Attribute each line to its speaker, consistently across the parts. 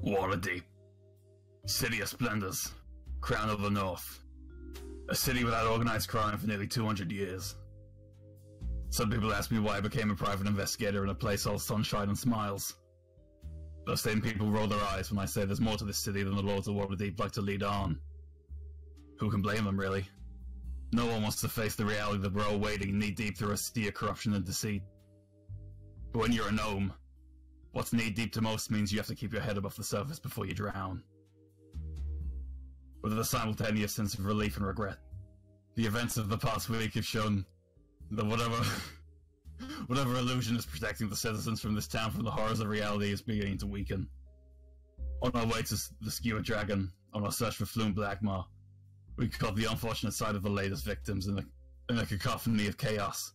Speaker 1: Waterdeep. City of Splendors. Crown of the North. A city without organized crime for nearly 200 years. Some people ask me why I became a private investigator in a place all sunshine and smiles. Those same people roll their eyes when I say there's more to this city than the Lords of Waterdeep like to lead on. Who can blame them, really? No one wants to face the reality that we're all wading knee-deep through a sea of corruption and deceit. But when you're a gnome, what's knee-deep to most means you have to keep your head above the surface before you drown. With a simultaneous sense of relief and regret, the events of the past week have shown that whatever illusion is protecting the citizens from this town from the horrors of reality is beginning to weaken. On our way to the Skewered Dragon, on our search for Flume Blackmaw, we caught the unfortunate sight of the latest victims in a cacophony of chaos.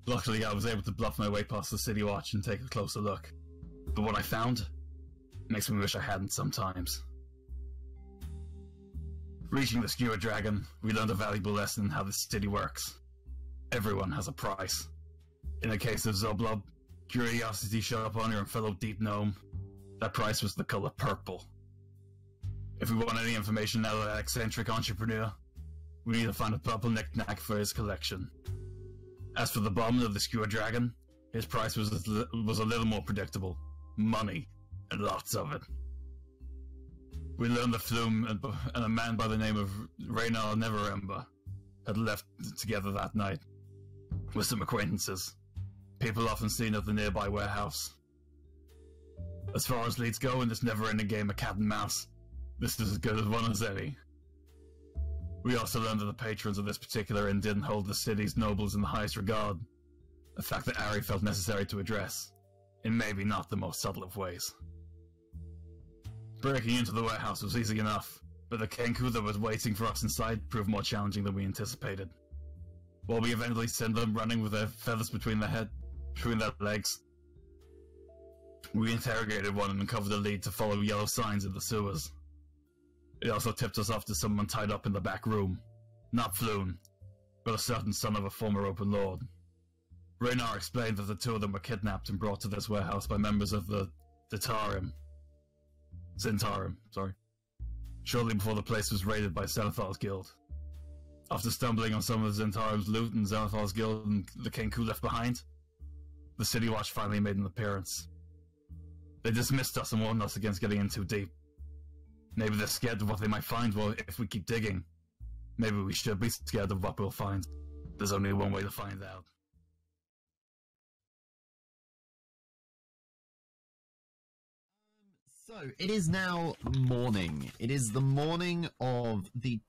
Speaker 1: Luckily, I was able to bluff my way past the City Watch and take a closer look. But what I found makes me wish I hadn't sometimes. Reaching the Skewered Dragon, we learned a valuable lesson in how this city works. Everyone has a price. In the case of Zoblob, curiosity showed up on her and fellow Deep Gnome. That price was the color purple. If we want any information out of that eccentric entrepreneur, we need to find a purple knick-knack for his collection. As for the bowman of the Skewered Dragon, his price was a little more predictable. Money, and lots of it. We learned that Flume and a man by the name of Raynar Neverember had left together that night, with some acquaintances, people often seen at the nearby warehouse. As far as leads go in this never-ending game of cat and mouse, this is as good as one as any. We also learned that the patrons of this particular inn didn't hold the city's nobles in the highest regard, a fact that Ari felt necessary to address, in maybe not the most subtle of ways. Breaking into the warehouse was easy enough, but the Kenku that was waiting for us inside proved more challenging than we anticipated. While we eventually sent them running with their feathers between their legs, we interrogated one and uncovered a lead to follow yellow signs in the sewers. It also tipped us off to someone tied up in the back room. Not Floon, but a certain son of a former open lord. Raynar explained that the two of them were kidnapped and brought to this warehouse by members of the Zentarim, shortly before the place was raided by Zenithar's guild. After stumbling on some of Zentarim's loot and Zenithar's guild and the Kenku left behind, the City Watch finally made an appearance. They dismissed us and warned us against getting in too deep. Maybe they're scared of what they might find if we keep digging. Maybe we should be scared of what we'll find. There's only one way to find out.
Speaker 2: So, it is now morning. It is the morning of the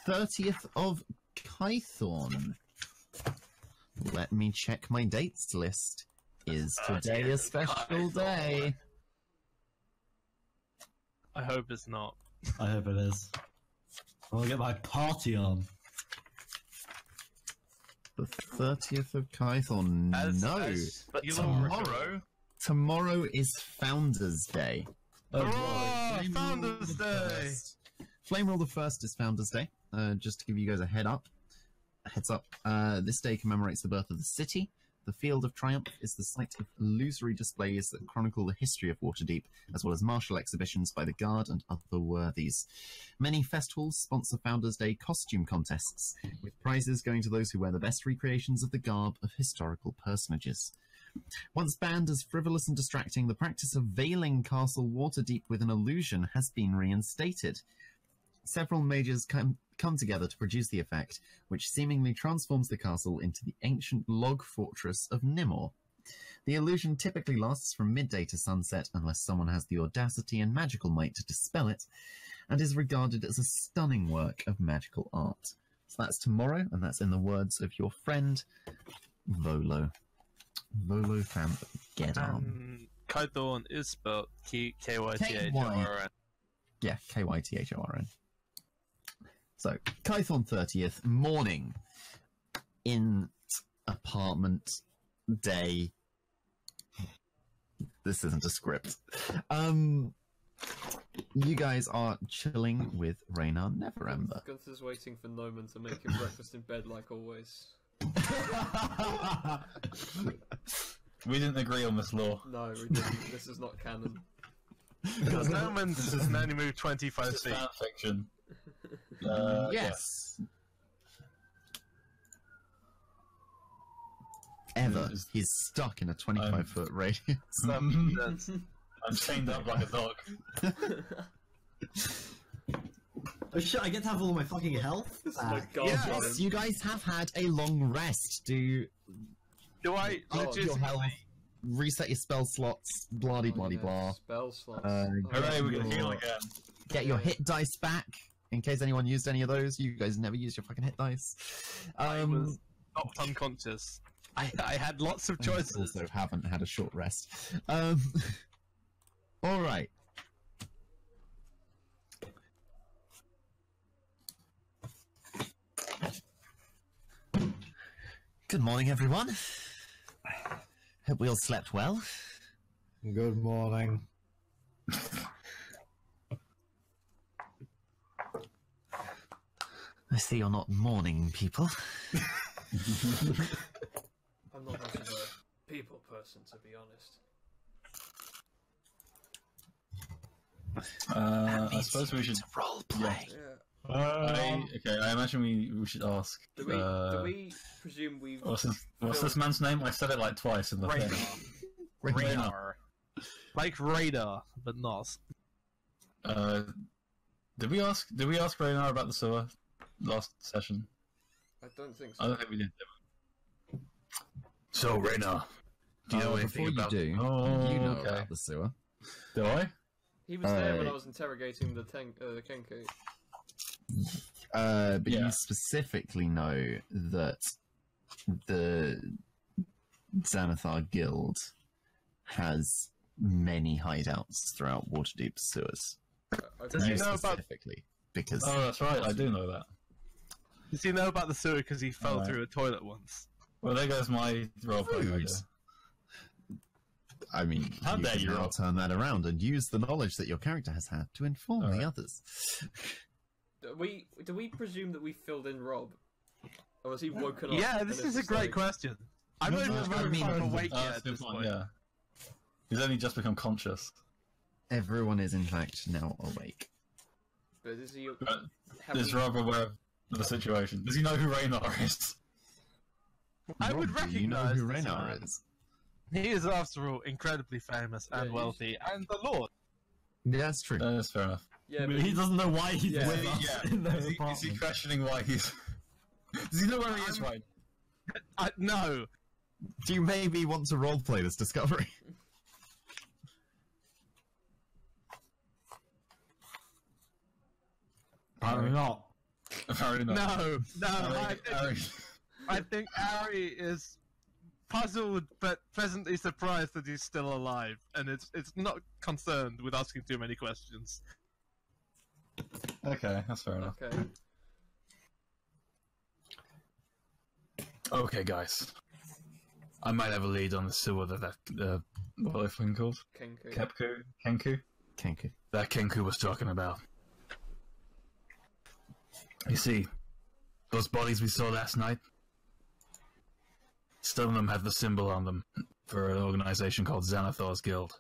Speaker 2: 30th of Kythorn. Let me check my dates list. Is today a special day?
Speaker 3: I hope it's not.
Speaker 4: I hope it is. I'll get my party on.
Speaker 2: The 30th of Kythorn.
Speaker 3: But
Speaker 2: Tomorrow is Founders Day.
Speaker 3: Oh, Founders Day!
Speaker 2: Flame Roll the 1st is Founders Day. Just to give you guys a heads up. This day commemorates the birth of the city. The Field of Triumph is the site of illusory displays that chronicle the history of Waterdeep, as well as martial exhibitions by the Guard and other worthies. Many festivals sponsor Founders Day costume contests, with prizes going to those who wear the best recreations of the garb of historical personages. Once banned as frivolous and distracting, the practice of veiling Castle Waterdeep with an illusion has been reinstated. Several mages come together to produce the effect, which seemingly transforms the castle into the ancient log fortress of Nimor. The illusion typically lasts from midday to sunset unless someone has the audacity and magical might to dispel it, and is regarded as a stunning work of magical art. So that's tomorrow, and that's in the words of your friend, Volo. Volo fan, get on.
Speaker 3: Kythorn is spelled K-Y-T-H-O-R-N.
Speaker 2: Yeah, K-Y-T-H-O-R-N. So, Kythorn 30th, morning, in apartment, day. This isn't a script. You guys are chilling with Raynar Neverember.
Speaker 5: Gunther's waiting for Noman to make him breakfast in bed like always.
Speaker 1: We didn't agree on this law.
Speaker 5: No, we didn't. This is not canon.
Speaker 3: Because Nomans can only move 25
Speaker 1: This is
Speaker 3: feet.
Speaker 1: fan fiction.
Speaker 2: Yes. Ever.
Speaker 1: Is-
Speaker 2: He's stuck in a 25-foot radius.
Speaker 1: I'm chained up like a dog.
Speaker 4: Oh shit, I get to have all my fucking health?
Speaker 5: This is my
Speaker 4: back.
Speaker 5: god.
Speaker 2: Yes, you guys have had a long rest.
Speaker 3: Do I
Speaker 5: Oh,
Speaker 2: Up your health, reset your spell slots, blah de blah de blah.
Speaker 5: Spell slots.
Speaker 1: Hooray, we can heal again.
Speaker 2: Get your hit dice back, in case anyone used any of those. You guys never used your fucking hit dice.
Speaker 3: I was knocked unconscious. I had lots of choices.
Speaker 2: Also haven't had a short rest. Alright. Good morning, everyone. Hope we all slept well.
Speaker 4: Good morning.
Speaker 2: I see you're not mourning people.
Speaker 5: I'm not much of a people person, to be honest.
Speaker 1: I suppose we should.
Speaker 2: Role play.
Speaker 5: Yeah.
Speaker 1: I imagine we should ask.
Speaker 5: Do we presume we've...
Speaker 1: What's this man's name? I said it like twice in the thing.
Speaker 3: Radar. Like radar, but not.
Speaker 1: Did we ask Raynar about the sewer last session?
Speaker 5: I don't think
Speaker 1: I
Speaker 5: so.
Speaker 1: don't think we did. So Raynar, do you know anything
Speaker 2: before
Speaker 1: about?
Speaker 2: you do,
Speaker 1: Oh,
Speaker 2: you know
Speaker 1: okay.
Speaker 2: about the sewer.
Speaker 1: Do I?
Speaker 5: He was there when I was interrogating the Kenku.
Speaker 2: But
Speaker 1: Yeah.
Speaker 2: you specifically know that the Xanathar Guild has many hideouts throughout Waterdeep sewers.
Speaker 3: Does he
Speaker 1: Okay.
Speaker 3: know about?
Speaker 2: Specifically, because
Speaker 1: Oh, that's right. I do know that.
Speaker 3: Does he know about the sewer because he fell
Speaker 1: Alright.
Speaker 3: through a toilet once?
Speaker 1: Well, there goes my roleplay
Speaker 2: Rude.
Speaker 1: idea.
Speaker 2: I mean,
Speaker 1: How
Speaker 2: you
Speaker 1: dare
Speaker 2: can
Speaker 1: you,
Speaker 2: now
Speaker 1: Rob.
Speaker 2: turn that around and use the knowledge that your character has had to inform
Speaker 1: Alright.
Speaker 2: the others.
Speaker 5: Do we presume that we filled in Rob? Or was he woken up?
Speaker 3: Yeah,
Speaker 5: and
Speaker 3: this
Speaker 5: it's
Speaker 3: is a
Speaker 5: just
Speaker 3: great
Speaker 5: like-
Speaker 3: question. I'm
Speaker 4: No,
Speaker 3: not
Speaker 4: no,
Speaker 3: even
Speaker 4: I
Speaker 3: very
Speaker 4: mean-
Speaker 3: far awake
Speaker 1: Oh,
Speaker 3: yet
Speaker 1: that's
Speaker 3: at
Speaker 1: a good
Speaker 3: this
Speaker 1: point,
Speaker 3: point.
Speaker 1: yeah. He's only just become conscious.
Speaker 2: Everyone is in fact now awake.
Speaker 5: But is he...
Speaker 1: But
Speaker 5: have
Speaker 1: is
Speaker 5: we-
Speaker 1: Rob aware of the situation? Does he know who Raynar is?
Speaker 3: I would
Speaker 2: Rob, do you know
Speaker 3: recognize
Speaker 2: who
Speaker 3: this
Speaker 2: Raynar
Speaker 3: man.
Speaker 2: is?
Speaker 3: He is, after all, incredibly famous
Speaker 5: Yeah,
Speaker 3: and
Speaker 5: he's-
Speaker 3: wealthy, and the Lord.
Speaker 2: Yeah, that's true.
Speaker 1: That's fair enough.
Speaker 5: Yeah,
Speaker 4: But
Speaker 5: but
Speaker 4: he doesn't know why he's
Speaker 5: Yeah.
Speaker 4: with us
Speaker 1: Yeah.
Speaker 4: in the
Speaker 1: Is he
Speaker 4: apartment.
Speaker 1: questioning why he's... Does he know where he is right?
Speaker 3: No.
Speaker 2: Do you maybe want to roleplay this discovery?
Speaker 4: Apparently not.
Speaker 1: Apparently not.
Speaker 3: No. I think Ari is puzzled but pleasantly surprised that he's still alive, and it's not concerned with asking too many questions.
Speaker 1: Okay, that's fair enough.
Speaker 5: okay.
Speaker 1: Okay, guys. I might have a lead on the sewer that what are they fucking called?
Speaker 5: Kenku.
Speaker 1: Kenku?
Speaker 2: Kenku.
Speaker 1: That Kenku was talking about. You see, those bodies we saw last night, some of them have the symbol on them for an organization called Xanathar's Guild.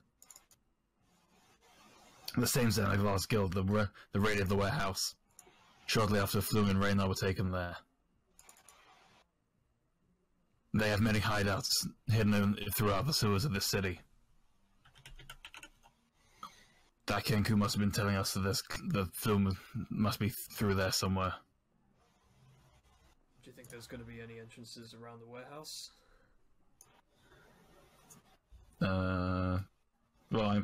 Speaker 1: The same Xanathar's Guild that raided the warehouse shortly after Flume and Raynar were taken there. They have many hideouts hidden throughout the sewers of this city. That Kenku must have been telling us that the Flume must be through there somewhere.
Speaker 5: Do you think there's going to be any entrances around the warehouse?
Speaker 1: Well,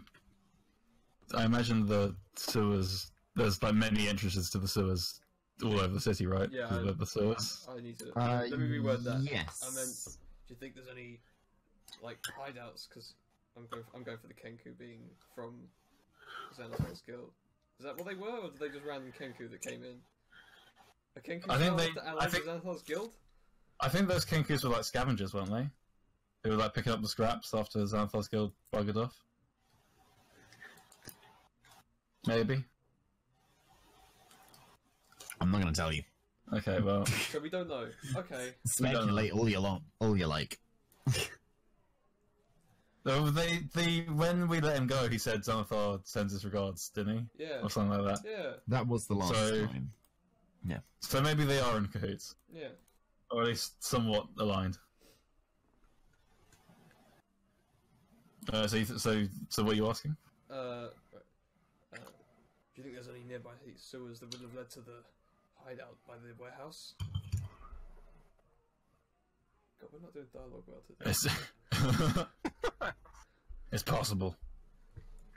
Speaker 1: I imagine the sewers. There's like many entrances to the sewers all over the city, right?
Speaker 5: Yeah,
Speaker 1: 'Cause the sewers.
Speaker 5: I need to... let me reword that.
Speaker 2: Yes.
Speaker 5: I meant, do you think there's any, like, hideouts? Because I'm going for the Kenku being from Xanathar's Guild. Is that what they were, or did they just random Kenku that came in? A Kenku
Speaker 1: I think
Speaker 5: fell
Speaker 1: they-
Speaker 5: after
Speaker 1: I
Speaker 5: allies
Speaker 1: think-
Speaker 5: of Xanathar's Guild?
Speaker 1: I think those Kenkus were like scavengers, weren't they? They were like picking up the scraps after Xanathar's Guild buggered off. Maybe.
Speaker 2: I'm not going to tell you.
Speaker 1: Okay, well,
Speaker 5: So we don't know. Okay.
Speaker 2: Speculate all you like.
Speaker 1: Oh, when we let him go, he said Xanathar sends his regards, didn't he?
Speaker 5: Yeah.
Speaker 1: Or something like that.
Speaker 5: Yeah.
Speaker 2: That was the last
Speaker 1: So-
Speaker 2: time.
Speaker 1: So maybe they are in cahoots.
Speaker 5: Yeah.
Speaker 1: Or at least somewhat aligned. So what are you asking?
Speaker 5: Right. Do you think there's any nearby sewers that would have led to the hideout by the warehouse? God, we're not doing dialogue well today.
Speaker 1: It's possible.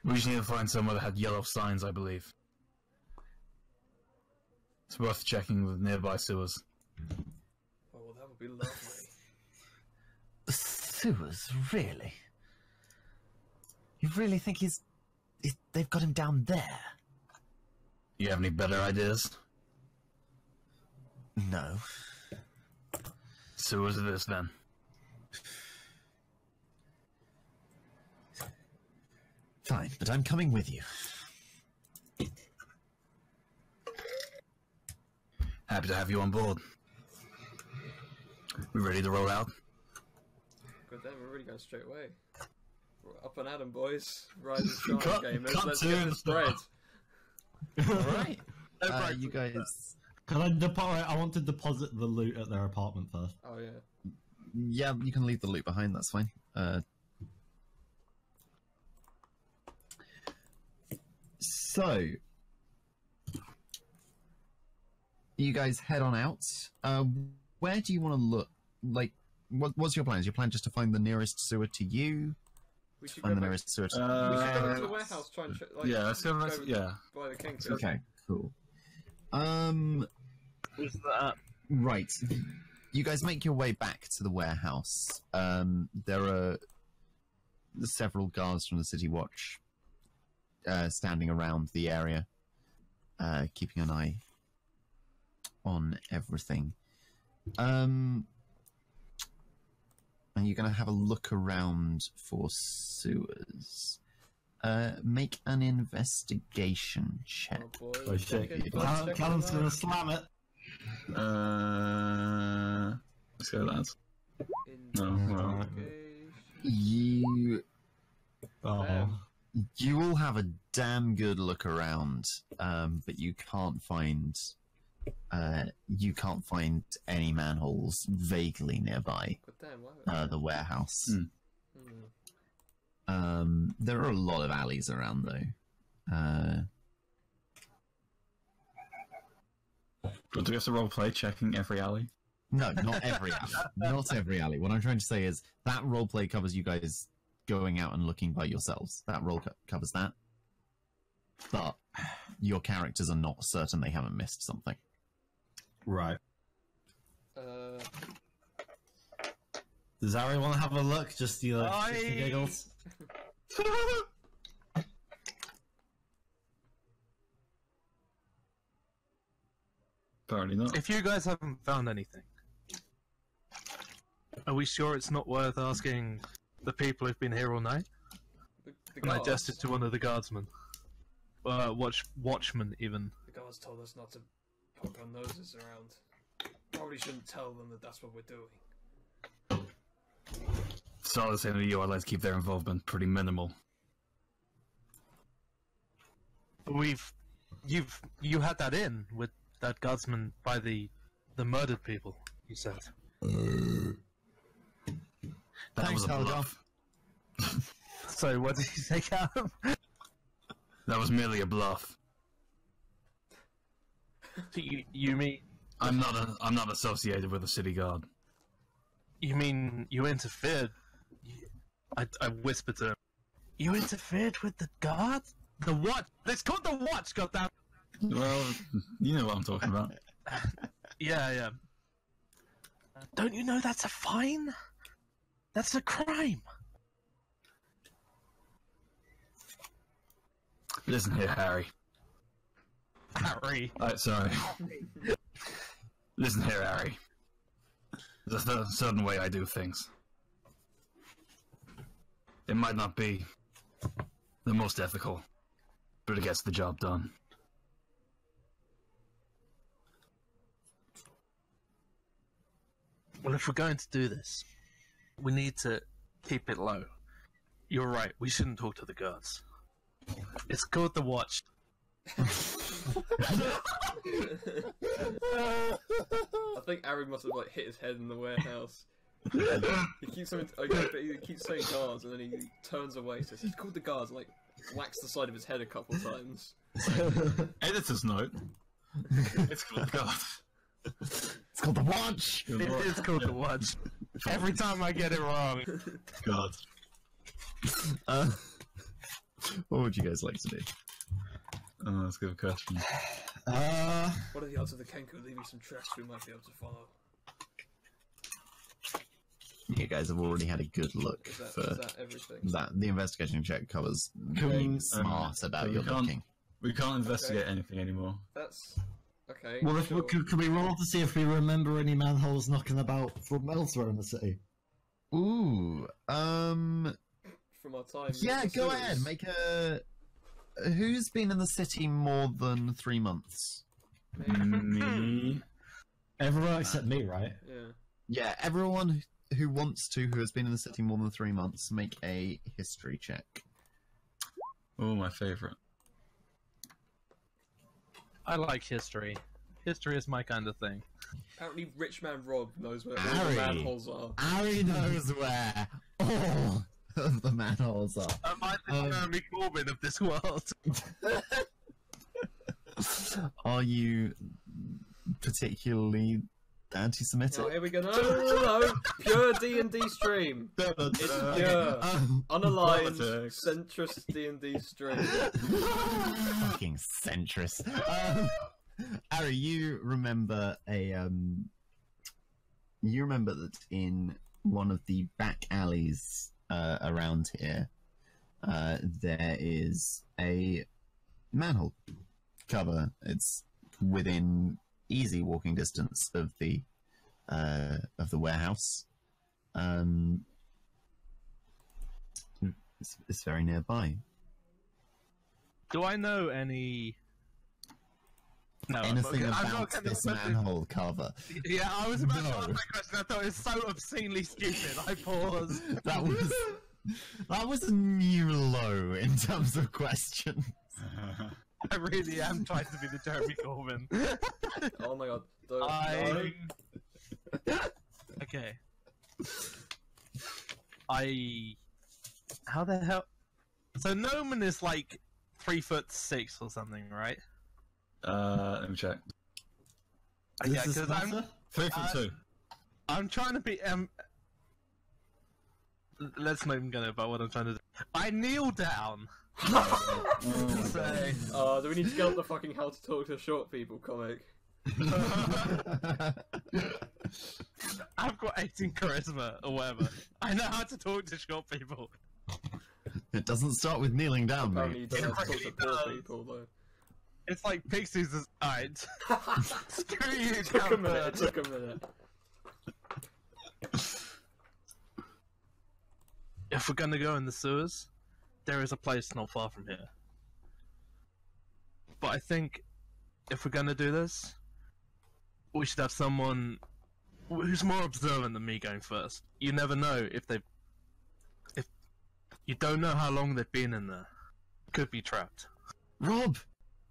Speaker 1: We just need to find somewhere that had yellow signs, I believe. It's worth checking with nearby sewers.
Speaker 5: Oh, well, that would be lovely.
Speaker 6: Sewers, really? You really think they've got him down there?
Speaker 1: You have any better ideas?
Speaker 6: No.
Speaker 1: Sewers it is then.
Speaker 6: Fine, but I'm coming with you.
Speaker 1: Happy to have you on board. We ready to roll out?
Speaker 5: Good then, we're really going straight away. We're up and at 'em, boys. Rise and shine,
Speaker 1: Cut-
Speaker 5: gamers.
Speaker 1: cut
Speaker 5: Let's
Speaker 1: to
Speaker 5: get this
Speaker 1: the
Speaker 5: bread.
Speaker 2: Alright. You guys...
Speaker 4: Can I I want to deposit the loot at their apartment first.
Speaker 5: Oh, yeah.
Speaker 2: Yeah, you can leave the loot behind, that's fine. So... You guys head on out. Where do you want to look? Like, what's your plan? Is your plan just to find the nearest sewer to you?
Speaker 5: We should
Speaker 2: Find
Speaker 5: go
Speaker 2: the
Speaker 5: back.
Speaker 2: nearest sewer to
Speaker 5: We should go to the warehouse, try and
Speaker 1: yeah, let's go.
Speaker 5: by the king.
Speaker 2: Okay, cool.
Speaker 3: Is that?
Speaker 2: Right. You guys make your way back to the warehouse. There are several guards from the City Watch standing around the area, keeping an eye on everything. And you're going to have a look around for sewers. Make an investigation check.
Speaker 5: Oh boy.
Speaker 4: Oh shit.
Speaker 5: Okay,
Speaker 4: Callum's gonna slam it.
Speaker 1: Let's go, lads. No, well.
Speaker 2: You
Speaker 4: Oh.
Speaker 2: You all have a damn good look around, but you can't find any manholes vaguely nearby
Speaker 5: But damn, why?
Speaker 2: the warehouse.
Speaker 1: Hmm.
Speaker 2: There are a lot of alleys around though.
Speaker 1: But do we have to roleplay checking every alley?
Speaker 2: No, not every alley. Not every alley. What I'm trying to say is that roleplay covers you guys going out and looking by yourselves. That role covers that. But your characters are not certain they haven't missed something.
Speaker 4: Right.
Speaker 5: Uh,
Speaker 4: Does Ari want to have a look? Just the giggles.
Speaker 1: Apparently not.
Speaker 3: If you guys haven't found anything, are we sure it's not worth asking the people who've been here all night?
Speaker 5: the
Speaker 3: And I
Speaker 5: guards,
Speaker 3: gestured to one of the guardsmen. Watchmen, even.
Speaker 5: the guards told us not to poke our noses around. Probably shouldn't tell them that that's what we're doing.
Speaker 1: So the same with you, I'd like to keep their involvement pretty minimal.
Speaker 3: You had that in with that guardsman by the murdered people, you said.
Speaker 1: That
Speaker 2: Thanks,
Speaker 1: was a
Speaker 2: Helga.
Speaker 1: bluff.
Speaker 3: So what did you say, Callum?
Speaker 1: That was merely a bluff.
Speaker 3: You mean
Speaker 1: I'm not associated with the city guard.
Speaker 3: you interfered? I whispered to him. You interfered with the guard? The what? It's called the watch, goddamn.
Speaker 1: Well, you know what I'm talking about.
Speaker 3: Yeah. Don't you know that's a fine? That's a crime.
Speaker 1: Listen here, Harry.
Speaker 3: Harry.
Speaker 1: Sorry. Listen here, Harry. There's a certain way I do things. It might not be the most ethical, but it gets the job done.
Speaker 3: Well, if we're going to do this, we need to keep it low. You're right. We shouldn't talk to the guards. It's called the Watch.
Speaker 5: I think Ari must have like hit his head in the warehouse. He keeps saying, he keeps saying guards, and then he turns away. Says it's called the guards. And, like whacks the side of his head a couple times.
Speaker 1: Editor's note. It's called God.
Speaker 6: It's called the Watch.
Speaker 3: It is called the Watch. Every time I get it wrong.
Speaker 1: God.
Speaker 2: What would you guys like to do?
Speaker 1: Oh, that's a good question.
Speaker 5: What are the odds of the Kenku leaving some tracks we might be able to follow?
Speaker 2: You guys have already had a good look
Speaker 5: Is
Speaker 2: for
Speaker 5: that everything?
Speaker 2: that. The investigation check covers
Speaker 1: Can we-
Speaker 2: being smart about
Speaker 1: we
Speaker 2: your
Speaker 1: can't-
Speaker 2: looking.
Speaker 1: We can't investigate anything anymore.
Speaker 5: That's okay.
Speaker 4: Well,
Speaker 5: sure.
Speaker 4: can we roll to see if we remember any manholes knocking about from elsewhere in the city?
Speaker 2: Ooh,
Speaker 5: From our time.
Speaker 2: yeah,
Speaker 5: in the
Speaker 2: go
Speaker 5: sewers.
Speaker 2: ahead. Make a. Who's been in the city more than 3 months?
Speaker 1: Me.
Speaker 4: Everyone except me, right?
Speaker 5: Yeah.
Speaker 2: Yeah, everyone who wants to, who has been in the city more than 3 months, make a history check.
Speaker 1: Oh, my favourite.
Speaker 3: I like history. History is my kind of thing.
Speaker 5: Apparently, Rich Man Rob knows where all
Speaker 2: Harry.
Speaker 5: the manholes are.
Speaker 2: Ari knows where all of the manholes are.
Speaker 3: Am I the Jeremy Corbyn of this world?
Speaker 2: Are you particularly anti-Semitic?
Speaker 5: Oh, here we go. No. Pure D&D stream. It's pure, unaligned,
Speaker 1: Politics.
Speaker 5: centrist D&D stream.
Speaker 2: Fucking centrist. Ari, you remember you remember that in one of the back alleys around here, there is a manhole cover. It's within easy walking distance of the warehouse. It's very nearby.
Speaker 3: Do I know any? No,
Speaker 2: Anything
Speaker 3: I'm not
Speaker 2: about
Speaker 3: gonna
Speaker 2: this
Speaker 3: put it-
Speaker 2: manhole cover?
Speaker 3: Yeah, I was about to
Speaker 2: No.
Speaker 3: ask that question. I thought it was so obscenely stupid. I paused.
Speaker 2: That was a new low in terms of questions.
Speaker 3: I really am trying to be the Jeremy Corbyn.
Speaker 5: Oh my god. Don't,
Speaker 3: Okay. How the hell? So Noman is like 3'6" or something, right?
Speaker 1: Let me check.
Speaker 3: Yeah,
Speaker 4: This is
Speaker 3: because I'm
Speaker 1: 3'2".
Speaker 3: I'm trying to be let's not even go about what I'm trying to do. I kneel down. To say,
Speaker 5: do we need to get up the fucking How to Talk to Short People comic?
Speaker 3: I've got 18 charisma or whatever. I know how to talk to short people.
Speaker 2: It doesn't start with kneeling down,
Speaker 5: Apparently,
Speaker 2: mate.
Speaker 5: you don't have to
Speaker 3: really
Speaker 5: talk to poor
Speaker 3: does.
Speaker 5: people, though.
Speaker 3: It's like Pixies is. Alright. Screw you,
Speaker 5: It took a minute. It
Speaker 3: Camper.
Speaker 5: took a minute.
Speaker 3: If we're gonna go in the sewers, there is a place not far from here. But I think if we're gonna do this, we should have someone who's more observant than me going first. You never know if you don't know how long they've been in there. Could be trapped.
Speaker 2: Rob,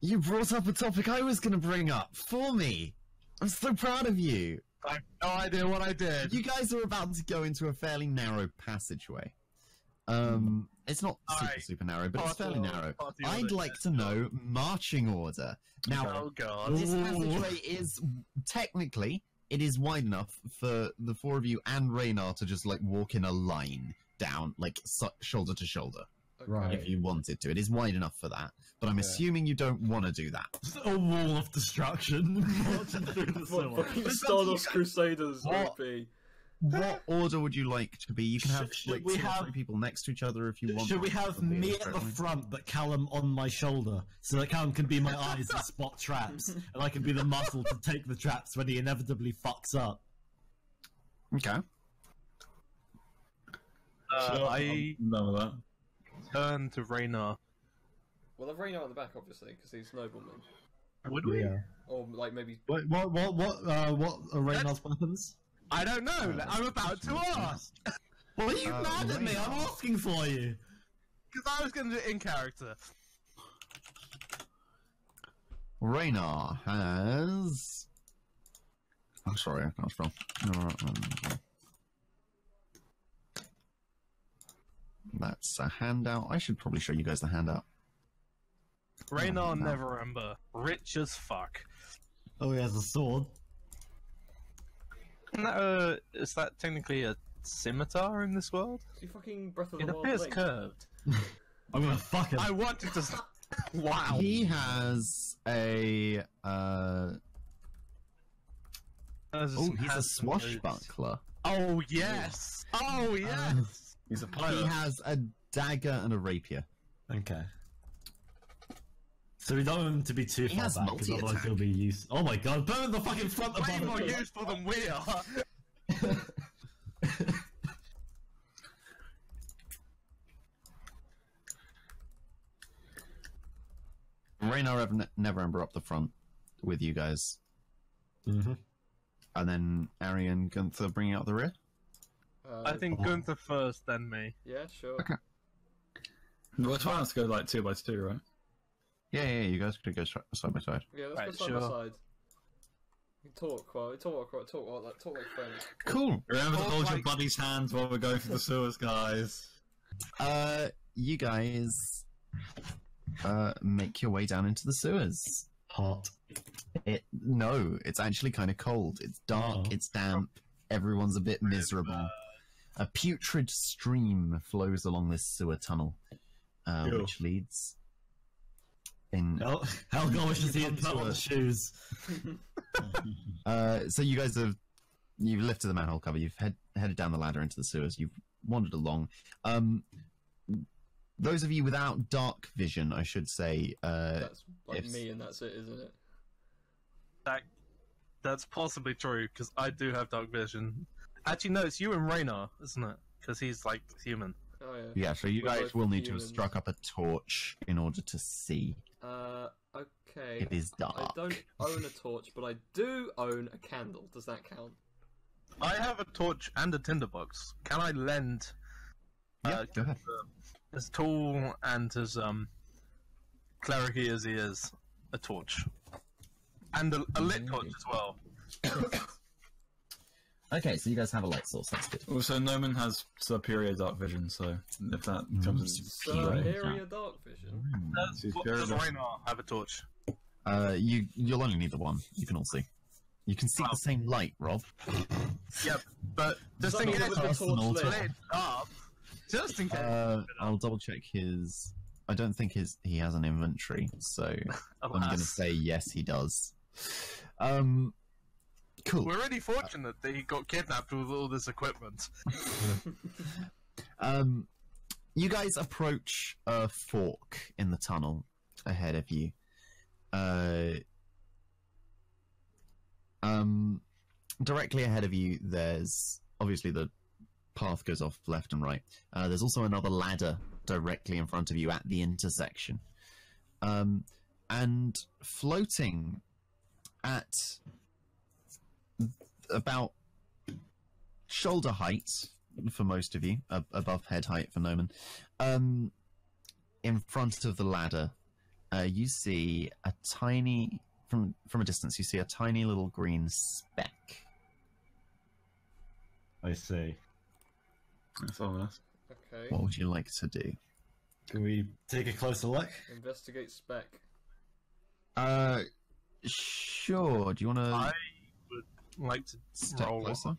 Speaker 2: you brought up a topic I was going to bring up for me. I'm so proud of you.
Speaker 3: I have no idea what I did.
Speaker 2: You guys are about to go into a fairly narrow passageway. It's not
Speaker 3: Alright.
Speaker 2: super narrow, but it's fairly narrow.
Speaker 3: Party
Speaker 2: I'd
Speaker 3: order,
Speaker 2: like
Speaker 3: yeah.
Speaker 2: to know marching order. Now,
Speaker 3: Oh god.
Speaker 2: this passageway is technically it is wide enough for the four of you and Raynar to just like walk in a line down, like shoulder to shoulder,
Speaker 5: Okay.
Speaker 4: Right.
Speaker 2: if you wanted to. It is wide enough for that, but I'm assuming you don't want to do that.
Speaker 4: Just a wall of destruction marching through the
Speaker 5: What
Speaker 4: sewer.
Speaker 5: fucking Stardust Crusaders
Speaker 2: What?
Speaker 5: would be?
Speaker 2: What order would you like to be? You can have
Speaker 4: Should
Speaker 2: like
Speaker 4: we
Speaker 2: 2 or
Speaker 4: have-
Speaker 2: 3 people next to each other if you want.
Speaker 4: Should we have
Speaker 2: That'd be
Speaker 4: me at the
Speaker 2: appropriate.
Speaker 4: front, but Callum on my shoulder, so that Callum can be my eyes and spot traps, and I can be the muscle to take the traps when he inevitably fucks up?
Speaker 2: Okay.
Speaker 3: I
Speaker 1: None of that.
Speaker 3: turn to Raynar.
Speaker 5: Well, I've Raynar at the back, obviously, because he's nobleman.
Speaker 3: Would we?
Speaker 5: Or, like, maybe...
Speaker 4: Wait, what are Raynar's weapons?
Speaker 3: I don't know. I'm about to ask.
Speaker 4: Why are you mad at me? I'm asking for you.
Speaker 3: Because I was going to do it in character.
Speaker 2: Raynar has... Oh, sorry, I can't spell. That's a handout. I should probably show you guys the handout.
Speaker 3: Raynar Neverember. Rich as fuck.
Speaker 4: Oh, he has a sword.
Speaker 3: No, is that technically a scimitar in this world?
Speaker 5: Is he fucking Breath of
Speaker 3: It
Speaker 5: the Wild
Speaker 3: appears
Speaker 5: Link?
Speaker 3: curved.
Speaker 4: I'm gonna fuck him.
Speaker 3: I wanted to... Wow.
Speaker 2: He has a... he's a swashbuckler.
Speaker 3: Oh, yes! Oh, yes!
Speaker 1: He's a
Speaker 2: He
Speaker 1: pilot.
Speaker 2: has a dagger and a rapier.
Speaker 4: Okay. So we don't want him to be too
Speaker 2: He
Speaker 4: far
Speaker 2: has
Speaker 4: back, because otherwise
Speaker 2: multi-attack.
Speaker 4: he'll be used. Oh my god, put him in the fucking front of
Speaker 3: Way more
Speaker 4: him!
Speaker 3: useful than we are!
Speaker 2: Raynar Neverember up the front with you guys.
Speaker 4: Mm-hmm.
Speaker 2: And then Ari and Gunther bringing out the rear.
Speaker 3: I think Gunther first, then me.
Speaker 5: Yeah, sure.
Speaker 2: Okay.
Speaker 1: We're trying to go like 2 by 2, right?
Speaker 2: Yeah, you guys could go side by side.
Speaker 5: Yeah, let's
Speaker 3: Right,
Speaker 5: go side
Speaker 3: sure.
Speaker 5: by side. We talk like friends.
Speaker 2: Cool.
Speaker 1: Remember to
Speaker 3: Or
Speaker 1: hold your
Speaker 3: like-
Speaker 1: buddy's hands while we're going through the sewers, guys.
Speaker 2: You guys make your way down into the sewers.
Speaker 4: Hot.
Speaker 2: No, it's actually kind of cold. It's dark,
Speaker 4: Oh.
Speaker 2: it's damp, everyone's a bit miserable. A putrid stream flows along this sewer tunnel,
Speaker 1: Ew.
Speaker 2: which leads in.
Speaker 4: Helga wishes he had put on the shoes.
Speaker 2: So you guys you've lifted the manhole cover. You've headed down the ladder into the sewers. You've wandered along. Those of you without dark vision, I should say,
Speaker 5: That's like
Speaker 2: if-
Speaker 5: me, and that's it, isn't it?
Speaker 3: That's possibly true, because I do have dark vision. Actually, no, it's you and Raynar, isn't it? Because he's, like, human.
Speaker 5: Oh yeah.
Speaker 2: yeah. So you
Speaker 5: We're
Speaker 2: guys
Speaker 5: both
Speaker 2: will need to have
Speaker 5: humans.
Speaker 2: struck up a torch in order to see.
Speaker 5: Okay.
Speaker 2: It is dark.
Speaker 5: I don't own a torch, but I do own a candle. Does that count?
Speaker 3: I have a torch and a tinderbox. Can I lend
Speaker 2: Yeah, go ahead.
Speaker 3: as tall and as clericy as he is a torch? And a lit torch as well.
Speaker 2: Okay, so you guys have a light source. That's good.
Speaker 1: Also, Noman has superior dark vision, so if that comes in...
Speaker 5: Superior dark vision.
Speaker 3: Does Raynar have a torch?
Speaker 2: You'll only need the one. You can all see. You can see the same light, Rob.
Speaker 3: Yep, but just in
Speaker 5: Is that
Speaker 3: case
Speaker 5: not with the torch lit?
Speaker 3: lit up, just in case.
Speaker 2: I'll double check his. I don't think he has an inventory, so I'm going to
Speaker 3: Alas.
Speaker 2: say yes, he does. Cool.
Speaker 3: We're really fortunate that he got kidnapped with all this equipment.
Speaker 2: You guys approach a fork in the tunnel ahead of you. Directly ahead of you, there's obviously the path goes off left and right. There's also another ladder directly in front of you at the intersection. And floating at about shoulder height for most of you, above head height for Noman, in front of the ladder, you see a tiny, from a distance, you see a tiny little green speck.
Speaker 4: I see.
Speaker 1: That's ominous.
Speaker 5: Okay.
Speaker 2: What would you like to do?
Speaker 4: Can we take a closer look?
Speaker 5: Investigate spec.
Speaker 2: Sure. Do you want to
Speaker 3: I would like to
Speaker 2: step
Speaker 3: roll.
Speaker 2: closer?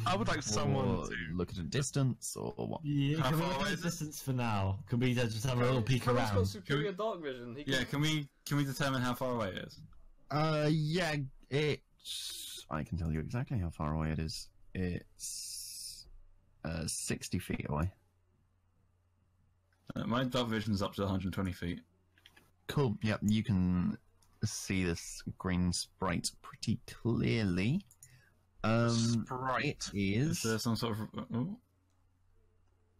Speaker 3: I would like someone
Speaker 2: Or
Speaker 3: to.
Speaker 2: look at a distance, or what?
Speaker 4: Yeah,
Speaker 1: How
Speaker 4: can we
Speaker 1: far
Speaker 4: look
Speaker 1: away
Speaker 4: at
Speaker 1: is it?
Speaker 4: distance for now? Can we just have a little peek
Speaker 5: Someone's got
Speaker 4: around?
Speaker 5: superior dark vision. He
Speaker 1: Yeah, can we determine how far away it is?
Speaker 2: Yeah, I can tell you exactly how far away it is. It's 60 feet away.
Speaker 1: My dark vision's up to 120 feet.
Speaker 2: Cool. Yep, you can see this green sprite pretty clearly.
Speaker 3: Sprite.
Speaker 2: It
Speaker 1: Is
Speaker 2: is
Speaker 1: there some sort of...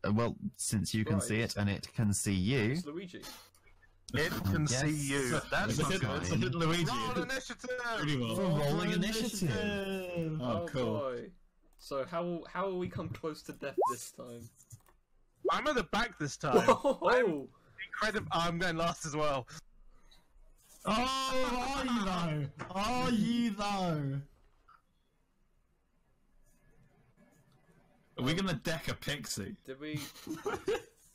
Speaker 1: Oh,
Speaker 2: well, since you can see it and it can see you.
Speaker 5: It's Luigi.
Speaker 3: It can
Speaker 2: Yes.
Speaker 3: see you. That's
Speaker 1: look
Speaker 3: not
Speaker 1: at
Speaker 3: good.
Speaker 1: look at Luigi.
Speaker 3: Roll initiative!
Speaker 1: Pretty well.
Speaker 4: For rolling initiative!
Speaker 1: Oh, cool.
Speaker 5: Boy. So how will we come close to death this time?
Speaker 3: I'm at the back this time.
Speaker 5: Whoa!
Speaker 3: Incredible. I'm going last as well.
Speaker 4: Oh, are you though? Are you though?
Speaker 1: Are we gonna deck a pixie?
Speaker 5: Did we?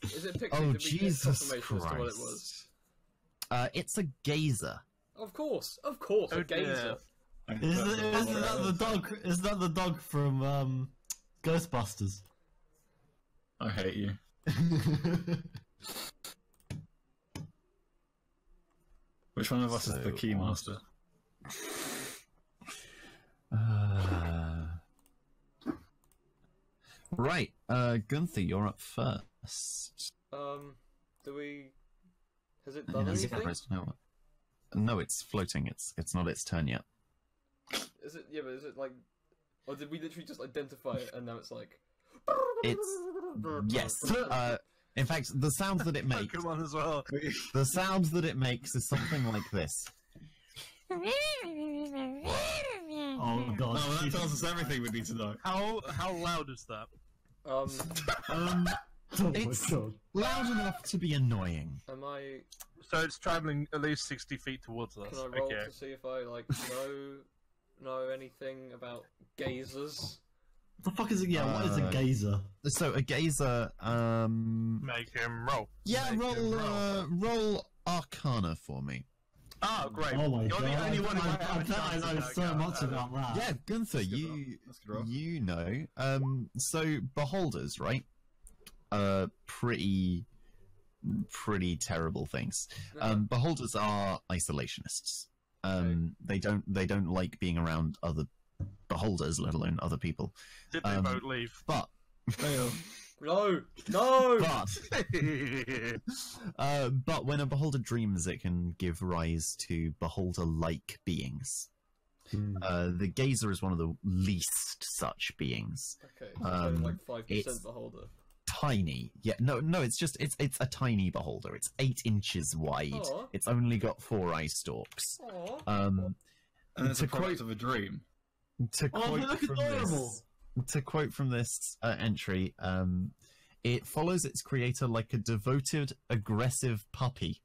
Speaker 5: Is it pixie?
Speaker 2: Oh,
Speaker 5: Did we get
Speaker 2: Jesus
Speaker 5: confirmation as to what it
Speaker 2: Christ.
Speaker 5: was?
Speaker 2: It's a gazer.
Speaker 5: Of course,
Speaker 3: Oh,
Speaker 5: a gazer.
Speaker 3: dear.
Speaker 4: Isn't that the dog? Isn't that the dog from Ghostbusters?
Speaker 1: I hate you. Which one of us is the keymaster?
Speaker 2: Right, Gunther, you're up first.
Speaker 5: Do we? Has it done
Speaker 2: Yes,
Speaker 5: anything?
Speaker 2: no, it's floating. It's not its turn yet.
Speaker 5: Is it? Yeah, but is it like? Or did we literally just identify it and now it's like?
Speaker 2: It's yes. In fact, the sounds that it makes,
Speaker 3: Pokemon as well.
Speaker 2: the sounds that it makes is something like this.
Speaker 4: Oh god!
Speaker 1: Oh, that tells us everything we need to know.
Speaker 3: How loud is that?
Speaker 4: Oh
Speaker 2: It's
Speaker 4: my god!
Speaker 2: loud enough to be annoying.
Speaker 5: Am I?
Speaker 3: So it's traveling at least 60 feet towards us.
Speaker 5: Can I roll
Speaker 3: Okay.
Speaker 5: to see if I like know anything about gazers?
Speaker 4: What the fuck is it? Yeah, what is a gazer?
Speaker 2: So a gazer.
Speaker 3: Make him roll.
Speaker 2: Yeah,
Speaker 3: Make him
Speaker 2: roll Arcana for me.
Speaker 3: Oh, great.
Speaker 4: Oh my
Speaker 3: You're
Speaker 4: god!
Speaker 3: the only one who might have
Speaker 4: I
Speaker 3: a
Speaker 4: bet I
Speaker 3: chance
Speaker 4: know
Speaker 3: to
Speaker 4: so
Speaker 3: go.
Speaker 4: much about that.
Speaker 2: Yeah, Gunther,
Speaker 1: That's a good roll. That's a good roll.
Speaker 2: you know. So beholders, right? Pretty terrible things. Beholders are isolationists. They don't like being around other beholders, let alone other people.
Speaker 3: Did they both leave?
Speaker 2: But
Speaker 5: No.
Speaker 2: but when a beholder dreams, it can give rise to beholder-like beings. The gazer is one of the least such beings.
Speaker 5: Okay, so it's like 5%
Speaker 2: it's-
Speaker 5: beholder.
Speaker 2: Tiny, yeah, no, it's a tiny beholder. It's 8 inches wide.
Speaker 5: Aw.
Speaker 2: It's only got 4 eye stalks.
Speaker 5: Aww.
Speaker 2: Um,
Speaker 1: And it's
Speaker 2: to
Speaker 1: a product
Speaker 2: quote
Speaker 1: of a dream.
Speaker 2: to
Speaker 4: Oh, they
Speaker 2: quote
Speaker 4: look
Speaker 2: from
Speaker 4: adorable.
Speaker 2: this entry, it follows its creator like a devoted, aggressive puppy,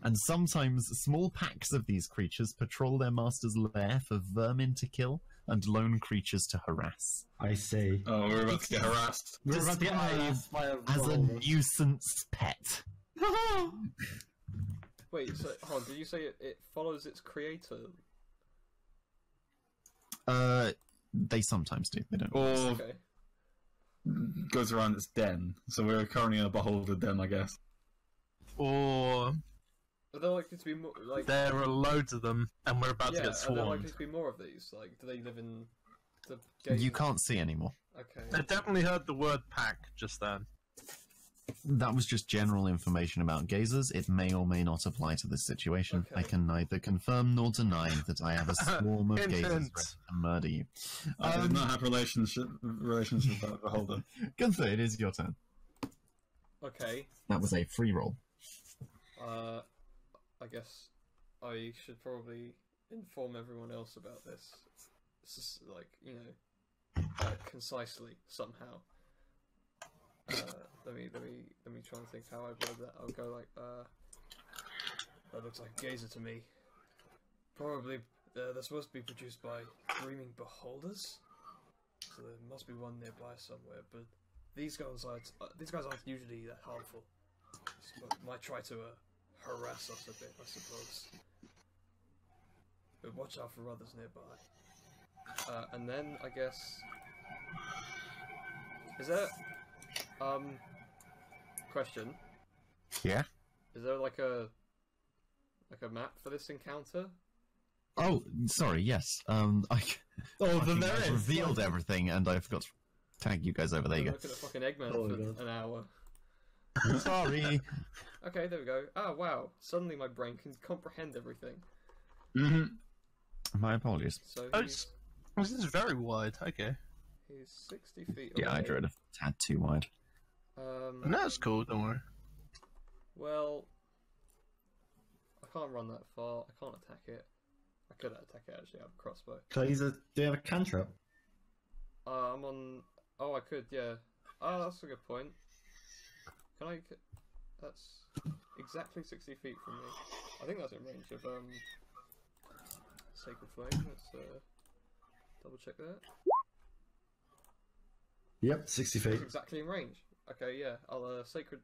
Speaker 2: and sometimes small packs of these creatures patrol their master's lair for vermin to kill and lone creatures to harass.
Speaker 4: I see.
Speaker 1: Oh, we're about to get harassed.
Speaker 4: We're about to get
Speaker 2: Described
Speaker 4: harassed by a
Speaker 2: As a
Speaker 4: beholder.
Speaker 2: nuisance pet.
Speaker 5: Wait, so hold on, did you say it follows its creator?
Speaker 2: They sometimes do. They don't.
Speaker 1: Or
Speaker 5: Okay.
Speaker 1: goes around its den. So we're currently in a beholder den, I guess.
Speaker 3: Or
Speaker 5: Are there likely to be more, like...
Speaker 3: there are loads of them, and we're about to
Speaker 5: yeah,
Speaker 3: get
Speaker 5: are there
Speaker 3: swarmed.
Speaker 5: likely to be more of these? Like, do they live in the gazer?
Speaker 2: You can't see anymore.
Speaker 5: Okay.
Speaker 3: I definitely heard the word pack just then.
Speaker 2: That was just general information about gazers. It may or may not apply to this situation.
Speaker 5: Okay.
Speaker 2: I can neither confirm nor deny that I have a swarm of
Speaker 3: Hint,
Speaker 2: gazers
Speaker 3: hint.
Speaker 2: ready to murder you.
Speaker 1: I did not have relationship with that beholder.
Speaker 2: Gunther, it is your turn.
Speaker 5: Okay.
Speaker 2: That was a free roll.
Speaker 5: I guess I should probably inform everyone else about this. This is like, you know, concisely somehow. Let me try and think how I word that. I'll go like, that looks like gazer to me. Probably they're supposed to be produced by dreaming beholders, so there must be one nearby somewhere. But these guys aren't usually that harmful. Just might try to harass us a bit, I suppose. But watch out for others nearby. And then I guess, is there question?
Speaker 2: Yeah?
Speaker 5: Is there like a map for this encounter?
Speaker 2: Oh, sorry, yes. I
Speaker 4: Oh, then
Speaker 2: think
Speaker 4: there
Speaker 2: I've
Speaker 4: is.
Speaker 2: revealed everything and I forgot to tag you guys over. There you
Speaker 5: Look at the fucking Eggman
Speaker 4: Oh,
Speaker 5: for
Speaker 4: God.
Speaker 5: an hour.
Speaker 2: go. Sorry.
Speaker 5: Okay, there we go. Oh wow! Suddenly my brain can comprehend everything.
Speaker 1: Mm-hmm.
Speaker 2: My apologies.
Speaker 5: So
Speaker 3: Oh,
Speaker 5: he's,
Speaker 3: this is very wide. Okay.
Speaker 5: he's 60 feet away.
Speaker 2: Yeah, I drew it a tad too wide.
Speaker 3: No, that's cool. Don't worry.
Speaker 5: Well, I can't run that far. I can't attack it. I could attack it actually. I have a crossbow.
Speaker 4: Do you have a cantrip?
Speaker 5: I'm on. Oh, I could, yeah. Oh, that's a good point. Can I? That's exactly 60 feet from me. I think that's in range of Sacred Flame. Let's double check that.
Speaker 4: Yep, 60 feet.
Speaker 5: It's exactly in range. Okay, yeah. I'll Sacred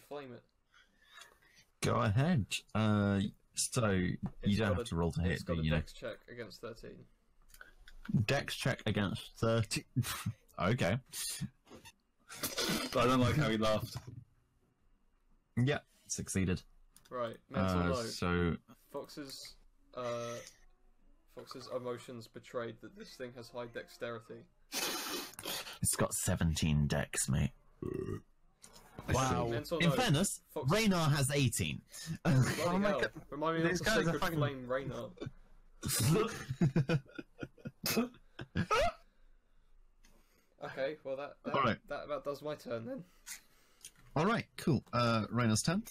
Speaker 5: Flame it.
Speaker 2: Go ahead. So you don't have to roll to hit,
Speaker 5: It's got
Speaker 2: but
Speaker 5: a
Speaker 2: you know.
Speaker 5: dex check against 13.
Speaker 2: Dex check against 30. Okay.
Speaker 1: I don't like how he laughed.
Speaker 2: Yeah, succeeded.
Speaker 5: Right. Mental note.
Speaker 2: So
Speaker 5: Fox's emotions betrayed that this thing has high dexterity.
Speaker 2: it's got 17 dex, mate.
Speaker 4: Wow.
Speaker 5: Mental
Speaker 2: In
Speaker 5: note,
Speaker 2: fairness,
Speaker 5: Fox-
Speaker 2: Raynar has 18.
Speaker 5: Bloody
Speaker 3: Oh my
Speaker 5: hell.
Speaker 3: God.
Speaker 5: Remind me of
Speaker 3: These
Speaker 5: the
Speaker 3: guys are
Speaker 5: Sacred
Speaker 3: fucking-
Speaker 5: Flame Raynar. Okay, well that
Speaker 2: Alright.
Speaker 5: that does my turn then.
Speaker 2: Alright, cool. Raynar's turn.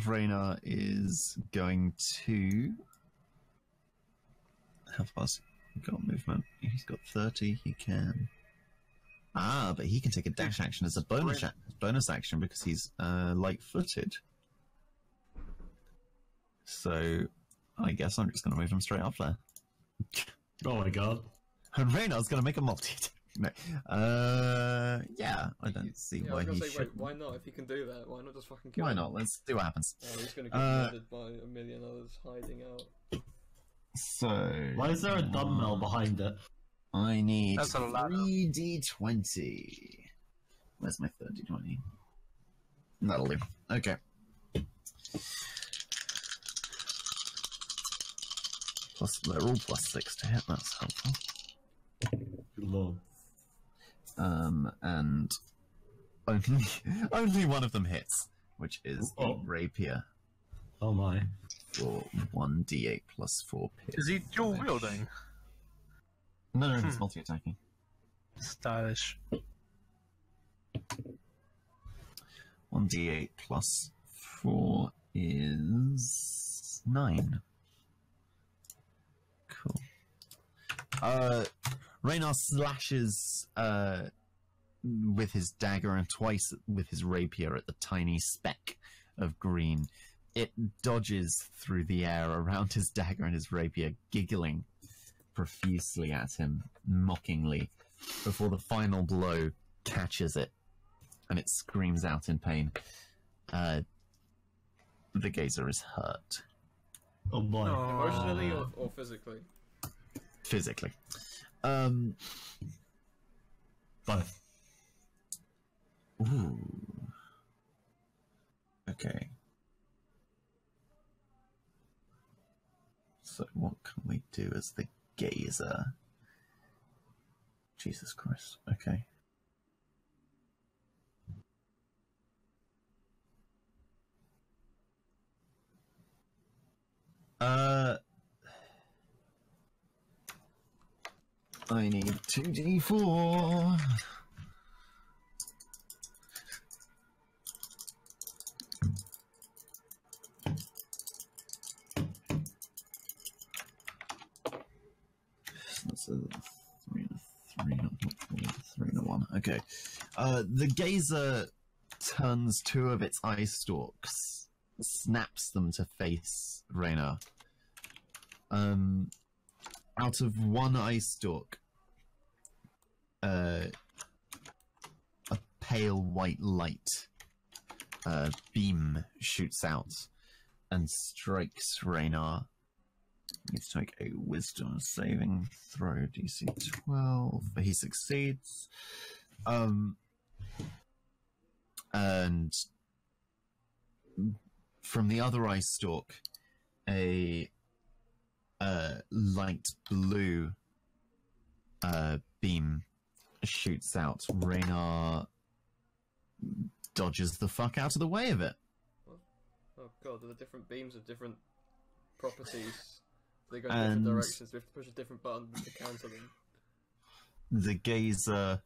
Speaker 2: Raynar is going to... How far's he got movement? He's got 30, he can... Ah, but he can take a dash action as a bonus action because he's light-footed. So, I guess I'm just going to move him straight up there.
Speaker 4: Oh my god.
Speaker 2: And Raynar's going to make a multi. No. Yeah, I don't see
Speaker 5: Yeah, I
Speaker 2: why
Speaker 5: was
Speaker 2: he
Speaker 5: gonna say,
Speaker 2: should.
Speaker 5: wait, why not? If he can do that, why not just fucking kill
Speaker 2: Why
Speaker 5: him?
Speaker 2: not? Let's see what happens.
Speaker 5: Oh, he's gonna get murdered by a million others hiding out.
Speaker 2: So,
Speaker 4: Why is there a dumbbell behind it?
Speaker 2: I need
Speaker 3: That's a ladder.
Speaker 2: 3d20. Where's my 30d20? That'll do. Okay. Plus, they're all plus 6 to hit, that's helpful.
Speaker 4: Good lord.
Speaker 2: And only one of them hits, which is a rapier
Speaker 4: Oh my.
Speaker 2: for 1d8 plus 4 pierce.
Speaker 3: Is he dual wielding?
Speaker 2: No, he's multi-attacking.
Speaker 3: Stylish.
Speaker 2: 1d8 plus 4 is 9. Cool. Raynar slashes with his dagger and twice with his rapier at the tiny speck of green. It dodges through the air around his dagger and his rapier, giggling profusely at him, mockingly, before the final blow catches it, and it screams out in pain. The gazer is hurt.
Speaker 4: Oh boy.
Speaker 5: Emotionally or physically?
Speaker 2: Physically.
Speaker 4: Both.
Speaker 2: Ooh. Okay. So what can we do as the gazer? Jesus Christ. Okay. I need 2d4. That's a 3 and a 3, not 3 and a 1. Okay. The gazer turns two of its eye stalks, snaps them to face Raynar. Out of one eye stalk, a pale white light beam shoots out and strikes Raynar. Needs to make a wisdom saving throw, DC 12, but he succeeds. And from the other eye stalk, a light blue beam shoots out. Raynar dodges the fuck out of the way of it.
Speaker 5: Oh god, there are different beams of different properties. They go in different directions. We have to push a different button to counter them.
Speaker 2: The gazer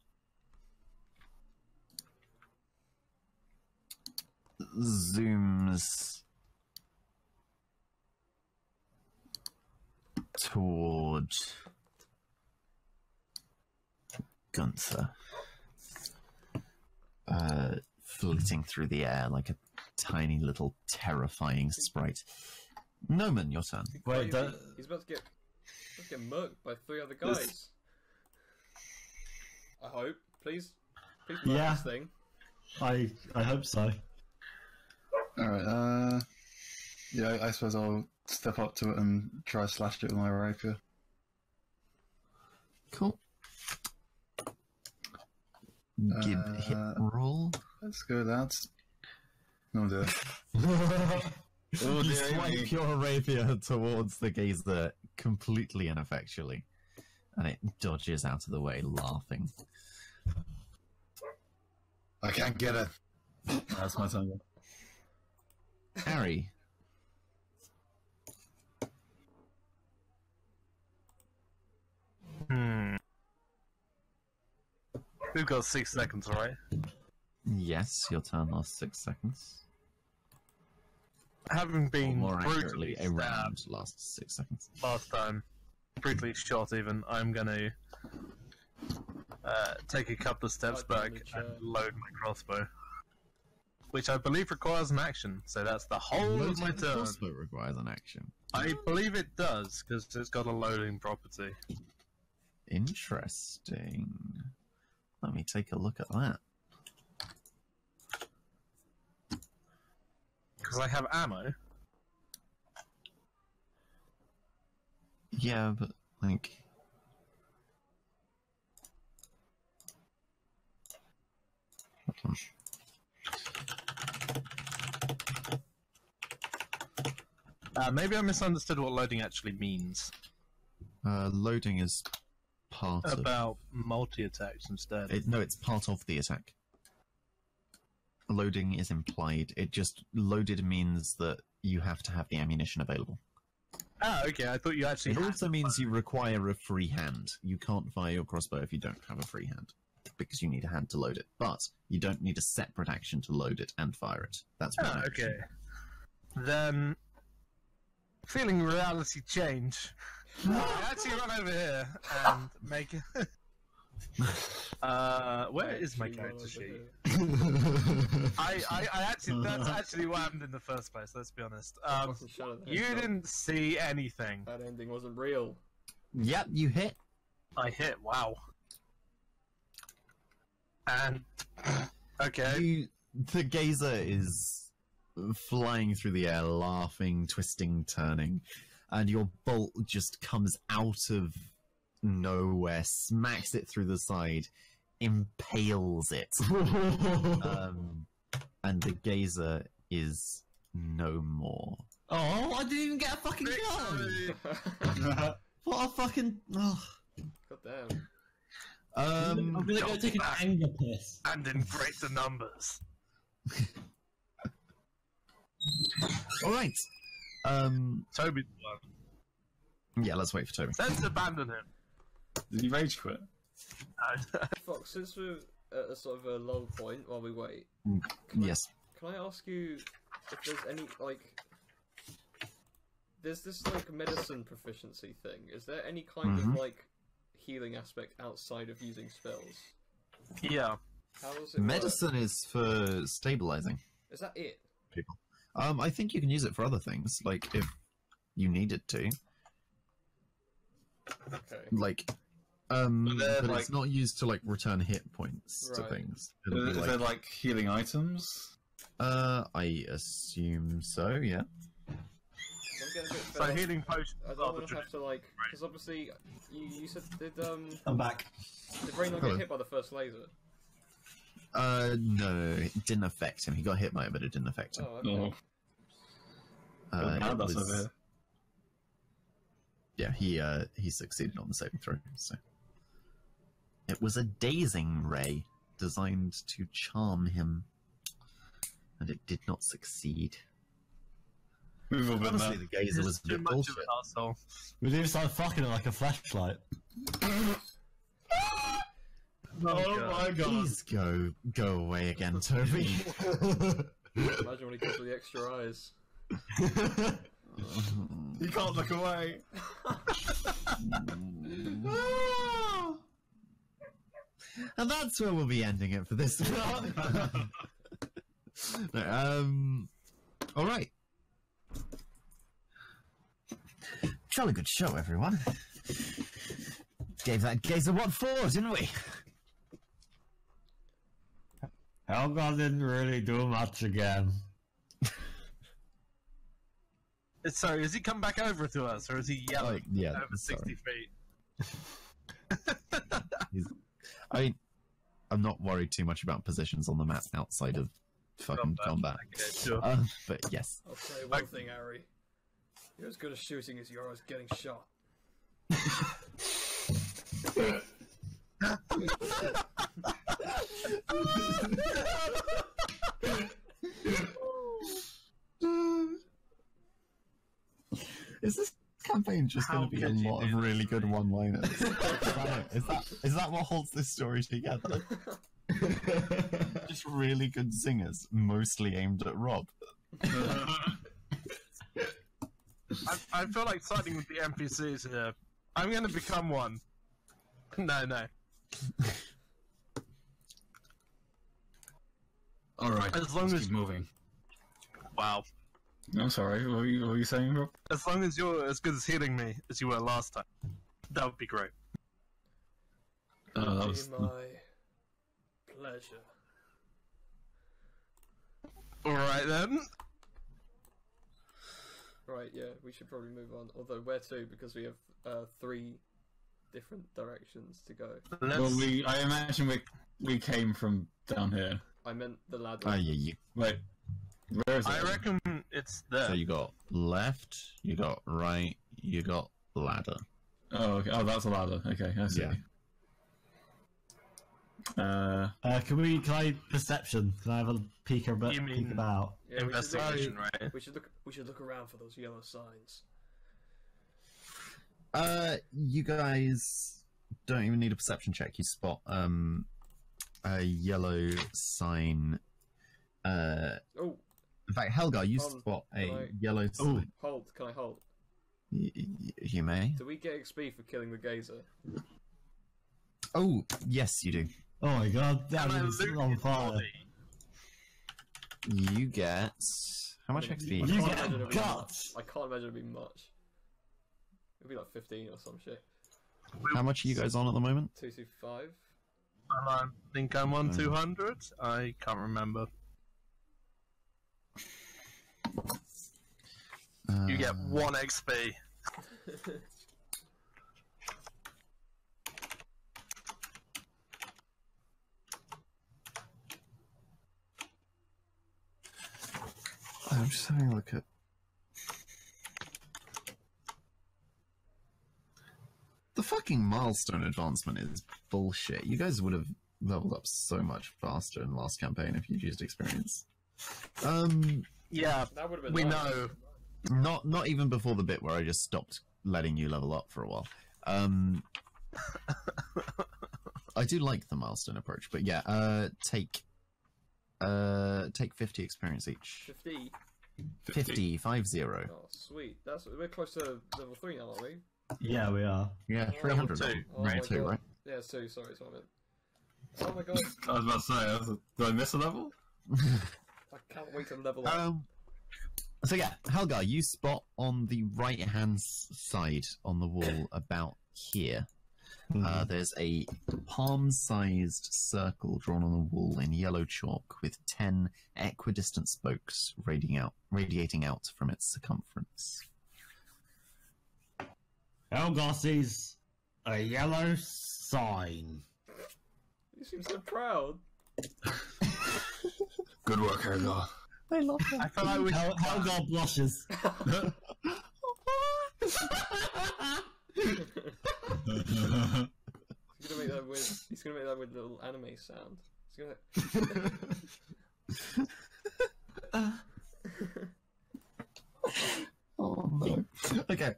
Speaker 2: zooms toward
Speaker 6: Gunther. Flitting through the air like a tiny little terrifying sprite. Noman, your turn.
Speaker 4: Wait,
Speaker 5: He's about to get murked by 3 other guys. I hope. Please murk
Speaker 4: Yeah.
Speaker 5: this thing.
Speaker 4: I hope so.
Speaker 1: Alright, yeah, I suppose I'll step up to it and try to slash it with my rapier.
Speaker 2: Cool. Give hit roll.
Speaker 1: Let's go, lads. No, dear. Oh,
Speaker 2: You
Speaker 1: dear me.
Speaker 2: swipe your rapier towards the gazer completely ineffectually, and it dodges out of the way, laughing.
Speaker 1: I can't get it. That's my turn.
Speaker 2: Harry.
Speaker 3: We've got 6 seconds, right?
Speaker 2: Yes, your turn lasts 6 seconds.
Speaker 3: Having
Speaker 2: Or
Speaker 3: been
Speaker 2: more
Speaker 3: brutally
Speaker 2: accurately, a
Speaker 3: stabbed
Speaker 2: round lasts 6 seconds.
Speaker 3: last time, brutally shot even, I'm gonna take a couple of steps back and load my crossbow. Which I believe requires an action, so that's the whole of my
Speaker 2: Loading the
Speaker 3: turn.
Speaker 2: crossbow requires an action.
Speaker 3: I believe it does, because it's got a loading property.
Speaker 2: Interesting. Let me take a look at that.
Speaker 3: Because I have ammo.
Speaker 2: Yeah, but, like... Hold on.
Speaker 3: Maybe I misunderstood what loading actually means.
Speaker 2: Loading is part of...
Speaker 3: About multi-attacks instead.
Speaker 2: No, it's part of the attack. Loading is implied. It just... Loaded means that you have to have the ammunition available.
Speaker 3: Ah, okay, I thought you actually
Speaker 2: It
Speaker 3: had
Speaker 2: also means you require a free hand. You can't fire your crossbow if you don't have a free hand, because you need a hand to load it. But you don't need a separate action to load it and fire it. That's one action.
Speaker 3: okay. Then, feeling reality change, I actually run over here and make... where is my character sheet? I actually, that's actually what happened in the first place, let's be honest. You didn't see anything.
Speaker 5: That ending wasn't real.
Speaker 2: Yep, you hit.
Speaker 3: I hit, wow. And, okay.
Speaker 2: The gazer is flying through the air, laughing, twisting, turning, and your bolt just comes out of nowhere, smacks it through the side, impales it. And the gazer is no more.
Speaker 4: Oh, I didn't even get a fucking gun! What a fucking... Oh.
Speaker 5: God damn.
Speaker 4: I'm gonna go take an anger piss.
Speaker 3: And in greater numbers.
Speaker 2: Alright.
Speaker 3: Toby's one.
Speaker 2: Yeah, let's wait for Toby.
Speaker 3: Let's abandon him.
Speaker 1: Did you rage quit?
Speaker 5: Fox, since we're at a sort of a lull point while we wait,
Speaker 2: Yes.
Speaker 5: can I ask you if there's any, like... There's this, like, medicine proficiency thing. Is there any kind of, like, healing aspect outside of using spells?
Speaker 3: Yeah.
Speaker 5: How does it
Speaker 2: Medicine is for stabilizing
Speaker 5: work? Is that it?
Speaker 2: people. I think you can use it for other things, like if you needed to.
Speaker 5: Okay.
Speaker 2: Like,
Speaker 1: But
Speaker 2: but
Speaker 1: like-
Speaker 2: it's not used to like return hit points to
Speaker 5: Right.
Speaker 2: things. It'll be
Speaker 1: Is there like healing items?
Speaker 2: I assume so. Yeah.
Speaker 5: I'm getting a bit
Speaker 3: So
Speaker 5: fed up.
Speaker 3: healing potions
Speaker 5: I
Speaker 3: are
Speaker 5: don't
Speaker 3: the
Speaker 5: want to have to, like... Because obviously, you said, did
Speaker 4: I'm back.
Speaker 5: Ray not get
Speaker 2: Hello.
Speaker 5: hit by the first laser?
Speaker 2: No, it didn't affect him. He got hit by it, but it didn't affect him.
Speaker 5: Oh, okay.
Speaker 1: No.
Speaker 2: It
Speaker 1: That's
Speaker 2: was-
Speaker 1: over here.
Speaker 2: Yeah, he succeeded on the saving throw. So it was a dazing ray designed to charm him, and it did not succeed.
Speaker 1: Move a bit,
Speaker 2: Honestly,
Speaker 1: man.
Speaker 2: the gazer was a
Speaker 3: Too
Speaker 2: bit
Speaker 3: much
Speaker 2: bullshit.
Speaker 3: of an asshole.
Speaker 4: We need to start fucking it like a flashlight.
Speaker 1: Oh my god.
Speaker 2: Please go away again, Toby.
Speaker 5: Imagine when he comes with the extra eyes.
Speaker 1: You can't look away.
Speaker 2: And that's where we'll be ending it for this one. All right. Jolly good show, everyone. Gave that gazer what for, didn't we?
Speaker 4: Helga didn't really do much again.
Speaker 3: Sorry, has he come back over to us, or is he yelling
Speaker 2: Like, yeah,
Speaker 3: over 60
Speaker 2: sorry.
Speaker 3: feet?
Speaker 2: I'm not worried too much about positions on the map outside of fucking combat.
Speaker 3: Okay, sure.
Speaker 2: But yes.
Speaker 5: I'll tell you one thing, Harry. You're as good at shooting as you are as getting shot.
Speaker 2: Is this campaign just going to be a
Speaker 3: could you
Speaker 2: lot
Speaker 3: do
Speaker 2: of
Speaker 3: that
Speaker 2: really
Speaker 3: to
Speaker 2: good
Speaker 3: me?
Speaker 2: one-liners? is that what holds this story together? Just really good singers, mostly aimed at Rob.
Speaker 3: I feel like siding with the NPCs here. I'm going to become one. No.
Speaker 1: Alright,
Speaker 3: As long
Speaker 1: let's
Speaker 3: as-
Speaker 1: keep moving.
Speaker 3: Wow.
Speaker 1: I'm sorry, what were you saying, Rob?
Speaker 3: As long as you're as good as healing me as you were last time, that would be great.
Speaker 1: Oh, that
Speaker 5: Be
Speaker 1: was...
Speaker 5: my pleasure.
Speaker 3: Alright then.
Speaker 5: Right, yeah, we should probably move on. Although, where to? Because we have 3 different directions to go.
Speaker 1: Well, I imagine we came from down here.
Speaker 5: I meant the ladder.
Speaker 2: Oh, yeah.
Speaker 1: Wait, where is it?
Speaker 3: I reckon it's there.
Speaker 2: So you got left, you got right, you got ladder.
Speaker 1: Oh, okay. Oh, that's a ladder. Okay, I see.
Speaker 2: Yeah.
Speaker 4: Can I perception? Can I have a peek about?
Speaker 3: You mean-
Speaker 4: Peek about?
Speaker 5: Yeah,
Speaker 3: Investigation, right?
Speaker 5: We should look around for those yellow signs.
Speaker 2: You guys don't even need a perception check. You spot a yellow sign.
Speaker 5: Oh,
Speaker 2: In fact, Helga, you
Speaker 5: Hold on,
Speaker 2: spot a
Speaker 5: can I-
Speaker 2: yellow sign.
Speaker 5: hold. Can I hold?
Speaker 2: You may.
Speaker 5: Do we get XP for killing the gazer?
Speaker 2: Oh, yes, you do.
Speaker 4: Oh my god, that
Speaker 3: Can I
Speaker 4: is
Speaker 3: loot
Speaker 4: on
Speaker 3: his
Speaker 4: fire.
Speaker 3: body?
Speaker 2: You get how much XP?
Speaker 4: You
Speaker 5: can't
Speaker 4: get
Speaker 5: imagine it'd be
Speaker 4: guts.
Speaker 5: much. I can't imagine it'd be much. It'd be like 15 or some shit.
Speaker 2: How much are you guys on at the moment?
Speaker 5: 225.
Speaker 3: I think I'm on 200. I can't remember. You get 1 XP.
Speaker 2: I'm just having a look at. The fucking milestone advancement is bullshit. You guys would have leveled up so much faster in the last campaign if you'd used experience.
Speaker 3: Yeah,
Speaker 5: That would have been.
Speaker 3: we
Speaker 5: nice.
Speaker 3: know.
Speaker 2: Not even before the bit where I just stopped letting you level up for a while. I do like the milestone approach, but yeah, take 50 experience each.
Speaker 5: 50.
Speaker 2: 50.
Speaker 5: Oh, sweet. We're close to level 3 now, aren't we?
Speaker 4: Yeah, we are.
Speaker 2: Yeah, 300.
Speaker 3: Two.
Speaker 5: Oh my
Speaker 2: Right, two,
Speaker 5: God.
Speaker 2: right?
Speaker 5: Yeah, it's 2. Sorry, it's what I meant. Oh my god.
Speaker 1: I was about to say, did I miss a level?
Speaker 5: I can't wait to level up.
Speaker 2: So yeah, Helga, you spot on the right-hand side on the wall about here. There's a palm-sized circle drawn on the wall in yellow chalk with 10 equidistant spokes radiating out from its circumference.
Speaker 4: Helga sees a yellow sign.
Speaker 5: You seem so proud.
Speaker 1: Good work, Helga.
Speaker 2: I love that.
Speaker 3: I feel like we should
Speaker 4: Helga blushes.
Speaker 5: He's gonna make that with. He's gonna make that with little anime sound. He's gonna.
Speaker 2: Oh no. Okay.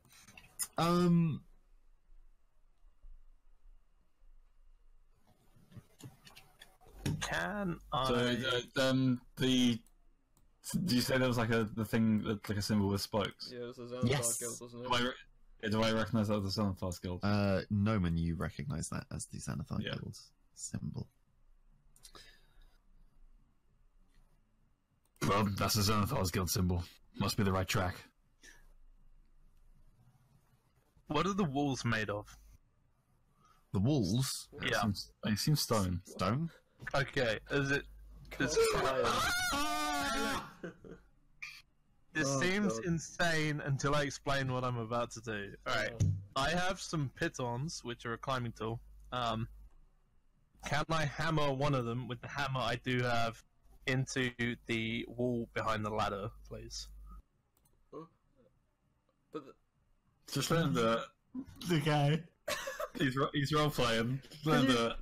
Speaker 3: Can
Speaker 1: So,
Speaker 3: I?
Speaker 1: did you say there was like the thing that's like a symbol with spokes?
Speaker 5: Yeah, it was the Xanathar
Speaker 2: Yes.
Speaker 5: Guild, wasn't it?
Speaker 1: Do I recognize that as the Xanathar Guild?
Speaker 2: Noman, you recognise that as the Xanathar
Speaker 1: Yeah.
Speaker 2: Guild. symbol.
Speaker 1: Well, that's the Xenothar's Guild symbol. Must be the right track.
Speaker 3: What are the walls made of?
Speaker 2: The walls?
Speaker 3: Yeah.
Speaker 1: It seems stone.
Speaker 2: Stone?
Speaker 3: Okay, is it... This seems insane until I explain what I'm about to do. Alright, I have some pitons, which are a climbing tool. Can I hammer one of them with the hammer I do have into the wall behind the ladder, please?
Speaker 5: But
Speaker 1: Just let him do it.
Speaker 4: Okay.
Speaker 1: He's role playing. Let him do it.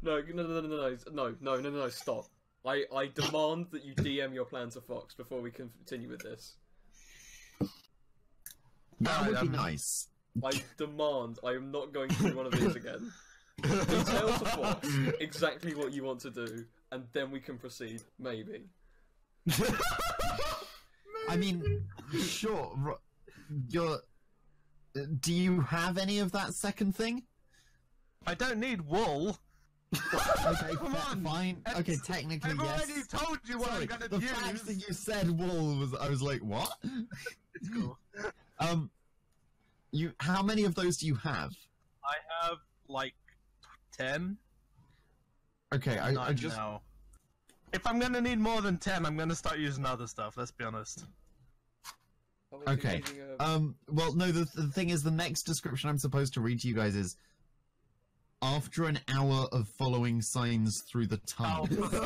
Speaker 5: No, stop. I demand that you DM your plan to Fox before we continue with this.
Speaker 2: That would be nice.
Speaker 5: I demand. I am not going through one of these again. Detail to Fox exactly what you want to do, and then we can proceed. Maybe.
Speaker 2: I mean, sure. Do you have any of that second thing?
Speaker 3: I don't need wool.
Speaker 2: Okay,
Speaker 3: Come on,
Speaker 2: fine. Okay, technically,
Speaker 3: I've
Speaker 2: yes.
Speaker 3: already told you what
Speaker 2: Sorry,
Speaker 3: I'm gonna
Speaker 2: the
Speaker 3: use.
Speaker 2: fact that you said wool was, I was like, what?
Speaker 3: It's cool.
Speaker 2: How many of those do you have?
Speaker 3: I have like 10.
Speaker 2: Okay, I just.
Speaker 3: Now. If I'm gonna need more than 10, I'm gonna start using other stuff. Let's be honest.
Speaker 2: Okay. Well, no. The thing is, the next description I'm supposed to read to you guys is. After an hour of following signs through the tunnel.
Speaker 3: Okay.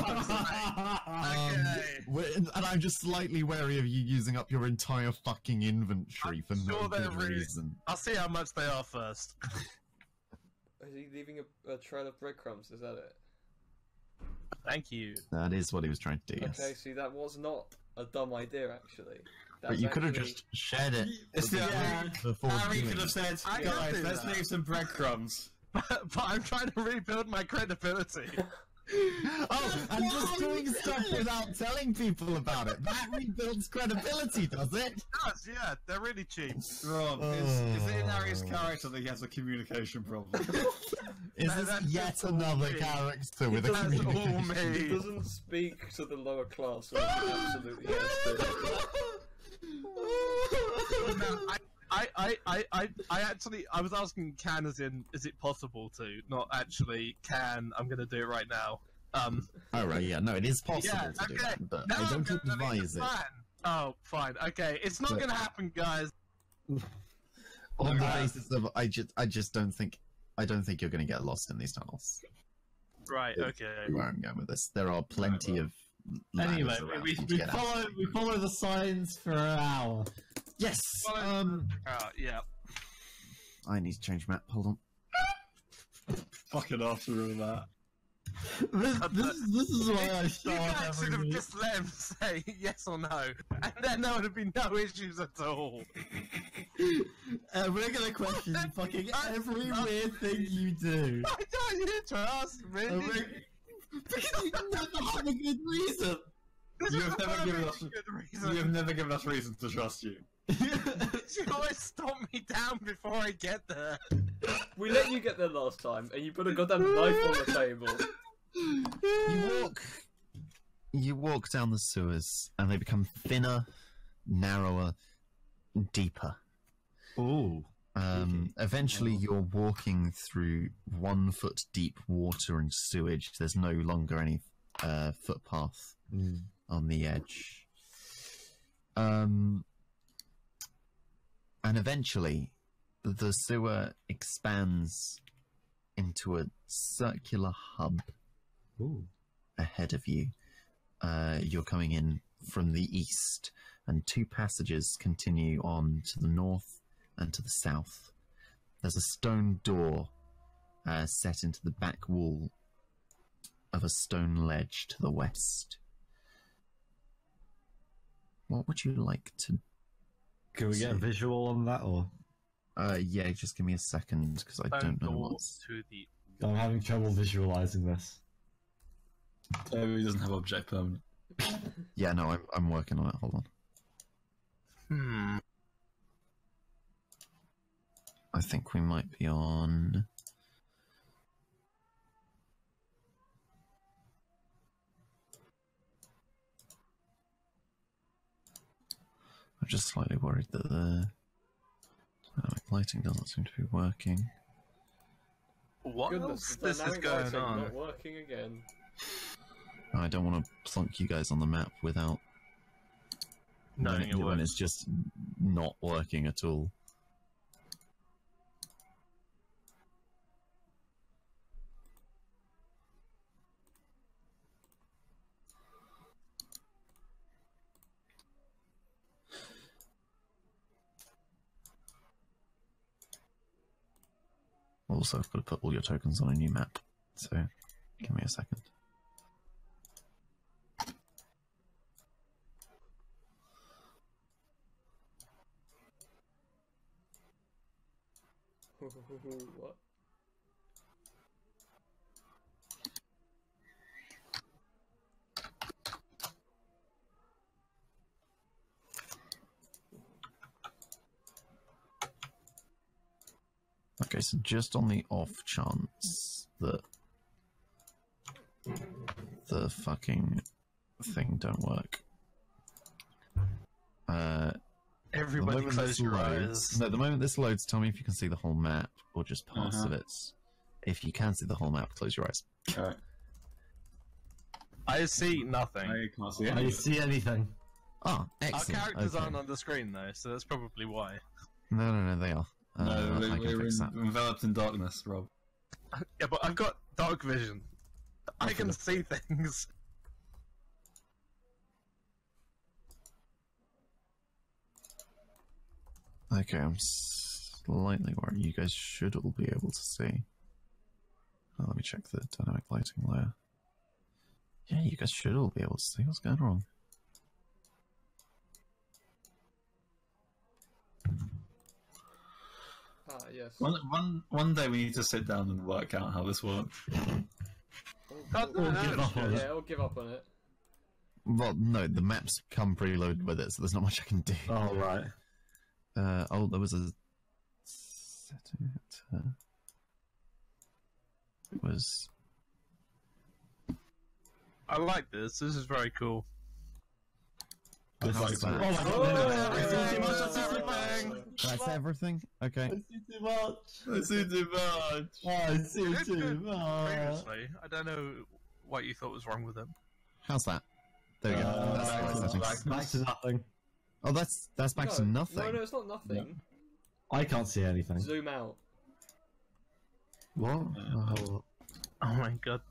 Speaker 2: And I'm just slightly wary of you using up your entire fucking inventory for no good reason.
Speaker 3: I'll see how much they are first.
Speaker 5: Is he leaving a trail of breadcrumbs? Is that it?
Speaker 3: Thank you.
Speaker 2: That is what he was trying to do, yes.
Speaker 5: Okay, see, that was not a dumb idea, actually.
Speaker 2: But you could have just shared it. Before
Speaker 1: Harry
Speaker 2: doing
Speaker 1: could have
Speaker 2: it.
Speaker 1: said,
Speaker 3: I
Speaker 1: guys,
Speaker 3: can do
Speaker 1: let's
Speaker 3: that.
Speaker 1: leave some breadcrumbs.
Speaker 3: But I'm trying to rebuild my credibility.
Speaker 2: Oh, I'm just doing stuff without telling people about it. That rebuilds credibility, does it?
Speaker 3: It does, yeah. They're really cheap.
Speaker 1: Rob, is it in Harry's character that he has a communication problem?
Speaker 2: Is this
Speaker 3: that's
Speaker 2: yet
Speaker 3: just all
Speaker 2: another
Speaker 3: me.
Speaker 2: character with a
Speaker 3: That's all
Speaker 2: communication?
Speaker 5: He
Speaker 3: me.
Speaker 5: doesn't speak to the lower class, so he absolutely has to.
Speaker 3: No, I was asking can as in, is it possible to? Not actually can, I'm gonna do it right now.
Speaker 2: Oh, right, yeah, no, it is possible
Speaker 3: Yeah,
Speaker 2: to do
Speaker 3: okay.
Speaker 2: that, but
Speaker 3: Now
Speaker 2: I
Speaker 3: I'm
Speaker 2: don't
Speaker 3: gonna make a
Speaker 2: advise it.
Speaker 3: plan. Oh, fine, okay. It's not
Speaker 2: But-
Speaker 3: gonna happen, guys.
Speaker 2: On the basis of, I just don't think you're going to get lost in these tunnels.
Speaker 3: Right, okay.
Speaker 2: Where I'm going with this, there are plenty of ladders
Speaker 4: Anyway,
Speaker 2: around
Speaker 4: we
Speaker 2: for you to get out.
Speaker 4: follow the signs for an hour.
Speaker 2: Yes.
Speaker 3: Yeah.
Speaker 2: I need to change map. Hold on.
Speaker 1: Fucking after all that.
Speaker 4: This is why I
Speaker 3: You
Speaker 4: start
Speaker 3: guys should
Speaker 4: every
Speaker 3: have
Speaker 4: week.
Speaker 3: just let him say yes or no, and then there would have been no issues at all.
Speaker 4: We're gonna question fucking every weird thing you do.
Speaker 3: Why don't you trust me?
Speaker 4: Because you never have a good reason.
Speaker 3: This
Speaker 1: You
Speaker 3: is
Speaker 1: have
Speaker 3: a
Speaker 1: never given
Speaker 3: very
Speaker 1: us-
Speaker 3: good
Speaker 1: You
Speaker 3: reason.
Speaker 1: have never given us reason to trust you.
Speaker 3: You always stop me down before I get there.
Speaker 5: We let you get there last time, and you put a goddamn knife on the table.
Speaker 2: You walk down the sewers, and they become thinner, narrower, deeper.
Speaker 4: Ooh.
Speaker 2: Eventually, you're walking through 1 foot deep water and sewage. There's no longer any footpath on the edge. And eventually, the sewer expands into a circular hub
Speaker 4: Ooh.
Speaker 2: ahead of you. You're coming in from the east, and 2 passages continue on to the north and to the south. There's a stone door set into the back wall of a stone ledge to the west. What would you like to...
Speaker 4: Can we get a visual on that, or
Speaker 2: yeah, just give me a second, because I don't know what's...
Speaker 3: to the.
Speaker 4: I'm having trouble visualizing this.
Speaker 1: He doesn't have object permanent.
Speaker 2: Yeah, no, I'm working on it. Hold on. I think we might be on... just slightly worried that the lighting doesn't seem to be working.
Speaker 3: What
Speaker 5: Goodness,
Speaker 3: else this is
Speaker 5: dynamic
Speaker 3: going
Speaker 5: lighting
Speaker 3: on?
Speaker 5: not working again.
Speaker 2: I don't want to plonk you guys on the map without
Speaker 3: Knowing it
Speaker 2: when
Speaker 3: works.
Speaker 2: it's just not working at all. Also, I've got to put all your tokens on a new map, so give me a second.
Speaker 5: What?
Speaker 2: Okay, so just on the off chance that the fucking thing don't work.
Speaker 3: Everybody
Speaker 2: the moment
Speaker 3: close
Speaker 2: this
Speaker 3: your
Speaker 2: loads,
Speaker 3: eyes.
Speaker 2: no, the moment this loads, tell me if you can see the whole map or just parts of it. If you can see the whole map, close your eyes.
Speaker 1: Alright.
Speaker 3: I see nothing.
Speaker 1: I can't see
Speaker 4: I
Speaker 1: anything.
Speaker 4: see anything.
Speaker 2: Ah,
Speaker 3: Our
Speaker 2: excellent.
Speaker 3: characters
Speaker 2: okay.
Speaker 3: aren't on the screen though, so that's probably why.
Speaker 2: No, they are.
Speaker 1: No,
Speaker 2: I can
Speaker 1: we're
Speaker 2: fix that.
Speaker 1: enveloped in darkness, Rob.
Speaker 3: Yeah, but I've got dark vision. I can see things.
Speaker 2: Okay, I'm slightly worried. You guys should all be able to see. Oh, let me check the dynamic lighting layer. Yeah, you guys should all be able to see what's going wrong.
Speaker 5: Ah, yes.
Speaker 1: One day we need to sit down and work out how this works.
Speaker 3: God,
Speaker 5: We'll
Speaker 3: no,
Speaker 4: give up on it.
Speaker 5: Yeah, we'll give up on it.
Speaker 2: Well, no, the maps come preloaded with it, so there's not much I can do.
Speaker 4: Oh, right.
Speaker 2: Oh, there was a setting it. It was.
Speaker 3: I like this. This is very cool.
Speaker 1: It's
Speaker 2: How's
Speaker 1: like-
Speaker 2: that?
Speaker 4: Oh my god.
Speaker 3: I see too much,
Speaker 5: Oh,
Speaker 3: I see too much.
Speaker 2: That's everything. Okay.
Speaker 4: I see too much.
Speaker 1: I see too much.
Speaker 4: I see
Speaker 3: It did
Speaker 4: too
Speaker 3: good
Speaker 4: much.
Speaker 3: previously. I don't know what you thought was wrong with it.
Speaker 2: How's that? There we go. That's the right settings.
Speaker 4: Back to nothing.
Speaker 2: Oh, that's back to nothing.
Speaker 5: No, it's not nothing.
Speaker 4: I can't see anything.
Speaker 5: Zoom out.
Speaker 4: What? Oh,
Speaker 3: Oh my god.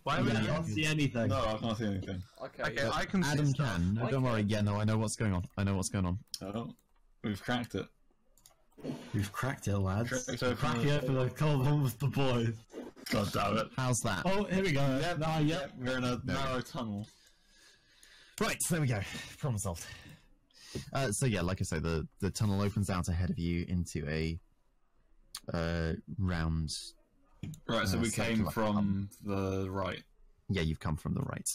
Speaker 3: Why
Speaker 4: I
Speaker 3: would
Speaker 4: can't
Speaker 3: you?
Speaker 4: see anything.
Speaker 1: No, I can't see anything.
Speaker 5: Okay.
Speaker 3: Okay, I can see
Speaker 2: Adam
Speaker 3: stuff.
Speaker 2: can. No,
Speaker 5: I
Speaker 2: don't worry.
Speaker 5: can.
Speaker 2: Yeah, no, I know what's going on. I know what's going on.
Speaker 1: Oh, we've cracked it.
Speaker 4: We've cracked it, lads.
Speaker 1: Cracked open
Speaker 4: Crack
Speaker 1: the-
Speaker 4: it open and call on with the boys.
Speaker 1: God damn it.
Speaker 2: How's that?
Speaker 4: Oh, here we go. Yep.
Speaker 1: We're in a
Speaker 2: There.
Speaker 1: narrow tunnel.
Speaker 2: Right, there we go. Problem solved. So yeah, like I say, the tunnel opens out ahead of you into a round.
Speaker 1: Right, so we
Speaker 2: circular
Speaker 1: came from the right.
Speaker 2: Yeah, you've come from the right.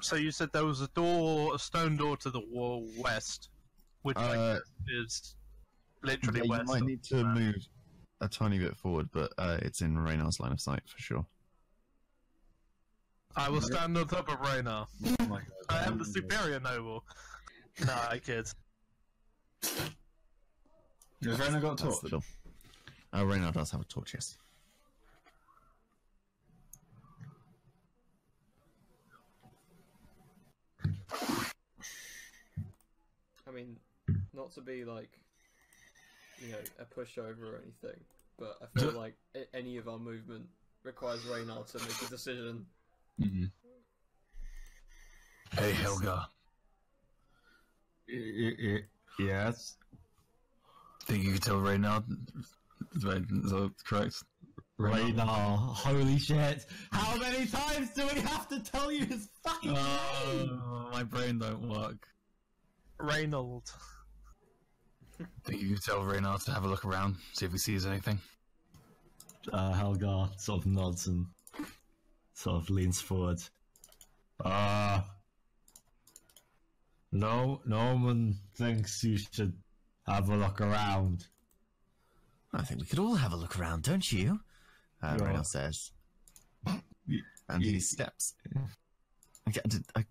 Speaker 3: So you said there was a door, a stone door to the wall west, which is literally
Speaker 2: Yeah, you
Speaker 3: west.
Speaker 2: might
Speaker 3: of
Speaker 2: need
Speaker 3: the
Speaker 2: to
Speaker 3: map.
Speaker 2: move a tiny bit forward, but it's in Reynard's line of sight for sure.
Speaker 3: I will stand on top of Raynar.
Speaker 1: Oh my god.
Speaker 3: I am the superior noble. Nah, I kid.
Speaker 1: Has Rena got a
Speaker 2: That's
Speaker 1: torch?
Speaker 2: the door. Reynard does have a torch, yes.
Speaker 5: I mean, not to be like, you know, a pushover or anything, but I feel like any of our movement requires Reynard to make a decision.
Speaker 1: Mm-hmm. Hey, Helga.
Speaker 4: Yes.
Speaker 1: Think you could tell Reynard? Is that correct?
Speaker 4: Raynar, holy shit. How many times do we have to tell you his fucking name?
Speaker 1: Oh, my brain don't work.
Speaker 3: Reynold.
Speaker 1: Think you could tell Reynard to have a look around, see if he sees anything?
Speaker 4: Helga sort of nods and sort of leans forward. No one thinks you should have a look around.
Speaker 6: I think we could all have a look around, don't you?
Speaker 4: Yeah.
Speaker 2: Reynard says. And he steps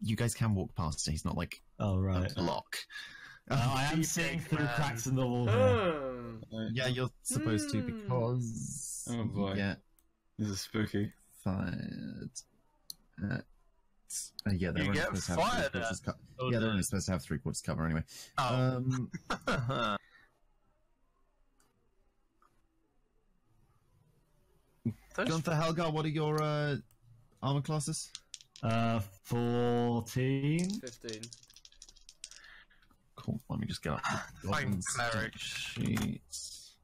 Speaker 2: You guys can walk past. He's not like
Speaker 4: Oh right.
Speaker 2: a block.
Speaker 4: I am
Speaker 3: You
Speaker 4: seeing
Speaker 3: big
Speaker 4: through
Speaker 3: man.
Speaker 4: cracks in the wall here.
Speaker 2: Yeah, you're supposed to because
Speaker 1: Oh, boy.
Speaker 2: you get
Speaker 1: This is spooky.
Speaker 2: fired at. Yeah, they're
Speaker 3: You
Speaker 2: only
Speaker 3: get
Speaker 2: supposed to have
Speaker 3: fired
Speaker 2: three-quarters
Speaker 3: at? Oh,
Speaker 2: yeah, they're
Speaker 3: no.
Speaker 2: only supposed to have three-quarters cover anyway.
Speaker 3: Oh. Those-
Speaker 2: Gunther Helgar, what are your armor classes?
Speaker 4: 14.
Speaker 5: 15.
Speaker 2: Cool. Let me just get up the
Speaker 3: Fine,
Speaker 2: Goblin
Speaker 3: cleric.
Speaker 2: stat sheets.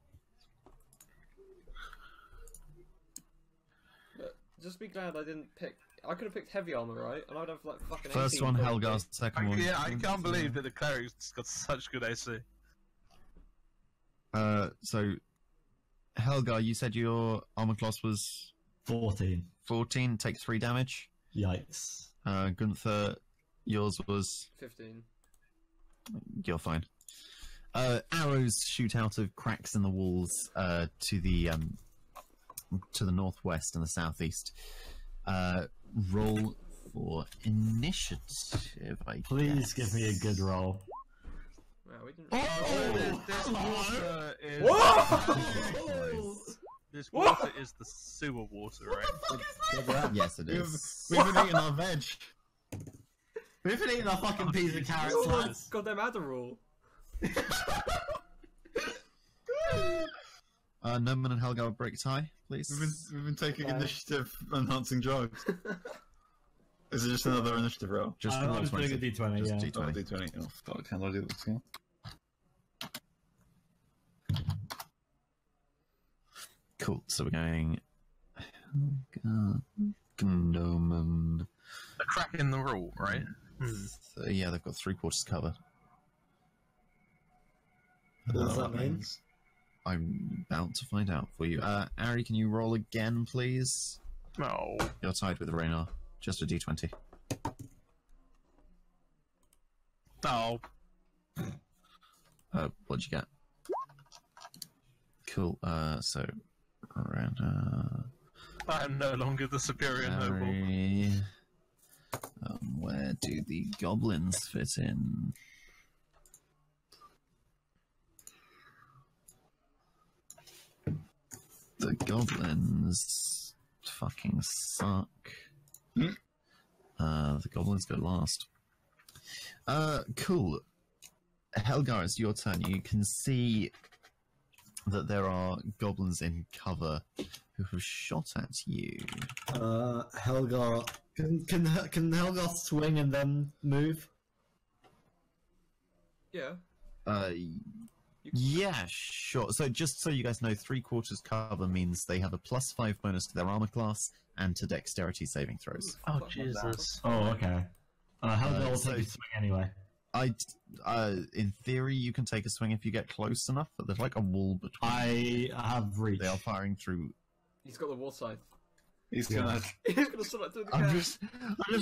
Speaker 5: But just be glad I didn't pick. I could have picked heavy armor, right? And I'd have like fucking.
Speaker 2: First
Speaker 5: 18
Speaker 2: one,
Speaker 5: probably.
Speaker 2: Helgar. Second one.
Speaker 3: Yeah, I can't believe that the cleric's got such good AC.
Speaker 2: So, Helgar, you said your armor class was
Speaker 4: 14.
Speaker 2: 14, take 3 damage.
Speaker 4: Yikes.
Speaker 2: Gunther, yours was.
Speaker 5: 15.
Speaker 2: You're fine. Arrows shoot out of cracks in the walls to the northwest and the southeast. Roll for initiative, I
Speaker 4: Please
Speaker 2: guess.
Speaker 4: give me a good roll.
Speaker 5: Wow, we didn't.
Speaker 3: This water is. This
Speaker 5: What?
Speaker 3: water is the sewer water, right?
Speaker 2: Yes, it is.
Speaker 4: We've been eating our veg. We've been eating our fucking peas and carrots.
Speaker 5: Oh,
Speaker 4: lads.
Speaker 5: goddamn Adderall.
Speaker 2: Noman and Helgar break tie, please.
Speaker 1: We've been taking initiative enhancing drugs. Is it just another initiative roll?
Speaker 2: Just
Speaker 4: I was doing a
Speaker 2: D20.
Speaker 4: d20,
Speaker 2: Just
Speaker 4: yeah.
Speaker 2: D20.
Speaker 1: Oh, D20. Oh, fuck. How do I do this again?
Speaker 2: Cool. So we're going. Noman.
Speaker 3: A crack in the rule, right?
Speaker 2: So, yeah, they've got three-quarters cover.
Speaker 4: What does that mean?
Speaker 2: I'm about to find out for you. Ari, can you roll again, please?
Speaker 3: No.
Speaker 2: You're tied with Raynar. Just a D20.
Speaker 3: No.
Speaker 2: What'd you get? Cool. So, around.
Speaker 3: I am no longer the superior noble.
Speaker 2: Ari. Where do the goblins fit in? The goblins fucking suck. The goblins go last. Cool. Helgar, it's your turn. You can see that there are goblins in cover who have shot at you.
Speaker 4: Helgar. Can Helgar swing and then move?
Speaker 5: Yeah.
Speaker 2: Yeah, sure. So just so you guys know, three-quarters cover means they have a +5 bonus to their armor class and to dexterity saving throws.
Speaker 3: Oh,
Speaker 5: Fuck
Speaker 3: Jesus.
Speaker 4: Oh, okay. Helgar will
Speaker 2: so-
Speaker 4: take a swing anyway.
Speaker 2: In theory, you can take a swing if you get close enough, but there's like a wall between.
Speaker 4: I have reach.
Speaker 2: They are firing through.
Speaker 5: He's got the war scythe.
Speaker 1: He's gonna.
Speaker 5: He's gonna sort of through the
Speaker 2: I'm
Speaker 5: gap.
Speaker 2: just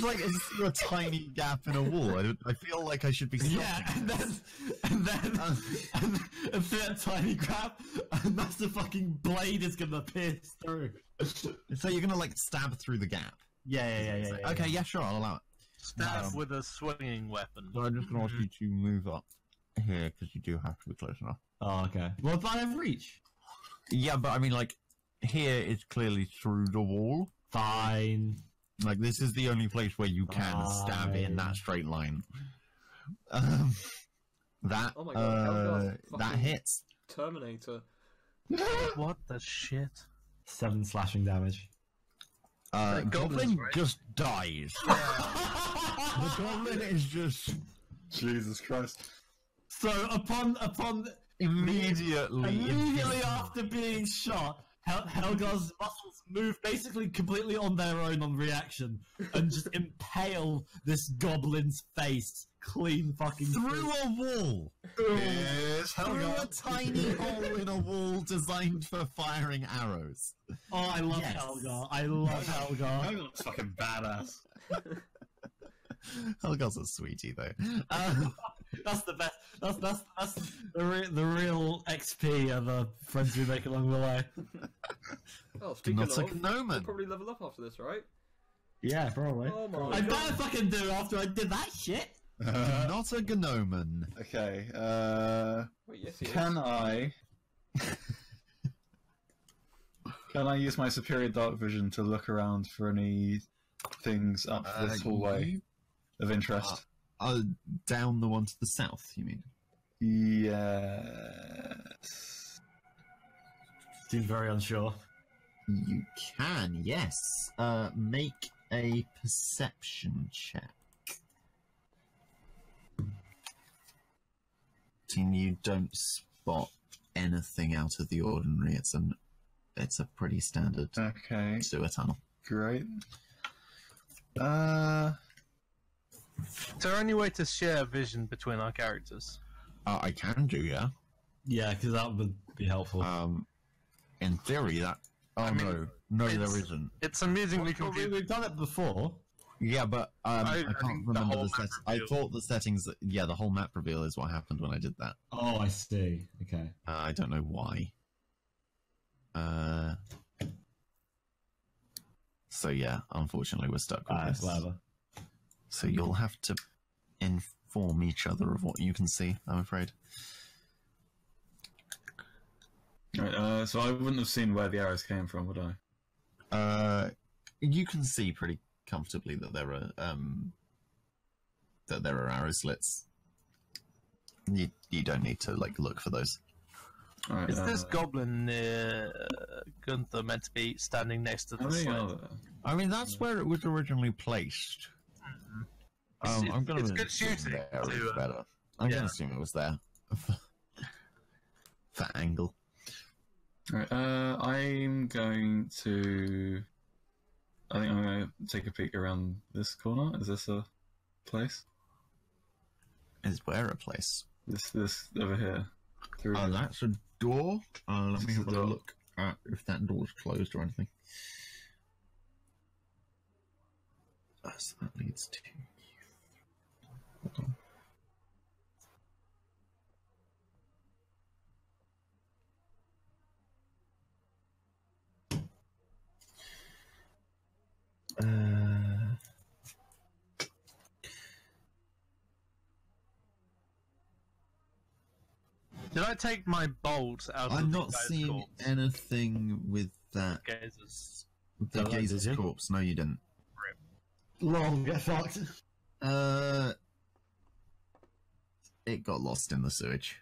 Speaker 2: like, it's a tiny gap in a wall. I feel like I should be.
Speaker 4: Yeah, and then through that tiny grab, a massive fucking blade is gonna pierce through.
Speaker 2: So you're gonna like stab through the gap.
Speaker 4: Yeah.
Speaker 2: Okay, yeah, sure, I'll allow it.
Speaker 3: Stab with a swinging weapon.
Speaker 2: So I'm just gonna ask you to move up here because you do have to be close enough.
Speaker 4: Oh, okay. Well, but I have reach.
Speaker 2: Yeah, but I mean, like, here it's clearly through the wall.
Speaker 4: Fine.
Speaker 2: Like, this is the only place where you can stab in that straight line. That
Speaker 5: Oh my God, Helgar's
Speaker 2: that
Speaker 5: fucking-
Speaker 2: hits.
Speaker 5: Terminator.
Speaker 3: What the shit?
Speaker 4: 7 slashing damage.
Speaker 3: goblins,
Speaker 2: Goblin
Speaker 3: right?
Speaker 2: just dies. The goblin is just
Speaker 1: Jesus Christ.
Speaker 4: So upon
Speaker 2: immediately
Speaker 4: after being shot, Helgar's muscles move basically completely on their own on reaction and just impale this goblin's face clean fucking
Speaker 2: through a wall.
Speaker 1: Yes,
Speaker 2: Through a tiny hole in a wall designed for firing arrows.
Speaker 4: Oh, I love
Speaker 2: Yes.
Speaker 4: Helgar. I love Helgar.
Speaker 1: That's fucking badass.
Speaker 2: Helgar's a sweetie though.
Speaker 4: That's the best. That's the real XP of the friends we make along the way.
Speaker 5: Oh, speaking
Speaker 2: Not
Speaker 5: of,
Speaker 2: like a
Speaker 5: we'll
Speaker 2: Noman.
Speaker 5: probably level up after this, right?
Speaker 4: Yeah, probably.
Speaker 5: Oh my
Speaker 4: I
Speaker 5: god.
Speaker 4: better fucking do after I did that shit.
Speaker 2: Not a gnomon.
Speaker 1: Okay.
Speaker 5: Wait, yes, he
Speaker 1: Can I? Can I use my superior dark vision to look around for any things up this hallway of interest?
Speaker 2: Down the one to the south, you mean?
Speaker 1: Yes.
Speaker 4: Seems very unsure.
Speaker 2: You can, yes. Make a perception check. You don't spot anything out of the ordinary. It's a pretty standard
Speaker 1: Okay.
Speaker 2: sewer tunnel.
Speaker 1: Great.
Speaker 3: Is there any way to share vision between our characters?
Speaker 2: I can do, yeah.
Speaker 4: Yeah, because that would be helpful.
Speaker 2: In theory, that. Oh,
Speaker 3: I mean,
Speaker 2: no,
Speaker 3: it's-
Speaker 2: there isn't.
Speaker 3: It's amusingly
Speaker 4: Well,
Speaker 3: confusing.
Speaker 4: we've done it before.
Speaker 2: Yeah, but I
Speaker 3: think
Speaker 2: can't
Speaker 3: the
Speaker 2: remember
Speaker 3: whole
Speaker 2: the
Speaker 3: map
Speaker 2: settings. I
Speaker 3: reveal.
Speaker 2: thought the settings. Yeah, the whole map reveal is what happened when I did that.
Speaker 4: Oh, I see. Okay.
Speaker 2: I don't know why. So yeah, unfortunately, we're stuck with this.
Speaker 4: Whatever.
Speaker 2: So you'll have to inform each other of what you can see, I'm afraid.
Speaker 1: Right, so I wouldn't have seen where the arrows came from, would I?
Speaker 2: You can see pretty comfortably that there are arrow slits. You don't need to look for those.
Speaker 1: Right,
Speaker 3: Is this goblin near Gunther meant to be standing next to
Speaker 1: how
Speaker 3: the
Speaker 1: many
Speaker 3: sled?
Speaker 1: are there?
Speaker 2: I mean, that's where it was originally placed. I'm gonna
Speaker 3: It's good shooting.
Speaker 2: there is
Speaker 3: To,
Speaker 2: better. I'm
Speaker 3: yeah.
Speaker 2: gonna assume it was there for angle.
Speaker 1: Right, I'm going to. I think I'm going to take a peek around this corner. Is this a place?
Speaker 2: Is where a place?
Speaker 1: This over here. Through.
Speaker 2: Oh, that's a door. Let me
Speaker 1: This is
Speaker 2: have
Speaker 1: a
Speaker 2: a
Speaker 1: door.
Speaker 2: look at if that door's closed or anything. So that leads to. Hold on.
Speaker 3: Did I take my bolt out
Speaker 2: I'm
Speaker 3: of
Speaker 2: not
Speaker 3: the guy's
Speaker 2: seeing
Speaker 3: corpse?
Speaker 2: anything with that.
Speaker 3: Gazers.
Speaker 2: The
Speaker 4: Oh,
Speaker 2: Gazer's
Speaker 4: did you?
Speaker 2: corpse. No, you didn't.
Speaker 4: Lol, get fucked.
Speaker 2: It got lost in the sewage.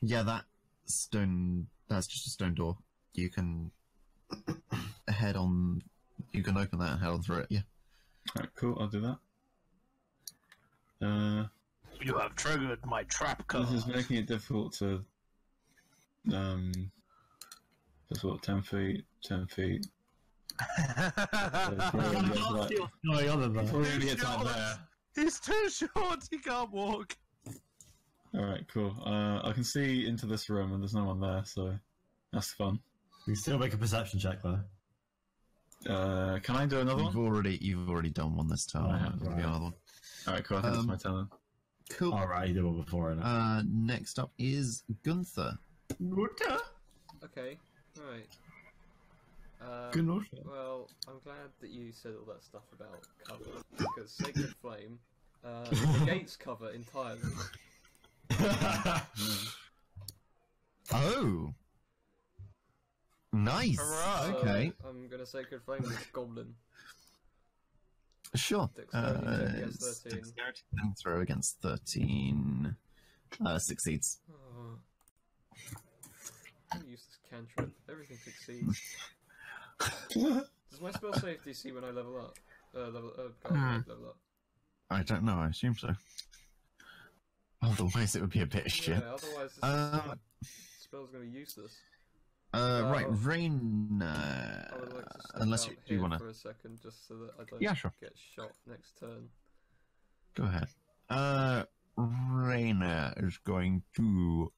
Speaker 2: Yeah, that's just a stone door. You can head on. You can open that and head on through it. Yeah.
Speaker 1: Right, cool. I'll do that.
Speaker 3: You have triggered my trap card.
Speaker 1: This is making it difficult to. That's what 10 feet. 10 feet. Probably gonna get like-
Speaker 4: Going on there.
Speaker 1: probably gonna get to like there.
Speaker 3: He's too short. He can't walk.
Speaker 1: All right, cool. I can see into this room, and there's no one there, so that's fun.
Speaker 4: We still make a perception check though.
Speaker 1: Can I do another one?
Speaker 2: You've already done one this time.
Speaker 4: Oh,
Speaker 2: There'll be
Speaker 4: right.
Speaker 2: another one.
Speaker 1: All right, cool. I think that's my turn.
Speaker 2: Cool.
Speaker 4: Alright, you did one before, innit?
Speaker 2: Next up is Gunther.
Speaker 5: Okay, right. Well, I'm glad that you said all that stuff about cover, because Sacred Flame negates cover entirely.
Speaker 2: Oh. Nice.
Speaker 3: Hurrah.
Speaker 2: Okay.
Speaker 5: So I'm gonna Sacred Flame this goblin.
Speaker 2: Sure.
Speaker 5: Dexterity check against 13.
Speaker 2: Dexterity saving throw against 13. Succeeds.
Speaker 5: Oh. I'm use this cantrip. Everything succeeds. Does my spell save DC when I level up? Level up.
Speaker 2: I don't know. I assume so. Otherwise, it would be a bit of shit.
Speaker 5: Yeah, otherwise this spell's gonna be useless.
Speaker 2: Right, Rain.
Speaker 5: I would like to step
Speaker 2: Unless
Speaker 5: out
Speaker 2: you
Speaker 5: here
Speaker 2: want to.
Speaker 5: for a second, just so that I don't
Speaker 2: Yeah, sure.
Speaker 5: get shot next turn.
Speaker 2: Go ahead. Raina is going to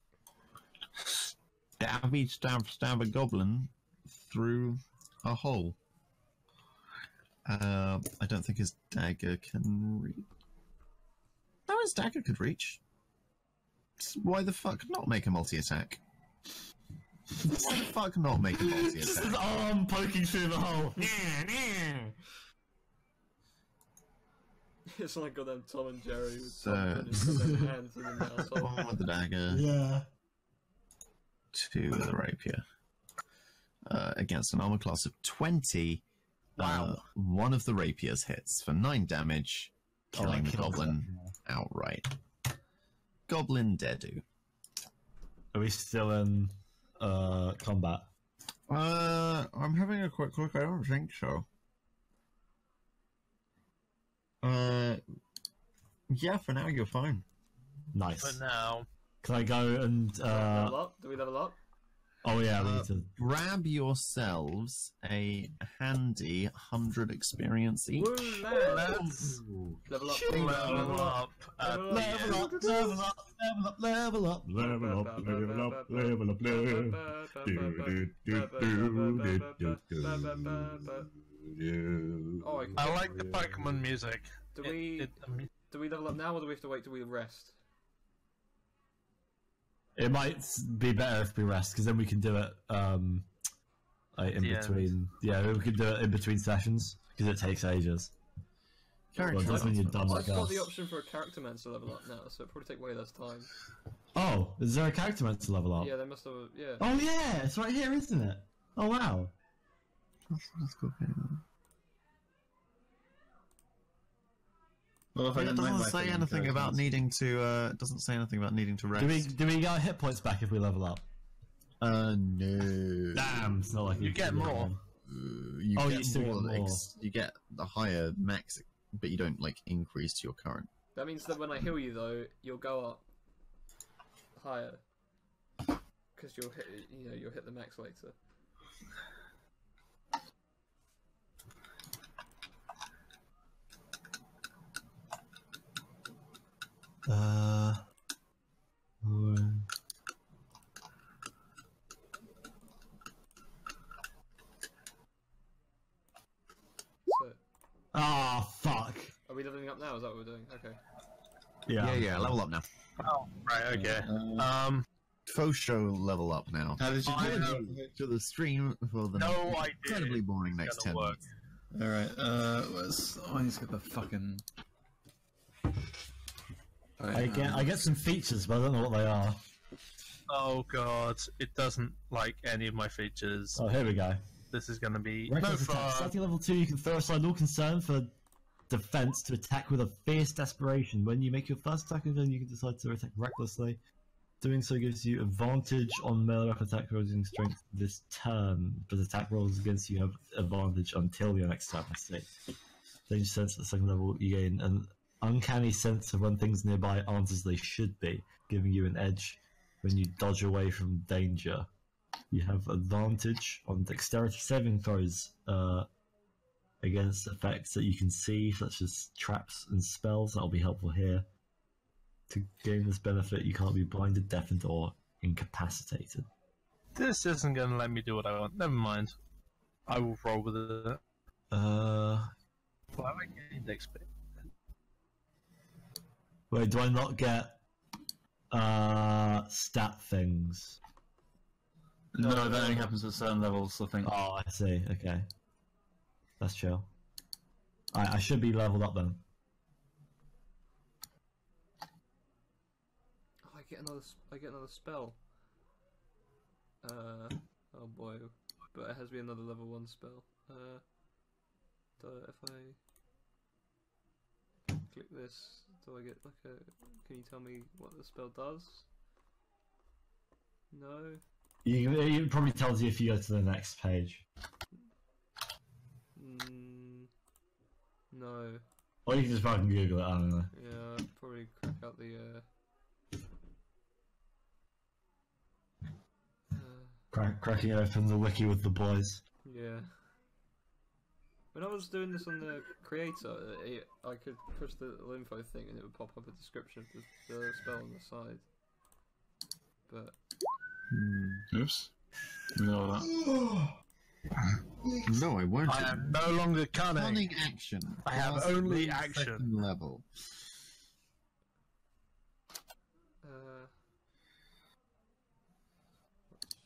Speaker 2: stab a goblin through a hole. I don't think his dagger can reach. No, his dagger could reach. Why the fuck not make a multi-attack? Fuck not make a multi
Speaker 4: Just
Speaker 2: attack.
Speaker 4: his arm poking through the hole.
Speaker 5: It's like got them Tom and Jerry with
Speaker 2: So-
Speaker 5: Tom and his hands in the mouse hole.
Speaker 2: 1 with the dagger,
Speaker 4: Yeah.
Speaker 2: 2 with the rapier. Against an armor class of 20.
Speaker 4: Wow.
Speaker 2: One of the rapiers hits for 9 damage, killing the
Speaker 4: kills
Speaker 2: goblin outright. Goblin Deadu.
Speaker 4: Are we still in combat?
Speaker 2: I'm having a quick look. I don't think so. Yeah, for now you're fine.
Speaker 4: Nice.
Speaker 3: For now.
Speaker 4: Can I go and
Speaker 5: Level up? Do we level up?
Speaker 4: oh yeah, we need to
Speaker 2: Grab yourselves a handy 100 experience each.
Speaker 5: Woo, man! Level up.
Speaker 3: Level up.
Speaker 4: level up, level up, level up, level up, level up, level up, level up, level
Speaker 5: Oh,
Speaker 3: I like the Pokemon music.
Speaker 5: Do we level up now, or do we have to wait till we rest?
Speaker 4: It might be better if we rest, because then we can do it like in
Speaker 3: The
Speaker 4: between. Yeah, we can do it in between sessions, because it takes ages.
Speaker 2: Character
Speaker 4: Well, doesn't mean you're dumb
Speaker 5: I've
Speaker 4: like
Speaker 5: got
Speaker 4: us.
Speaker 5: the option for a character man to level up now, so it'll probably take way less time.
Speaker 4: Oh, is there a character meant to level up?
Speaker 5: Yeah, they must have. Yeah.
Speaker 4: Oh yeah, it's right here, isn't it? Oh wow.
Speaker 1: Well, if I
Speaker 2: It
Speaker 1: didn't like
Speaker 2: doesn't
Speaker 1: my
Speaker 2: say
Speaker 1: thing,
Speaker 2: anything about
Speaker 1: characters.
Speaker 2: needing to. Doesn't say anything about needing to rest.
Speaker 4: Do we get our hit points back if we level up?
Speaker 2: No.
Speaker 4: Damn, it's not like
Speaker 3: You
Speaker 4: we
Speaker 3: get
Speaker 4: can do
Speaker 3: more.
Speaker 4: it.
Speaker 2: You
Speaker 4: Oh,
Speaker 2: get
Speaker 4: you still get more.
Speaker 2: you get the higher max, but you don't like increase to your current.
Speaker 5: That means that when I heal you, though, you'll go up higher because you'll hit. You'll hit the max later. So,
Speaker 4: Ah, fuck.
Speaker 5: are we leveling up now? Is that what we're doing? Okay.
Speaker 4: Yeah.
Speaker 2: Level up now.
Speaker 3: Oh, right, okay.
Speaker 2: Faux show level up now.
Speaker 1: How did you
Speaker 3: I
Speaker 1: do
Speaker 3: know.
Speaker 1: it?
Speaker 2: To the stream for the
Speaker 3: No idea.
Speaker 2: incredibly boring next 10
Speaker 3: Gonna work.
Speaker 2: minutes.
Speaker 1: Alright, I need to get the fucking...
Speaker 4: I get some features, but I don't know what they are.
Speaker 3: Oh god, it doesn't like any of my features.
Speaker 4: Oh, here we go.
Speaker 3: This is gonna be
Speaker 4: Reckless
Speaker 3: no
Speaker 4: attack.
Speaker 3: fun.
Speaker 4: Starting level 2, you can throw aside all concern for defense to attack with a fierce desperation. When you make your first attack, then you can decide to attack recklessly. Doing so gives you advantage on melee weapon attack rolls using strength this turn, but attack rolls against you have advantage until your next turn. I see. Danger sense at the second level, you gain an uncanny sense of when things nearby aren't as they should be, giving you an edge when you dodge away from danger. You have advantage on dexterity saving throws against effects that you can see, such as traps and spells. That'll be helpful here. To gain this benefit, you can't be blinded, deafened, or incapacitated.
Speaker 3: This isn't gonna let me do what I want. Never mind. I will roll with it.
Speaker 4: Wait,
Speaker 3: Why am I getting XP?
Speaker 4: do I not get stat things?
Speaker 1: No, that only happens at certain levels, I think.
Speaker 4: Oh, I see. Okay, that's chill. I should be leveled up then.
Speaker 5: Oh, I get another spell. Oh boy, but it has to be another level 1 spell. If I click this, do I get like a? Can you tell me what the spell does? No.
Speaker 4: It probably tells you if you go to the next page.
Speaker 5: No.
Speaker 4: Or you can just fucking Google it, I don't know.
Speaker 5: Yeah, I'd probably crack out the.
Speaker 4: Cracking open the wiki with the boys.
Speaker 5: Yeah. When I was doing this on the creator, I could push the little info thing and it would pop up a description of the spell on the side. But
Speaker 1: Oops. You know that.
Speaker 2: No, I won't.
Speaker 3: I am no longer cunning.
Speaker 2: Cunning action.
Speaker 3: I have
Speaker 2: Class
Speaker 3: only
Speaker 2: three,
Speaker 3: action.
Speaker 2: second level.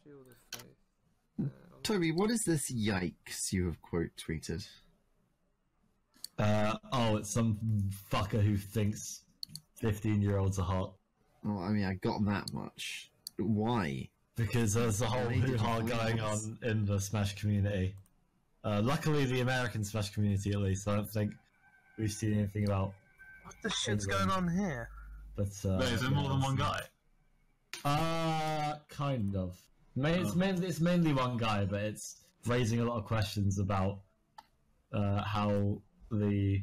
Speaker 5: shield effect.
Speaker 2: Toby, what is this yikes you have quote tweeted?
Speaker 4: It's some fucker who thinks 15-year-olds are hot.
Speaker 2: Well, I mean, I got that much. Why?
Speaker 4: Because there's a whole
Speaker 2: Maybe
Speaker 4: hoo-ha
Speaker 2: just
Speaker 4: going
Speaker 2: once.
Speaker 4: on in the Smash community. Luckily, the American Smash community, at least, I don't think we've seen anything about.
Speaker 3: What the shit's going on here?
Speaker 4: But
Speaker 1: Wait, is there more than one guy?
Speaker 4: Kind of. It's mainly one guy, but it's raising a lot of questions about how the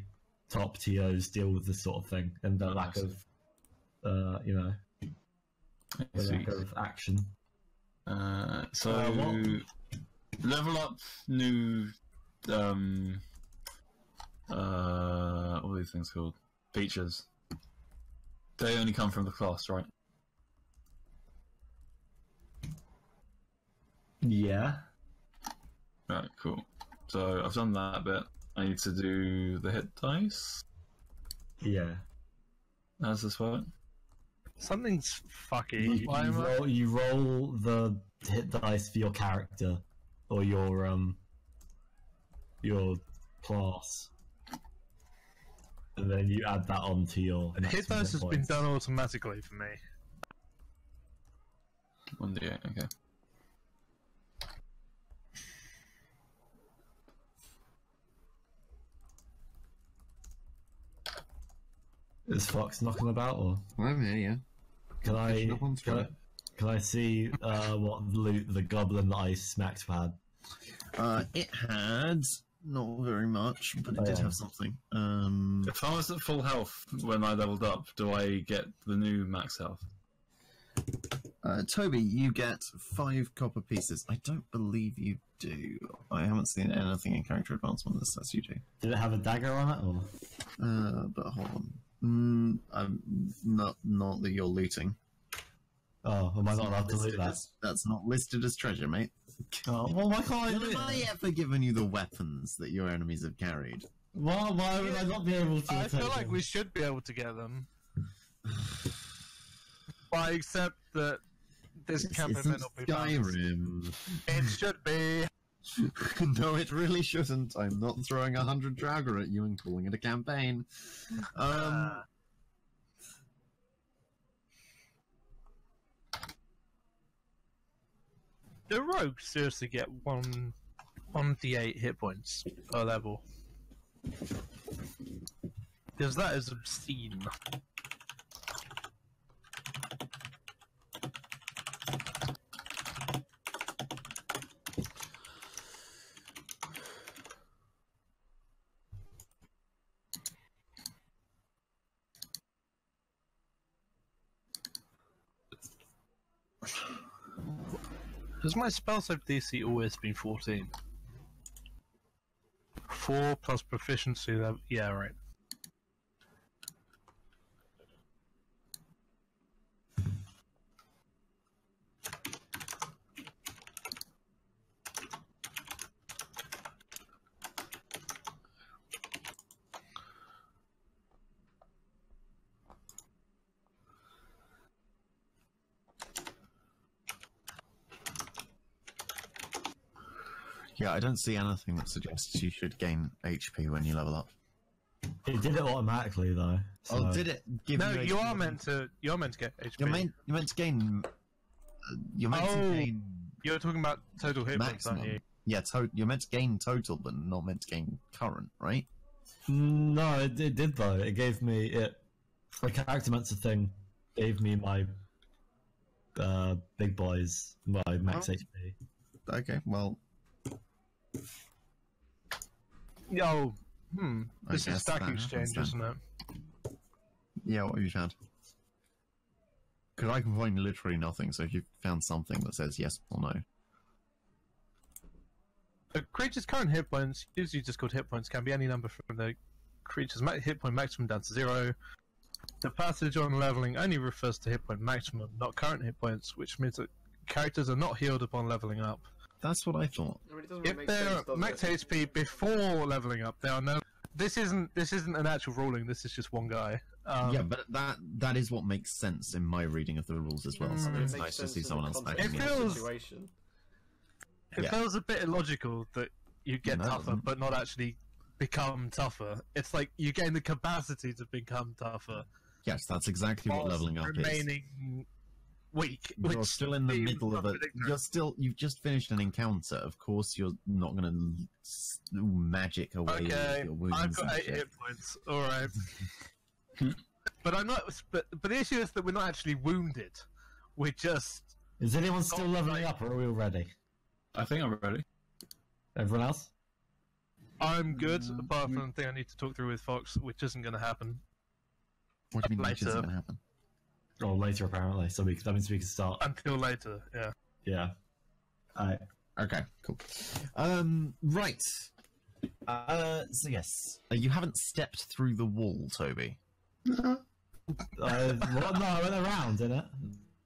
Speaker 4: top TOs deal with this sort of thing and the lack of, the lack of action.
Speaker 1: So level up new what are these things called? Features. They only come from the class, right?
Speaker 4: Yeah.
Speaker 1: Right, cool. So I've done that bit. I need to do the hit dice.
Speaker 4: Yeah.
Speaker 1: How does this work?
Speaker 3: Something's fucky.
Speaker 4: You roll the hit dice for your character or your class, and then you add that onto your
Speaker 3: Hit dice has been done automatically for me.
Speaker 1: 1d8, okay.
Speaker 4: Is Fox knocking about, or
Speaker 2: I'm here, yeah.
Speaker 4: can I
Speaker 2: Pushing up on screen.
Speaker 4: can I see what loot the goblin that I smacked had?
Speaker 2: It had not very much, but it did have something.
Speaker 1: If I was at full health when I leveled up, do I get the new max health?
Speaker 2: Toby, you get 5 copper pieces. I don't believe you do. I haven't seen anything in character advancement that says you do.
Speaker 4: Did it have a dagger on it, or?
Speaker 2: But hold on. Not that you're looting.
Speaker 4: Oh, am I not allowed to loot that?
Speaker 2: That's not listed as treasure, mate.
Speaker 4: Oh, well, why can't I
Speaker 2: When
Speaker 4: loot
Speaker 2: have I
Speaker 4: it?
Speaker 2: ever given you the weapons that your enemies have carried?
Speaker 4: Why would I not be able to?
Speaker 3: I feel
Speaker 4: take
Speaker 3: like
Speaker 4: them?
Speaker 3: we should be able to get them. But except that this
Speaker 2: This
Speaker 3: campaign may
Speaker 2: isn't
Speaker 3: not be balanced.
Speaker 2: Skyrim.
Speaker 3: It should be.
Speaker 2: No, it really shouldn't. I'm not throwing 100 Draugr at you and calling it a campaign.
Speaker 3: Do rogues seriously get 1d8 hit points per level? Because that is obscene. Has my spell save DC always been 14? 4 plus proficiency level. Yeah, right.
Speaker 2: Yeah, I don't see anything that suggests you should gain HP when you level up.
Speaker 4: It did it automatically, though.
Speaker 2: Oh,
Speaker 4: so-
Speaker 2: did it give
Speaker 3: No,
Speaker 2: you HP?
Speaker 3: you are meant to. You're meant to get HP.
Speaker 2: You're meant to gain. You're meant to
Speaker 3: Oh.
Speaker 2: gain
Speaker 3: You're talking about total hit points, aren't
Speaker 2: maximum.
Speaker 3: you?
Speaker 2: Yeah, you're meant to gain total, but not meant to gain current, right?
Speaker 4: No, it did though. It gave me it. The charactermancer thing gave me my big boys, my max
Speaker 2: Oh.
Speaker 4: HP.
Speaker 2: Okay, well,
Speaker 3: Oh,
Speaker 2: I
Speaker 3: This is
Speaker 2: guess
Speaker 3: stack
Speaker 2: that
Speaker 3: exchange,
Speaker 2: happens
Speaker 3: isn't it?
Speaker 2: yeah, what have you found? Because I can find literally nothing, so if you've found something that says yes or no.
Speaker 3: A creature's current hit points, usually just called hit points, can be any number from the creature's hit point maximum down to 0. The passage on leveling only refers to hit point maximum, not current hit points, which means that characters are not healed upon leveling up.
Speaker 2: That's what I thought.
Speaker 5: I mean, it doesn't really
Speaker 3: If
Speaker 5: make
Speaker 3: they're
Speaker 5: sense, does
Speaker 3: max
Speaker 5: it?
Speaker 3: HP before leveling up, they are no. This isn't an actual ruling. This is just one guy.
Speaker 2: Yeah, but that is what makes sense in my reading of the rules as well. So
Speaker 5: I mean, it
Speaker 2: it's
Speaker 5: makes
Speaker 2: nice to
Speaker 5: sense
Speaker 2: see
Speaker 5: in the
Speaker 2: someone else
Speaker 5: context
Speaker 2: backing
Speaker 3: It
Speaker 5: of
Speaker 2: it.
Speaker 5: the
Speaker 3: feels-
Speaker 5: situation.
Speaker 3: It feels a bit illogical that you get tougher, but not actually become tougher. It's like you gain the capacity to become tougher.
Speaker 2: Yes, that's exactly what leveling up is.
Speaker 3: Remaining weak.
Speaker 2: You're still in the middle of it. You've just finished an encounter. Of course, you're not going to magic away your wounds.
Speaker 3: I've got 8 hit points. All right. But I'm not. But the issue is that we're not actually wounded. We're just.
Speaker 4: Is anyone still leveling up, or are we all ready?
Speaker 1: I think I'm ready.
Speaker 4: Everyone else?
Speaker 3: I'm good, apart from the thing I need to talk through with Fox, which isn't going to happen.
Speaker 2: What do you mean which isn't going to happen?
Speaker 4: Oh, later apparently. So that means we can start.
Speaker 3: Until later, yeah.
Speaker 4: Yeah. Alright.
Speaker 2: Okay, cool. Right. So yes. You haven't stepped through the wall, Toby.
Speaker 4: Well, no, I went around, innit?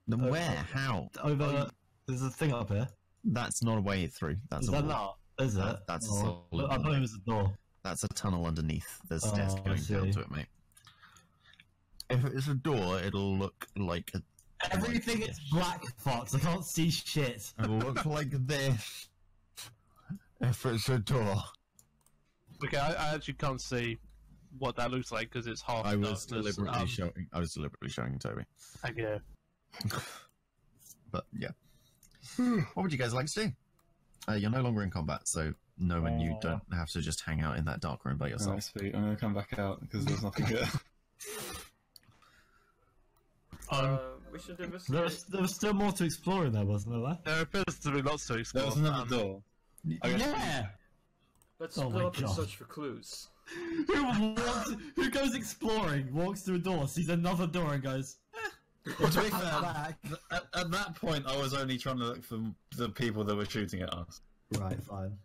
Speaker 2: Where? How?
Speaker 4: Over. There's a thing up here.
Speaker 2: That's not a way through. That's
Speaker 4: Is
Speaker 2: a
Speaker 4: that
Speaker 2: wall.
Speaker 4: not? Is it?
Speaker 2: That's a solid
Speaker 4: I thought it was a door.
Speaker 2: That's a tunnel underneath. There's stairs
Speaker 4: I
Speaker 2: going
Speaker 4: see.
Speaker 2: down to it, mate. If it's a door, it'll look like a...
Speaker 4: Everything is black, Fox. I can't see shit.
Speaker 2: It'll look like this. If it's a door.
Speaker 3: Okay, I actually can't see what that looks like because it's half.
Speaker 2: I was
Speaker 3: darkness.
Speaker 2: deliberately showing. I was deliberately showing Toby.
Speaker 3: Okay.
Speaker 2: But yeah. What would you guys like to do? You're no longer in combat, so no, and you don't have to just hang out in that dark room by yourself.
Speaker 1: Oh, sweet. I'm going to come back out because there's nothing here.
Speaker 5: We should investigate.
Speaker 4: There was still more to explore in there, wasn't there?
Speaker 3: There appears to be lots to explore.
Speaker 1: There was another door.
Speaker 4: Yeah!
Speaker 5: Let's
Speaker 4: Oh
Speaker 5: split
Speaker 4: my
Speaker 5: up and
Speaker 4: God.
Speaker 5: search for clues.
Speaker 4: Who goes exploring, walks through a door, sees another door and goes,
Speaker 1: Well, to be fair,
Speaker 4: back.
Speaker 1: at that point, I was only trying to look for the people that were shooting at us.
Speaker 4: Right, fine.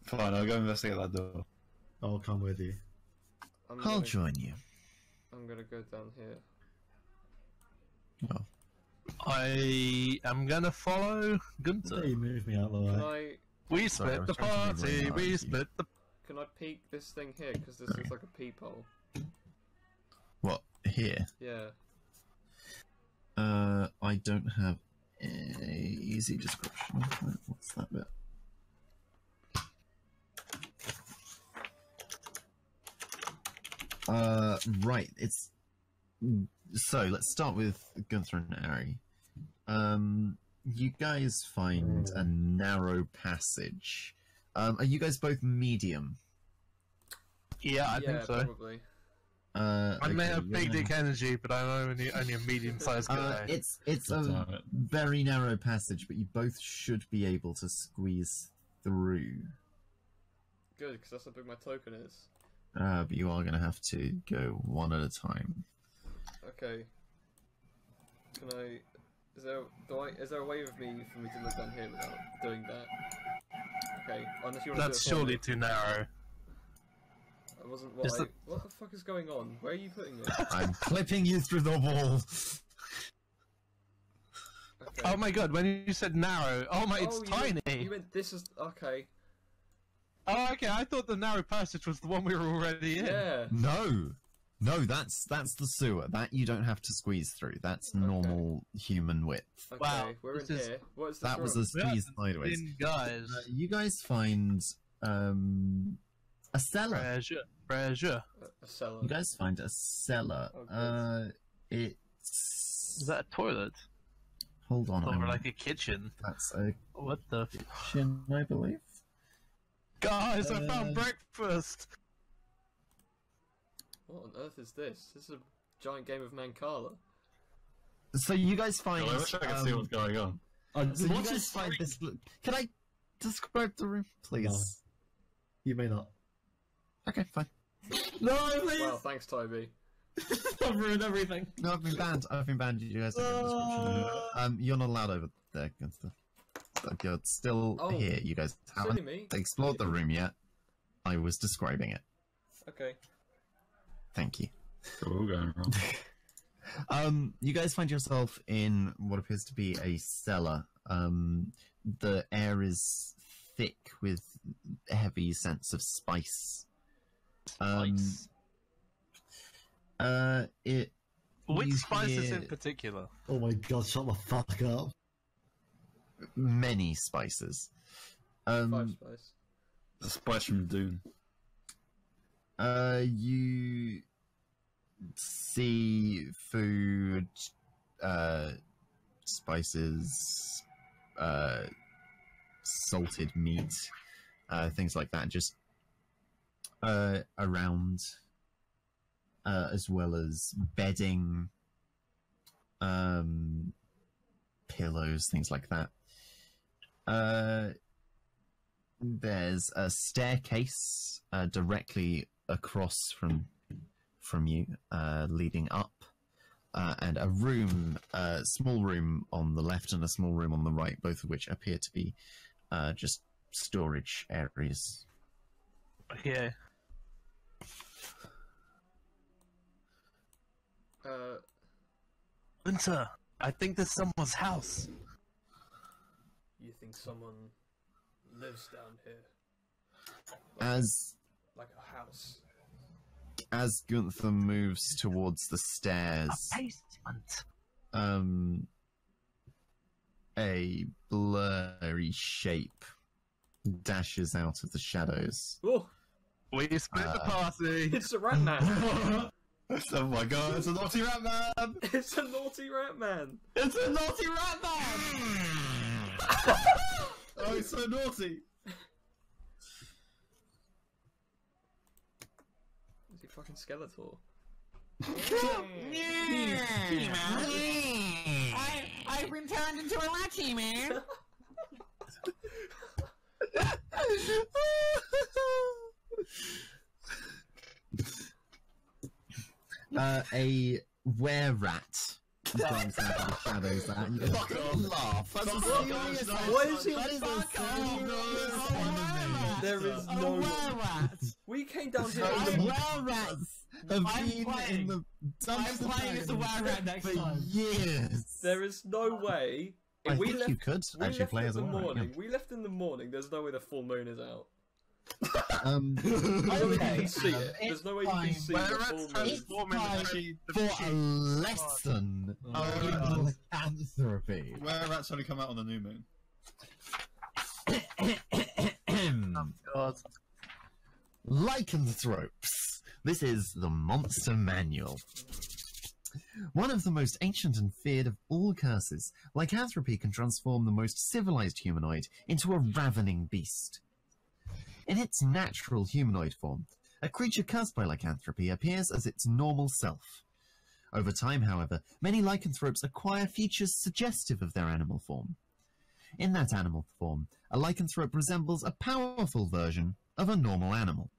Speaker 1: Fine, I'll go investigate that door.
Speaker 4: I'll come with you.
Speaker 2: I'll join you.
Speaker 5: I'm gonna go down here.
Speaker 2: Oh.
Speaker 3: I am gonna follow Gunther.
Speaker 4: You move me out of the
Speaker 5: Can
Speaker 4: way.
Speaker 5: I
Speaker 3: We
Speaker 2: Sorry, I
Speaker 3: split
Speaker 2: was
Speaker 3: the
Speaker 2: trying to be
Speaker 3: party.
Speaker 2: very
Speaker 3: We
Speaker 2: nice.
Speaker 3: split the.
Speaker 5: can I peek this thing here? Because this looks like a peephole.
Speaker 2: What? Here?
Speaker 5: Yeah.
Speaker 2: I don't have a easy description. What's that bit? Right, it's... So, let's start with Gunther and Ari. You guys find a narrow passage. Are you guys both medium?
Speaker 3: Yeah, I think so.
Speaker 5: Probably.
Speaker 3: I may
Speaker 2: Okay,
Speaker 3: have
Speaker 2: you're
Speaker 3: big
Speaker 2: gonna-
Speaker 3: dick energy, but I'm only a medium-sized guy.
Speaker 2: It's a very narrow passage, but you both should be able to squeeze through.
Speaker 5: Good, because that's how big my token is.
Speaker 2: But you are going to have to go one at a time.
Speaker 5: Okay. Can I? Is there a way for me to look down here without doing that? Okay. Unless you want
Speaker 3: That's
Speaker 5: to do it for
Speaker 3: surely
Speaker 5: me.
Speaker 3: too narrow.
Speaker 5: I wasn't.
Speaker 3: Is
Speaker 5: What the fuck is going on? Where are you putting me?
Speaker 2: I'm clipping you through the wall.
Speaker 5: Okay.
Speaker 3: Oh my god, when you said narrow, oh my, it's
Speaker 5: you
Speaker 3: tiny!
Speaker 5: You meant this is okay.
Speaker 3: Oh, okay, I thought the narrow passage was the one we were already in.
Speaker 5: Yeah.
Speaker 2: No, that's the sewer. That you don't have to squeeze through. That's normal human width.
Speaker 5: Okay,
Speaker 3: Wow,
Speaker 5: we're
Speaker 3: this
Speaker 5: in
Speaker 3: is-
Speaker 5: here. What is this
Speaker 2: That was
Speaker 5: room?
Speaker 2: a squeeze sideways.
Speaker 3: Thin guys.
Speaker 2: You guys find a cellar.
Speaker 3: Treasure.
Speaker 5: A cellar.
Speaker 2: You guys find a cellar.
Speaker 5: Oh,
Speaker 2: It's...
Speaker 3: Is that a toilet?
Speaker 2: Hold on.
Speaker 3: Or like a kitchen?
Speaker 2: That's a
Speaker 3: What the
Speaker 2: kitchen, I believe.
Speaker 3: Guys, I found breakfast!
Speaker 5: What on earth is this? This is a giant game of Mancala.
Speaker 2: So you guys find...
Speaker 1: I wish I could see what's going on.
Speaker 2: So you
Speaker 4: What's
Speaker 2: guys
Speaker 4: this
Speaker 2: find
Speaker 4: screen?
Speaker 2: this... Can I describe the room, please?
Speaker 4: No. You may not.
Speaker 2: Okay, fine.
Speaker 4: No, please!
Speaker 5: Wow, thanks, Toby.
Speaker 4: I've ruined everything.
Speaker 2: No, I've been banned. You guys have a description. You're not allowed over there, Gunther. Like, you're still
Speaker 5: Oh,
Speaker 2: here. You guys
Speaker 5: Silly
Speaker 2: haven't
Speaker 5: me.
Speaker 2: explored the room yet. I was describing it.
Speaker 5: Okay.
Speaker 2: Thank you.
Speaker 1: Cool, going wrong.
Speaker 2: You guys find yourself in what appears to be a cellar. The air is thick with a heavy sense of spice.
Speaker 3: Spice.
Speaker 2: Which
Speaker 3: Which spices in particular?
Speaker 4: Oh my god, shut the fuck up.
Speaker 2: many spices.
Speaker 5: 5 spice.
Speaker 1: The spice from Dune.
Speaker 2: You see food, spices, salted meat, things like that, just around, as well as bedding, pillows, things like that. There's a staircase directly across from you, leading up, and a room, small room on the left and a small room on the right, both of which appear to be just storage areas.
Speaker 3: Yeah. Winter, I think there's someone's house.
Speaker 5: You think someone lives down here? Like a house.
Speaker 2: As Gunther moves towards the stairs, a blurry shape dashes out of the shadows.
Speaker 5: Oh,
Speaker 3: We split the party.
Speaker 5: it's a rat man.
Speaker 1: Oh my god, it's a naughty rat man!
Speaker 5: It's a naughty rat man.
Speaker 1: It's a naughty rat man! Oh, he's so naughty!
Speaker 5: Is he fucking Skeletor?
Speaker 6: I've been turned into a lackey, man.
Speaker 2: A were-rat jumps out of the shadows and you
Speaker 1: Fuck off.
Speaker 2: laugh. That's a
Speaker 1: Fuck
Speaker 2: serious
Speaker 1: off.
Speaker 5: Why is he
Speaker 2: that is a serious enemy.
Speaker 5: There is
Speaker 6: A
Speaker 5: no.
Speaker 6: were-rat.
Speaker 5: We came down here.
Speaker 6: I'm
Speaker 5: in the-
Speaker 6: were-rats.
Speaker 2: Have
Speaker 6: I'm
Speaker 2: been
Speaker 6: playing.
Speaker 2: in the
Speaker 6: I'm
Speaker 2: dumps of
Speaker 6: playing as a
Speaker 2: dragons
Speaker 6: were-rat next
Speaker 2: for
Speaker 6: time.
Speaker 2: years.
Speaker 5: There is no way.
Speaker 2: I
Speaker 5: If we
Speaker 2: think
Speaker 5: left,
Speaker 2: you could
Speaker 5: we
Speaker 2: actually
Speaker 5: left
Speaker 2: play
Speaker 5: in
Speaker 2: as a
Speaker 5: the
Speaker 2: were-rat,
Speaker 5: morning.
Speaker 2: yeah.
Speaker 5: We left in the morning. There's no way the full moon is out.
Speaker 2: Um,
Speaker 5: There's no way you
Speaker 6: Okay,
Speaker 5: can see it. There's
Speaker 6: it's
Speaker 5: no way you
Speaker 6: fine.
Speaker 5: can see
Speaker 3: Where
Speaker 5: the
Speaker 3: rats
Speaker 5: full moon.
Speaker 3: transform into the
Speaker 2: for a
Speaker 3: machine.
Speaker 2: lesson
Speaker 3: Oh,
Speaker 2: in lycanthropy.
Speaker 1: Where rats only come out on the new moon?
Speaker 3: God.
Speaker 2: Lycanthropes. This is the Monster Manual. One of the most ancient and feared of all curses, lycanthropy can transform the most civilized humanoid into a ravening beast. In its natural humanoid form, a creature cursed by lycanthropy appears as its normal self. Over time, however, many lycanthropes acquire features suggestive of their animal form. In that animal form, a lycanthrope resembles a powerful version of a normal animal.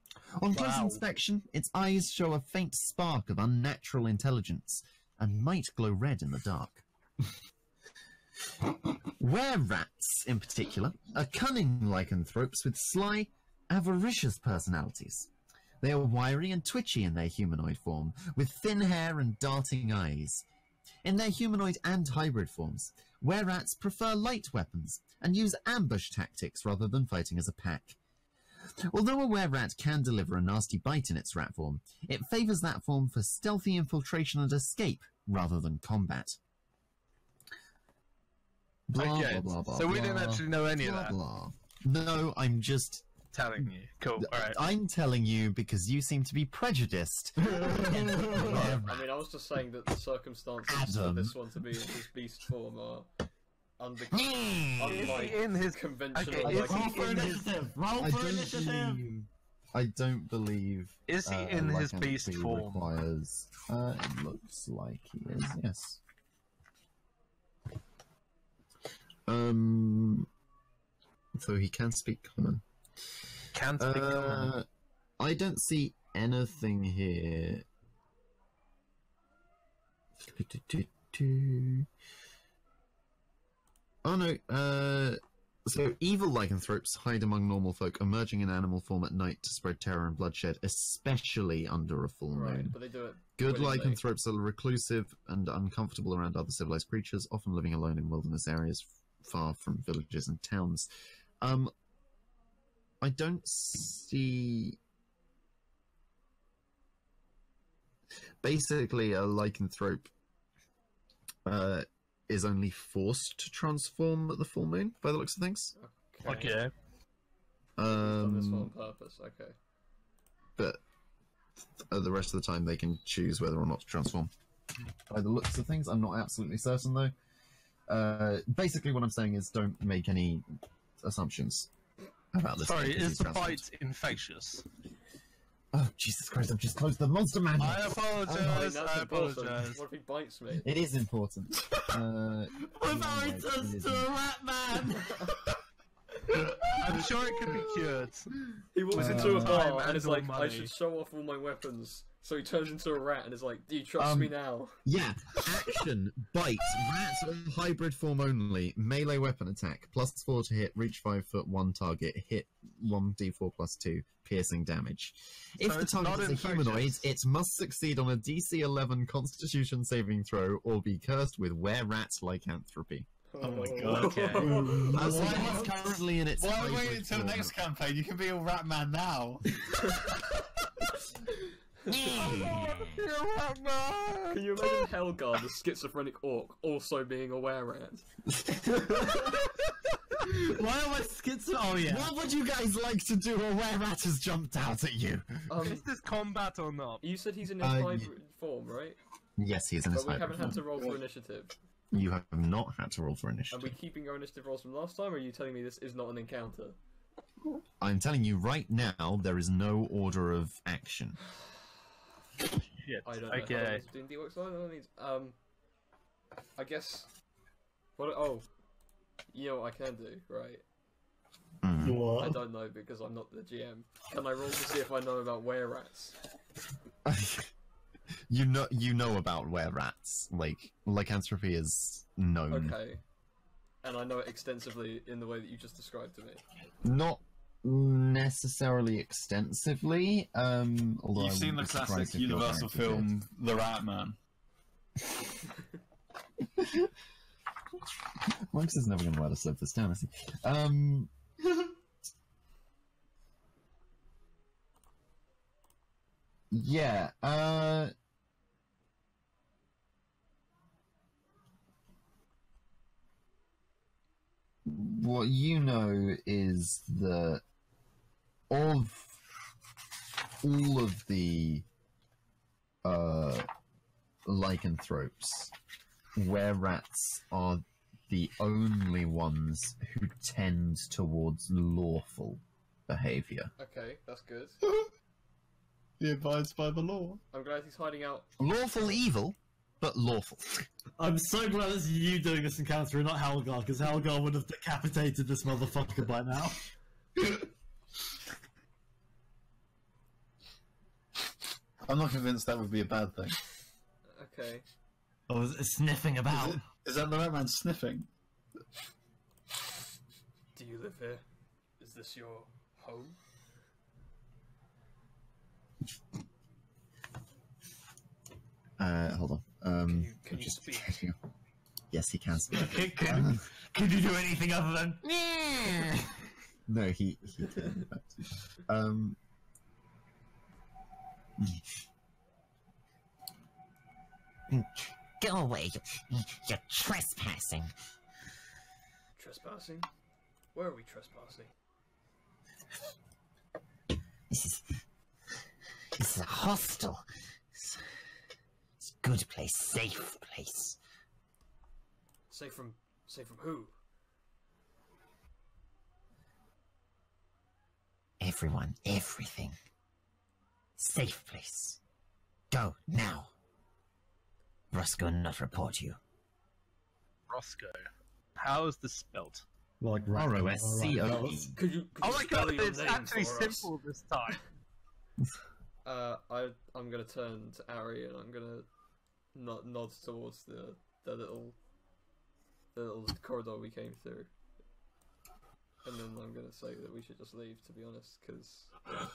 Speaker 2: On close
Speaker 3: Wow.
Speaker 2: inspection, its eyes show a faint spark of unnatural intelligence and might glow red in the dark. Were-rats, in particular, are cunning lycanthropes with sly, avaricious personalities. They are wiry and twitchy in their humanoid form, with thin hair and darting eyes. In their humanoid and hybrid forms, were-rats prefer light weapons and use ambush tactics rather than fighting as a pack. Although a were-rat can deliver a nasty bite in its rat form, it favours that form for stealthy infiltration and escape rather than combat. Blah,
Speaker 3: Okay,
Speaker 2: blah, blah, blah,
Speaker 3: so we
Speaker 2: blah,
Speaker 3: didn't actually know any of
Speaker 2: blah,
Speaker 3: that.
Speaker 2: blah. No, I'm just...
Speaker 3: Telling you. Cool. Alright.
Speaker 2: I'm telling you because you seem to be prejudiced.
Speaker 5: I mean, I was just saying that the circumstances for
Speaker 2: Adam.
Speaker 5: this one to be in his beast form are unlike
Speaker 3: in his
Speaker 5: conventional.
Speaker 3: okay, is
Speaker 5: like,
Speaker 3: he
Speaker 4: Roll for
Speaker 3: in his-
Speaker 4: initiative! Roll
Speaker 2: I
Speaker 4: for
Speaker 2: don't
Speaker 4: initiative!
Speaker 2: believe... I don't believe...
Speaker 3: Is he in his
Speaker 2: lycanthropy
Speaker 3: beast form?
Speaker 2: Requires, it looks like he is, yes. So he can speak common.
Speaker 3: Can speak common.
Speaker 2: I don't see anything here. Oh no, so evil lycanthropes hide among normal folk, emerging in animal form at night to spread terror and bloodshed, especially under a full moon.
Speaker 5: right, but they do it.
Speaker 2: Good
Speaker 5: willingly.
Speaker 2: lycanthropes are reclusive and uncomfortable around other civilized creatures, often living alone in wilderness areas far from villages and towns. I don't see... Basically, a lycanthrope is only forced to transform at the full moon, by the looks of things.
Speaker 3: Okay.
Speaker 5: He's done this one on purpose. Okay.
Speaker 2: But the rest of the time they can choose whether or not to transform. By the looks of things, I'm not absolutely certain though. Basically, what I'm saying is don't make any assumptions about this.
Speaker 3: Sorry,
Speaker 2: because
Speaker 3: is
Speaker 2: he's
Speaker 3: the
Speaker 2: transformed.
Speaker 3: fight infectious?
Speaker 2: Oh, Jesus Christ, I've just closed the monster manual!
Speaker 3: I apologize.
Speaker 5: That's
Speaker 3: I
Speaker 5: important.
Speaker 3: apologize.
Speaker 5: What if he bites me?
Speaker 2: It is important.
Speaker 4: What about he turns to a rat man?
Speaker 3: I'm sure it can be cured.
Speaker 5: He walks into a bar
Speaker 3: Time
Speaker 5: and
Speaker 3: and
Speaker 5: is
Speaker 3: all
Speaker 5: like, I
Speaker 3: money.
Speaker 5: should show off all my weapons. So he turns into a rat and is like, do you trust me now?
Speaker 2: Yeah, action, bite, rats or hybrid form only, melee weapon attack, +4 to hit, reach 5 foot, 1 target, hit 1d4 +2, piercing damage. If
Speaker 3: So
Speaker 2: the
Speaker 3: it's not
Speaker 2: target is a
Speaker 3: infectious.
Speaker 2: humanoid, it must succeed on a DC 11 Constitution saving throw or be cursed with were-rat lycanthropy.
Speaker 5: Oh
Speaker 1: my God.
Speaker 3: Okay.
Speaker 2: As long as it's currently in its
Speaker 1: Why
Speaker 2: hybrid
Speaker 1: wait until
Speaker 2: form.
Speaker 1: next campaign? You can be a rat man now.
Speaker 5: Can you imagine Helgar, the schizophrenic orc, also being a were-rat?
Speaker 4: Why am I schizo? Oh yeah.
Speaker 2: What would you guys like to do? A were-rat has jumped out at you.
Speaker 3: Is this combat or not?
Speaker 5: You said he's in his hybrid form, right?
Speaker 2: Yes, he is in his
Speaker 5: But we
Speaker 2: hybrid
Speaker 5: haven't had to
Speaker 2: form.
Speaker 5: roll for initiative.
Speaker 2: You have not had to roll for
Speaker 5: Are
Speaker 2: initiative.
Speaker 5: we keeping our initiative rolls from last time, or are you telling me this is not an encounter?
Speaker 2: I'm telling you right now, there is no order of action.
Speaker 3: Shit.
Speaker 5: I don't know
Speaker 3: Okay.
Speaker 5: how D&D works. I don't know these. I guess. What? Oh, you know what I can do, right? I
Speaker 4: What?
Speaker 5: don't know because I'm not the GM. Can I roll to see if I know about were-rats?
Speaker 2: You know about were-rats. Like, lycanthropy is known.
Speaker 5: Okay. And I know it extensively in the way that you just described to me.
Speaker 2: Not necessarily extensively, although
Speaker 1: You've
Speaker 2: I
Speaker 1: seen the
Speaker 2: wouldn't be
Speaker 1: classic
Speaker 2: surprised if your
Speaker 1: Universal
Speaker 2: character did.
Speaker 1: film, The Rat Man.
Speaker 2: Max is never going to let us live this down, is he? Yeah, what you know is that of all of the lycanthropes, were-rats are the only ones who tend towards lawful behavior.
Speaker 5: Okay, that's good.
Speaker 1: He abides by the law.
Speaker 5: I'm glad he's hiding out.
Speaker 2: Lawful evil, but lawful.
Speaker 4: I'm so glad it's you doing this encounter and not Helgar, because Helgar would have decapitated this motherfucker by now.
Speaker 1: I'm not convinced that would be a bad thing.
Speaker 5: Okay.
Speaker 4: Oh, it's sniffing about.
Speaker 1: Is that the Rat Man sniffing?
Speaker 5: Do you live here? Is this your home?
Speaker 2: Hold on.
Speaker 5: Can you
Speaker 2: just
Speaker 5: speak?
Speaker 2: checking. Yes, he can speak.
Speaker 4: Could you do anything other than?
Speaker 2: No, he can.
Speaker 6: Go away. You're trespassing.
Speaker 5: Trespassing? Where are we trespassing?
Speaker 6: This is a hostel. It's a good place, safe place.
Speaker 5: Safe from who?
Speaker 6: Everyone, everything. Safe place. Go now. Roscoe will not report you.
Speaker 3: Roscoe. How is this spelt?
Speaker 4: Like
Speaker 2: R-O-S-C-O-E.
Speaker 5: Could you
Speaker 3: Oh my
Speaker 5: spell
Speaker 3: god,
Speaker 5: your
Speaker 3: it's
Speaker 5: name
Speaker 3: actually
Speaker 5: for us?
Speaker 3: simple this time.
Speaker 5: I'm gonna turn to Ari and I'm gonna nod towards the little corridor we came through, and then I'm gonna say that we should just leave. To be honest, because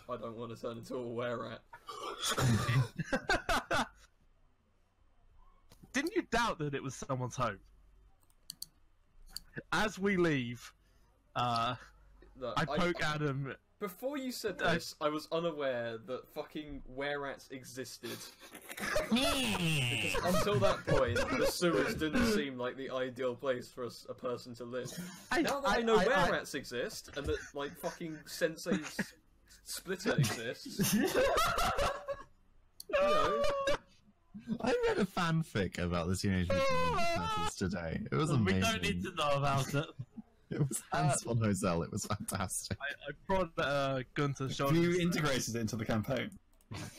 Speaker 5: I don't want to turn into a were-rat.
Speaker 3: Didn't you doubt that it was someone's home? As we leave,
Speaker 5: Look,
Speaker 3: I poke Adam
Speaker 5: Before you said this, I was unaware that fucking were-rats existed. Because until that point, the sewers didn't seem like the ideal place for a person to live. Now that I know were-rats exist, and that, like, fucking Sensei's splitter exists, you know...
Speaker 2: I read a fanfic about the Teenage Mutant Ninja Turtles today. It was amazing.
Speaker 4: We don't need to know about it.
Speaker 2: It was Hans von Hosel. It was fantastic.
Speaker 3: I brought Gunther
Speaker 1: You
Speaker 3: shoulders.
Speaker 1: integrated it into the campaign.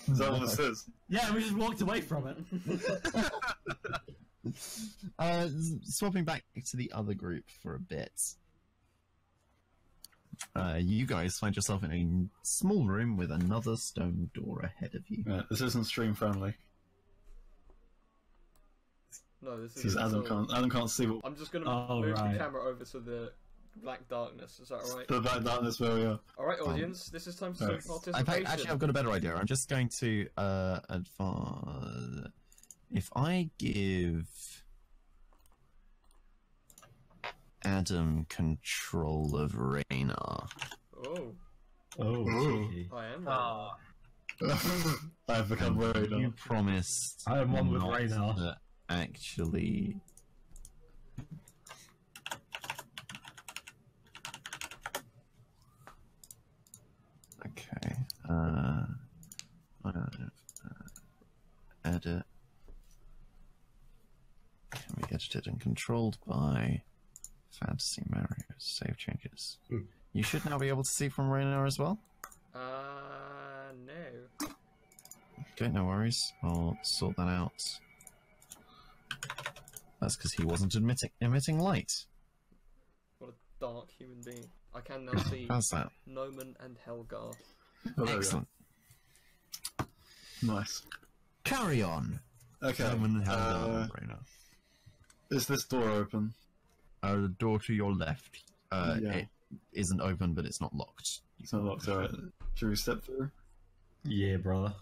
Speaker 1: Is that what this is?
Speaker 4: Yeah, we just walked away from it.
Speaker 2: Swapping back to the other group for a bit. You guys find yourself in a small room with another stone door ahead of you.
Speaker 1: This isn't stream friendly.
Speaker 5: No, this
Speaker 1: Because
Speaker 5: is.
Speaker 1: Adam can't see what
Speaker 5: I'm just gonna move the camera over to the black darkness. Is that alright?
Speaker 1: the black darkness where we are.
Speaker 5: Alright, audience, this is time for some participation.
Speaker 2: Actually, I've got a better idea. I'm just going to advance. If I give Adam control of Raynar.
Speaker 5: Oh,
Speaker 4: Cheeky.
Speaker 5: I am.
Speaker 1: I've become worried.
Speaker 2: You promised
Speaker 4: I am one with
Speaker 2: not
Speaker 4: Raynar.
Speaker 2: to actually. Okay. Edit. Can be edited and controlled by Fantasy Mario. Save changes. You should now be able to see from Raynar as well.
Speaker 5: No.
Speaker 2: Okay, no worries. I'll sort that out. That's because he wasn't emitting light.
Speaker 5: What a dark human being. I can now see
Speaker 2: How's that?
Speaker 5: Noman and Helgar.
Speaker 2: Excellent.
Speaker 1: Nice.
Speaker 2: Carry on.
Speaker 1: Okay.
Speaker 2: Raynar.
Speaker 1: Is this door open?
Speaker 2: The door to your left.
Speaker 1: Yeah.
Speaker 2: It isn't open, but it's not locked.
Speaker 1: It's not locked, alright. Should we step through?
Speaker 4: Yeah, brother.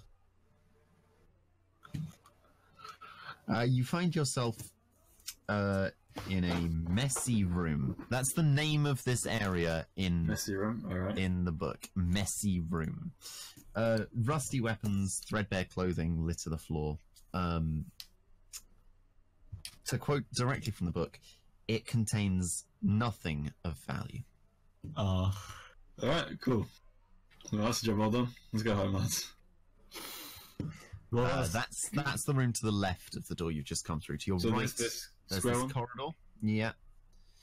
Speaker 2: You find yourself in a messy room. That's the name of this area in
Speaker 1: Messy room, alright.
Speaker 2: in the book. Messy room. Rusty weapons, threadbare clothing litter the floor. To quote directly from the book, it contains nothing of value.
Speaker 1: Alright, cool. Well, that's a job well done. Let's go home, lads.
Speaker 4: Well,
Speaker 2: That's the room to the left of the door you've just come through. To your
Speaker 1: So
Speaker 2: right,
Speaker 1: there's this
Speaker 2: there's
Speaker 1: square
Speaker 2: this
Speaker 1: one?
Speaker 2: corridor. Yeah.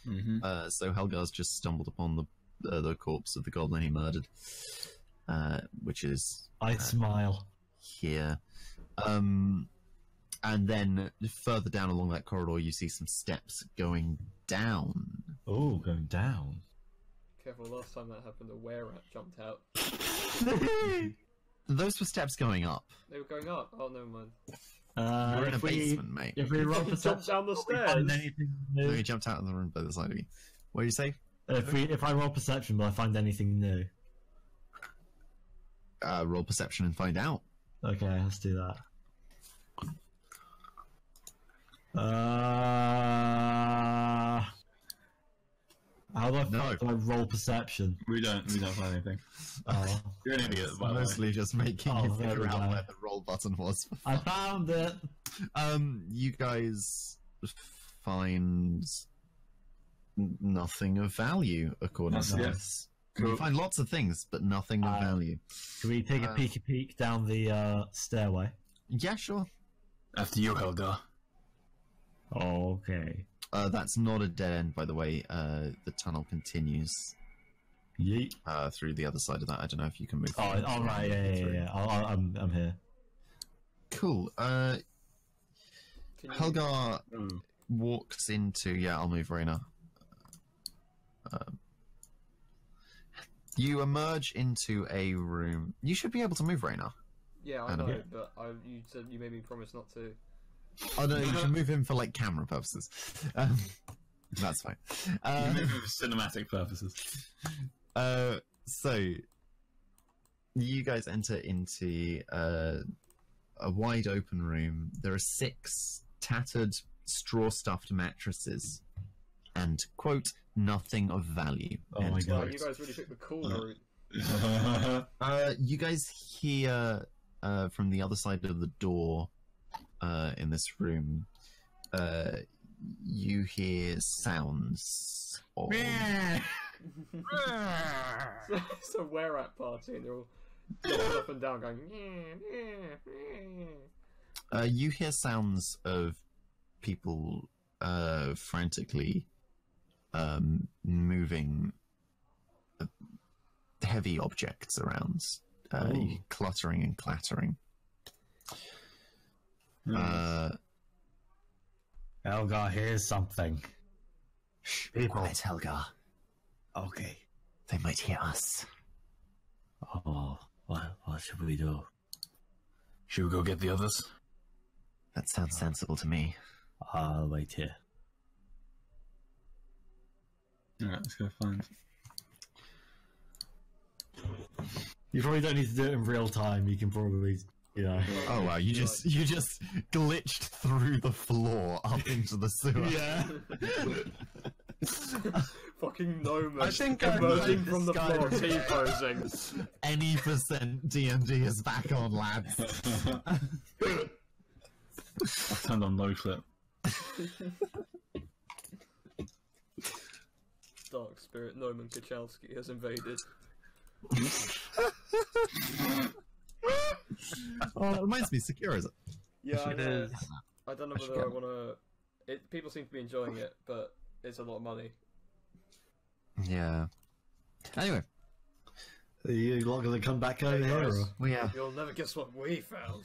Speaker 1: Mm-hmm.
Speaker 2: So Helgar's just stumbled upon the corpse of the goblin he murdered, which is
Speaker 4: I smile.
Speaker 2: here. And then further down along that corridor, you see some steps going down.
Speaker 4: Oh, going down.
Speaker 5: Careful, last time that happened, a were-rat jumped out.
Speaker 2: Those were steps going up.
Speaker 5: They were going up. Oh, never mind.
Speaker 2: You're in a
Speaker 4: If we-
Speaker 2: basement, mate.
Speaker 4: If we roll
Speaker 5: Jumped
Speaker 4: perception,
Speaker 5: down the
Speaker 4: will we find
Speaker 5: stairs.
Speaker 4: anything
Speaker 2: No,
Speaker 4: new?
Speaker 2: he jumped out of the room by the side of you. What do you say?
Speaker 4: If I roll perception, will I find anything new?
Speaker 2: Roll perception and find out.
Speaker 4: Okay, let's do that. How do I roll perception?
Speaker 1: We don't find anything.
Speaker 4: Oh,
Speaker 1: You're an idiot, by the way.
Speaker 2: Mostly just making
Speaker 4: Oh,
Speaker 2: you
Speaker 4: there
Speaker 2: figure
Speaker 4: we
Speaker 2: out
Speaker 4: go.
Speaker 2: where the roll button was.
Speaker 4: I found it.
Speaker 2: You guys find nothing of value, according
Speaker 1: That's
Speaker 2: to
Speaker 1: it.
Speaker 2: this.
Speaker 1: Cool.
Speaker 2: You find lots of things, but nothing of value.
Speaker 4: Can we take a peek down the stairway?
Speaker 2: Yeah, sure.
Speaker 1: After you, Helga.
Speaker 4: Okay.
Speaker 2: That's not a dead end, by the way. The tunnel continues
Speaker 4: Yeet.
Speaker 2: through the other side of that. I don't know if you can move.
Speaker 4: Oh, all right. Yeah. I'm here.
Speaker 2: Cool.
Speaker 5: Can you-
Speaker 2: Helgar walks into. Yeah, I'll move Raynar. You emerge into a room. You should be able to move Raynar.
Speaker 5: Yeah, I
Speaker 2: Adam.
Speaker 5: know, but you said you made me promise not to.
Speaker 2: Oh no, you can move him for like camera purposes. That's fine.
Speaker 1: You move for cinematic purposes.
Speaker 2: So you guys enter into a wide open room. There are 6 tattered straw-stuffed mattresses, and quote, nothing of value.
Speaker 4: Oh my
Speaker 2: End
Speaker 4: God.
Speaker 5: Oh,
Speaker 2: quote.
Speaker 5: you guys really picked the cool route.
Speaker 2: You guys hear from the other side of the door in this room. You hear sounds of
Speaker 5: It's a were-at party, and they're all jumping up and down, going.
Speaker 2: you hear sounds of people frantically moving heavy objects around, cluttering and clattering.
Speaker 4: Elgar hears something. People.
Speaker 6: Quiet, Helga.
Speaker 4: Okay.
Speaker 6: They might hear us.
Speaker 4: Oh, what should we do?
Speaker 1: Should we go get the others?
Speaker 6: That sounds sensible to me.
Speaker 4: I'll wait here.
Speaker 1: Alright, let's go find.
Speaker 4: You probably don't need to do it in real time. You can probably, you know.
Speaker 2: Oh wow! You just glitched through the floor up into the sewer.
Speaker 4: Yeah.
Speaker 5: Fucking gnome
Speaker 3: I think I
Speaker 5: emerging
Speaker 3: heard
Speaker 5: from the
Speaker 3: this
Speaker 5: floor,
Speaker 3: guy-
Speaker 5: T-posing.
Speaker 2: Any % D&D is back on, lads.
Speaker 1: I've turned on no clip.
Speaker 5: Dark spirit Noman Kachalski has invaded.
Speaker 2: Oh, it reminds me, secure is it?
Speaker 5: Yeah, I
Speaker 3: It
Speaker 5: know.
Speaker 3: is.
Speaker 5: I don't know
Speaker 2: I should
Speaker 5: whether I
Speaker 2: get
Speaker 5: want to. People seem to be enjoying it, but it's a lot of money.
Speaker 2: Yeah. Anyway,
Speaker 4: Are you not going to come back over here?
Speaker 5: guys.
Speaker 4: Or?
Speaker 2: well, yeah.
Speaker 5: You'll never guess what we found.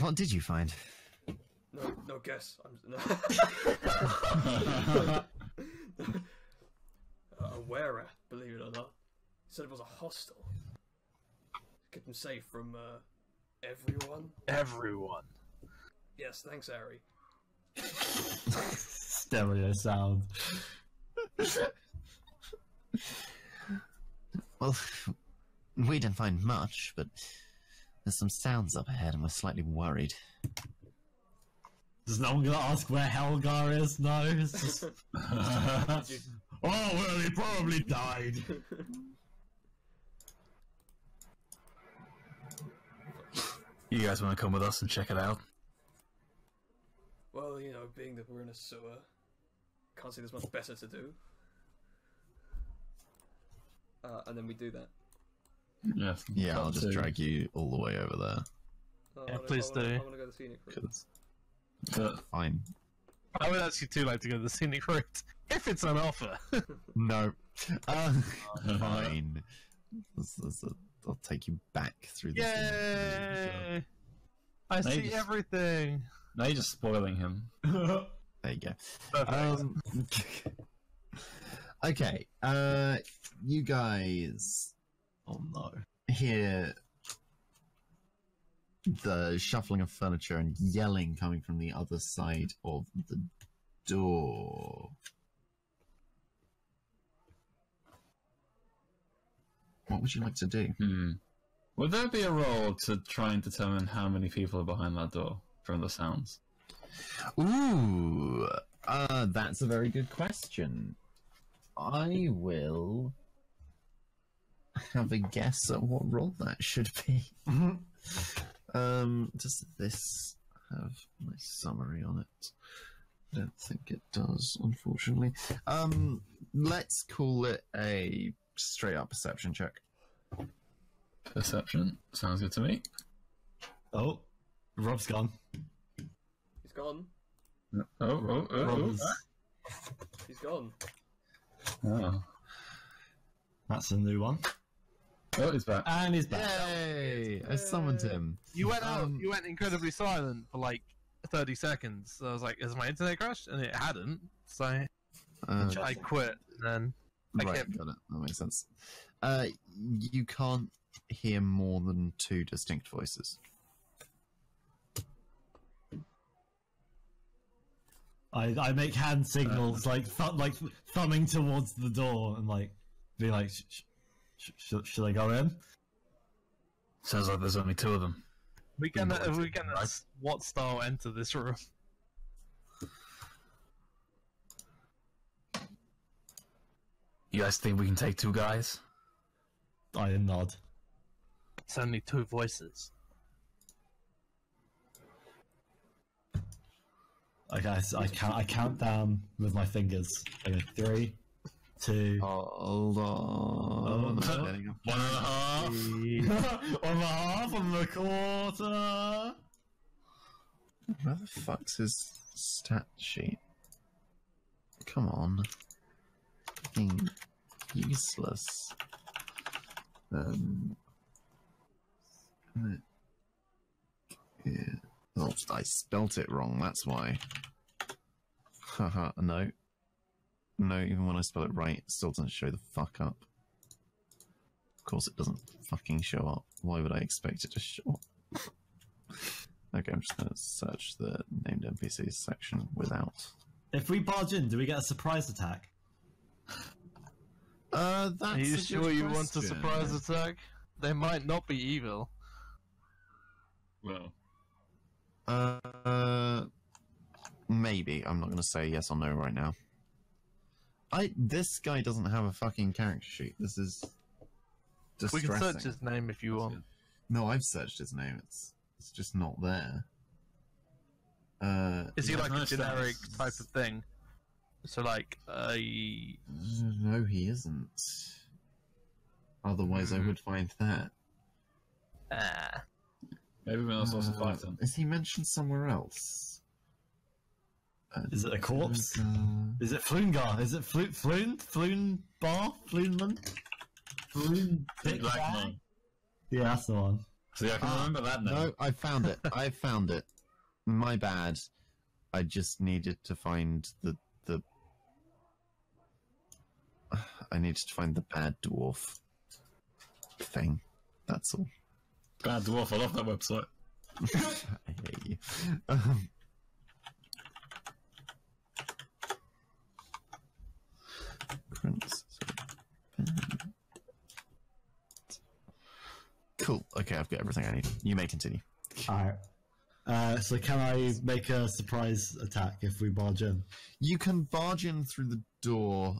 Speaker 6: What did you find?
Speaker 5: No guess. No. A wearer, believe it or not. He said it was a hostel. Kept him safe from everyone.
Speaker 3: Everyone.
Speaker 5: Yes, thanks, Ari.
Speaker 4: Stereo sound.
Speaker 6: Well, we didn't find much, but there's some sounds up ahead and we're slightly worried.
Speaker 4: Is no one going to ask where Helgar is? No. It's just... Oh, well, he probably died.
Speaker 1: You guys want to come with us and check it out?
Speaker 5: Well, you know, being that we're in a sewer, can't see there's much better to do. And then we do that.
Speaker 1: Yes.
Speaker 2: Yeah, I'll just drag you all the way over there.
Speaker 3: Yeah, please do.
Speaker 5: I want to go to the scenic route.
Speaker 2: Fine.
Speaker 3: I would actually too like to go to the scenic route if it's on offer.
Speaker 2: No. Fine. I'll take you back through the
Speaker 3: Yay! I see
Speaker 1: just-
Speaker 3: everything.
Speaker 1: Now you're just spoiling him.
Speaker 2: There you go.
Speaker 3: Perfect.
Speaker 2: Okay. You guys
Speaker 4: Oh no.
Speaker 2: hear the shuffling of furniture and yelling coming from the other side of the door. What would you like to do?
Speaker 1: Would there be a roll to try and determine how many people are behind that door from the sounds?
Speaker 2: Ooh, that's a very good question. I will have a guess at what roll that should be. Does this have my summary on it? I don't think it does, unfortunately. Let's call it a straight up perception check.
Speaker 1: Perception. Sounds good to me.
Speaker 4: Oh, Rob's gone.
Speaker 5: He's gone.
Speaker 1: Oh.
Speaker 4: Rob's...
Speaker 5: He's gone.
Speaker 1: Oh.
Speaker 4: That's a new one.
Speaker 1: Oh, he's back.
Speaker 4: And he's back.
Speaker 2: Yay! I summoned him.
Speaker 3: You went out. You went incredibly silent for like 30 seconds. So I was like, "Has my internet crashed?" And it hadn't. So I quit. And then I
Speaker 2: Right,
Speaker 3: kept.
Speaker 2: got it. That makes sense. You can't hear more than 2 distinct voices.
Speaker 4: I make hand signals like thumbing towards the door and like being like, should I go in?
Speaker 1: Sounds like there's only 2 of them.
Speaker 3: We can what style enter this room?
Speaker 1: You guys think we can take 2 guys?
Speaker 4: I nod.
Speaker 3: It's only 2 voices.
Speaker 4: Okay, so I count down with my fingers. Okay, 3, 2.
Speaker 2: Hold on.
Speaker 4: Oh,
Speaker 2: There you go.
Speaker 1: 1.5.
Speaker 4: 1.5 on the quarter.
Speaker 2: Where the fuck's his stat sheet? Come on. Fucking useless. Yeah. Oh, I spelt it wrong, that's why. Haha, no. No, even when I spell it right, it still doesn't show the fuck up. Of course it doesn't fucking show up. Why would I expect it to show up? Okay, I'm just gonna search the named NPCs section without.
Speaker 4: If we barge in, do we get a surprise attack?
Speaker 2: That's
Speaker 3: Are you
Speaker 2: a
Speaker 3: sure
Speaker 2: good
Speaker 3: you want a
Speaker 2: question.
Speaker 3: surprise attack? They might not be evil.
Speaker 1: Well,
Speaker 2: Maybe. I'm not gonna say yes or no right now. This guy doesn't have a fucking character sheet. This is
Speaker 3: We
Speaker 2: distressing.
Speaker 3: can search his name if you want.
Speaker 2: No, I've searched his name. It's just not there.
Speaker 3: Is he
Speaker 1: Yeah,
Speaker 3: like a
Speaker 1: no
Speaker 3: generic
Speaker 1: sense.
Speaker 3: type of thing? So like a
Speaker 2: No, he isn't. Otherwise, I would find that.
Speaker 1: maybe we're not supposed to fight him.
Speaker 2: Is he mentioned somewhere else?
Speaker 4: Is it a corpse? Is it Floongar? Is it Floon Bar? Floonman? Floon Pick
Speaker 1: Black
Speaker 4: Bar?
Speaker 1: man.
Speaker 4: Yeah, that's the one.
Speaker 1: See, I can remember that now.
Speaker 2: No, I found it. I found it. My bad. I just needed to find the. I needed to find the bad dwarf thing. That's all.
Speaker 1: Bad Dwarf, I love that website.
Speaker 2: I hate you. Prince. Cool. Okay, I've got everything I need. You may continue.
Speaker 4: Alright. So can I make a surprise attack if we barge in?
Speaker 2: You can barge in through the door.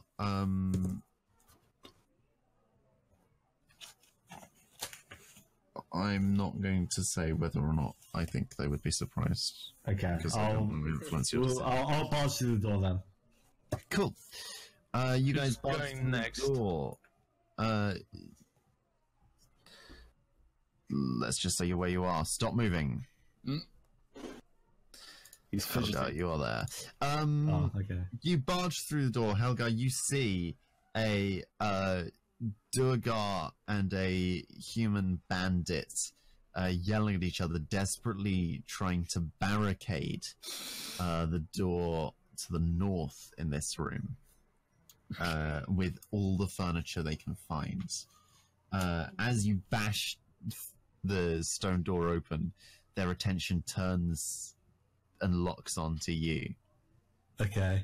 Speaker 2: I'm not going to say whether or not I think they would be surprised
Speaker 4: Okay.
Speaker 2: because I don't want to influence your decision.
Speaker 4: I'll barge through the door then.
Speaker 2: Cool. You guys
Speaker 3: Who's
Speaker 2: barge
Speaker 3: going
Speaker 2: through
Speaker 3: next?
Speaker 2: the door. Let's just say you're where you are. Stop moving.
Speaker 1: He's
Speaker 2: Helga,
Speaker 1: fidgety.
Speaker 2: you are there.
Speaker 4: Oh, okay.
Speaker 2: You barge through the door, Helga. You see a Durgar and a human bandit yelling at each other, desperately trying to barricade the door to the north in this room with all the furniture they can find. As you bash the stone door open, their attention turns and locks onto you.
Speaker 4: Okay.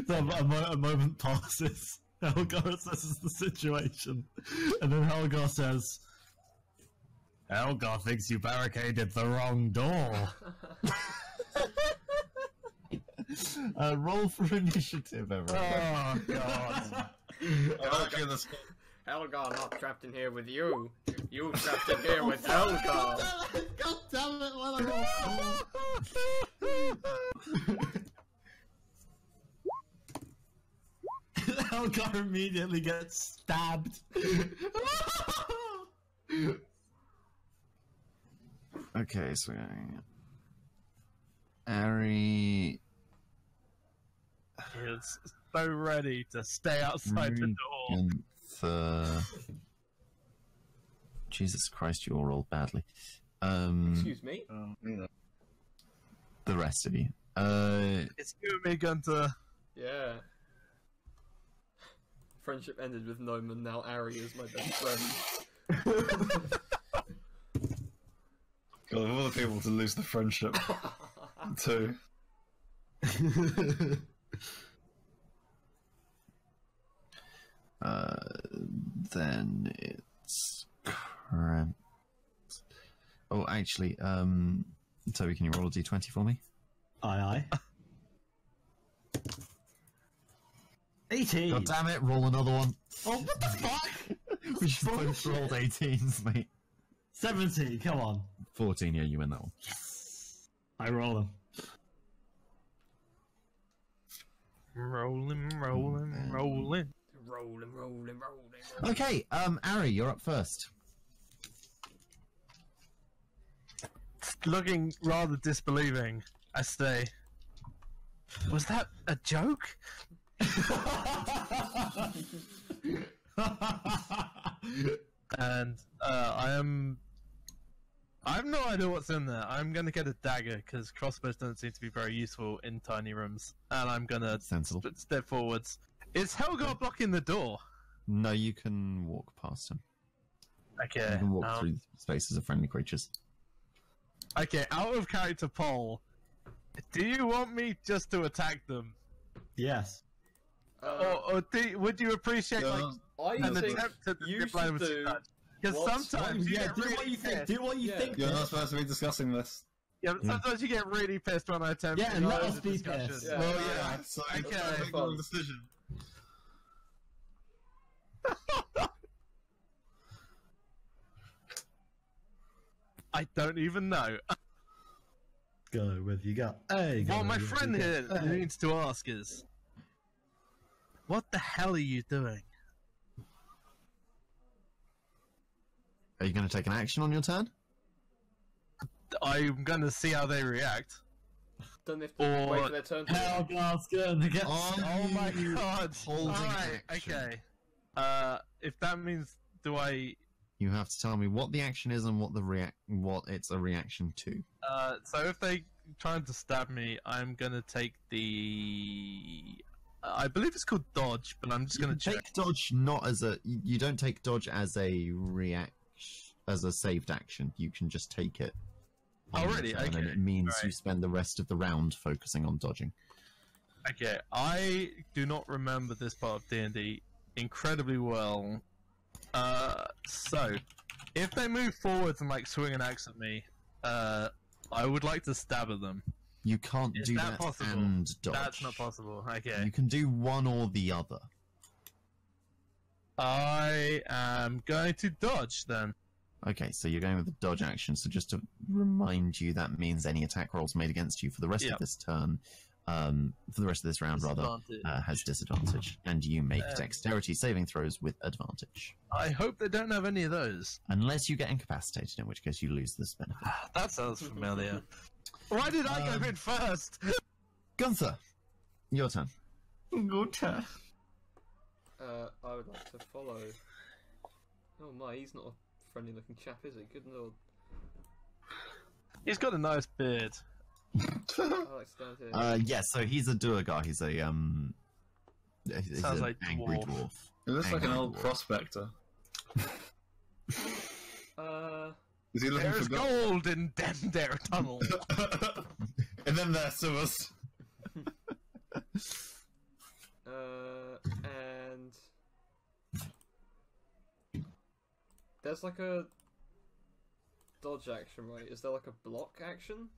Speaker 4: A moment passes. Helgar assesses the situation, and then Helgar says, "Helgar thinks you barricaded the wrong door."
Speaker 2: Roll for initiative, everyone.
Speaker 4: Oh God!
Speaker 5: Helga not trapped in here with you. You trapped in here with Helga.
Speaker 2: God damn it! What a
Speaker 4: Helgar immediately gets stabbed.
Speaker 2: Okay, so Ari
Speaker 3: is so ready to stay outside the door.
Speaker 2: Jesus Christ, you all rolled badly.
Speaker 5: Excuse me?
Speaker 2: The rest of you.
Speaker 3: It's you and me, Gunter.
Speaker 5: Yeah. Friendship ended with Gnome and now Ari is my best friend.
Speaker 1: God, of all the people to lose the friendship to.
Speaker 2: Then it's cramped. Oh, actually, Toby, can you roll a d20 for me?
Speaker 4: Aye, aye. 18.
Speaker 2: God damn it, roll another one.
Speaker 4: Oh, what the fuck?
Speaker 2: We just both rolled 18s, mate.
Speaker 4: 17, come on.
Speaker 2: 14, yeah, you win that one.
Speaker 4: I roll them.
Speaker 3: Rolling.
Speaker 2: Okay, Ari, you're up first.
Speaker 3: Looking rather disbelieving, I say. Was that a joke? And I have no idea what's in there. I'm gonna get a dagger because crossbows don't seem to be very useful in tiny rooms, and I'm gonna
Speaker 2: Sensible.
Speaker 3: step forwards. Is Helgar blocking the door?
Speaker 2: No, you can walk past him.
Speaker 3: Okay.
Speaker 2: You can walk through spaces of friendly creatures.
Speaker 3: Okay, out of character poll. Do you want me just to attack them,
Speaker 4: Yes.
Speaker 3: or would you appreciate like
Speaker 5: I
Speaker 3: an
Speaker 5: think
Speaker 3: attempt to
Speaker 5: you
Speaker 3: reply
Speaker 5: should
Speaker 3: with
Speaker 5: do
Speaker 3: touch? Because
Speaker 5: what-
Speaker 3: sometimes you
Speaker 4: Yeah,
Speaker 3: get
Speaker 4: do
Speaker 3: really
Speaker 4: what you think.
Speaker 3: pissed.
Speaker 4: Do what you
Speaker 5: Yeah.
Speaker 4: think.
Speaker 1: You're not
Speaker 4: Piers.
Speaker 1: supposed to be discussing this.
Speaker 3: Yeah, but sometimes you get really pissed when I attempt
Speaker 4: Yeah,
Speaker 3: to
Speaker 4: let
Speaker 3: close
Speaker 4: us
Speaker 3: the
Speaker 4: be
Speaker 3: discussion.
Speaker 4: pissed.
Speaker 5: Yeah.
Speaker 3: Well, yeah.
Speaker 1: So
Speaker 3: Okay.
Speaker 1: let's make a decision.
Speaker 3: I don't even know.
Speaker 4: Go with you go. Hey, go
Speaker 3: What my
Speaker 4: with
Speaker 3: friend
Speaker 4: you
Speaker 3: here
Speaker 4: go. Hey.
Speaker 3: needs to ask is, what the hell are you doing?
Speaker 2: Are you going to take an action on your turn?
Speaker 3: I'm gonna see how they react.
Speaker 5: Don't they have to wait for their turn? to-
Speaker 4: Helgar's gonna get.
Speaker 3: Oh my god!
Speaker 2: holding
Speaker 3: Alright,
Speaker 2: action?
Speaker 3: okay. If that means, do I?
Speaker 2: You have to tell me what the action is and what it's a reaction to.
Speaker 3: So if they trying to stab me, I'm gonna take the. I believe it's called dodge, but I'm just
Speaker 2: You
Speaker 3: gonna
Speaker 2: can
Speaker 3: check.
Speaker 2: take dodge not as a. You don't take dodge as a as a saved action. You can just take it.
Speaker 3: Oh,
Speaker 2: on your
Speaker 3: really?
Speaker 2: turn, and
Speaker 3: Okay,
Speaker 2: it means
Speaker 3: right.
Speaker 2: you spend the rest of the round focusing on dodging.
Speaker 3: Okay, I do not remember this part of D&D incredibly well. So if they move forwards and like swing an axe at me, I would like to stab at them.
Speaker 2: You can't
Speaker 3: Is
Speaker 2: do
Speaker 3: that
Speaker 2: that
Speaker 3: possible?
Speaker 2: and dodge.
Speaker 3: That's not possible. Okay.
Speaker 2: You can do one or the other.
Speaker 3: I am going to dodge then.
Speaker 2: Okay, so you're going with the dodge action. So just to remind you, that means any attack rolls made against you for the rest
Speaker 3: Yep.
Speaker 2: of this turn, for the rest of this round, rather,
Speaker 3: Disadvantage.
Speaker 2: has disadvantage, and you make dexterity saving throws with advantage,
Speaker 3: I hope they don't have any of those.
Speaker 2: unless you get incapacitated, in which case you lose this benefit.
Speaker 3: That sounds familiar. Why did I go in first?
Speaker 2: Gunther, your turn.
Speaker 4: Good turn.
Speaker 5: I would like to follow. Oh my, he's not a friendly looking chap, is he? Good lord.
Speaker 3: He's got a nice beard.
Speaker 5: I like to stand here.
Speaker 2: Yeah, so he's a Duergar. He's a he's
Speaker 3: Sounds
Speaker 2: an
Speaker 3: like
Speaker 2: angry
Speaker 3: dwarf.
Speaker 2: dwarf.
Speaker 1: It looks like an
Speaker 2: Angry
Speaker 1: old
Speaker 2: dwarf.
Speaker 1: prospector. Is he looking
Speaker 3: There is
Speaker 1: for
Speaker 3: gold in Dendere Tunnel.
Speaker 1: And then there's sewers.
Speaker 5: And there's like a dodge action, right? Is there like a block action?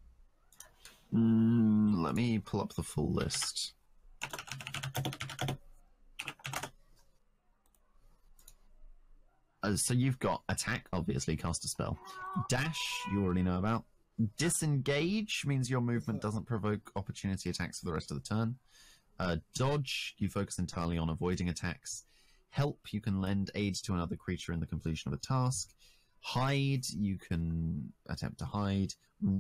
Speaker 2: Let me pull up the full list. So you've got attack, obviously, cast a spell. Dash, you already know about. Disengage means your movement doesn't provoke opportunity attacks for the rest of the turn. Dodge, you focus entirely on avoiding attacks. Help, you can lend aid to another creature in the completion of a task. Hide, you can attempt to hide.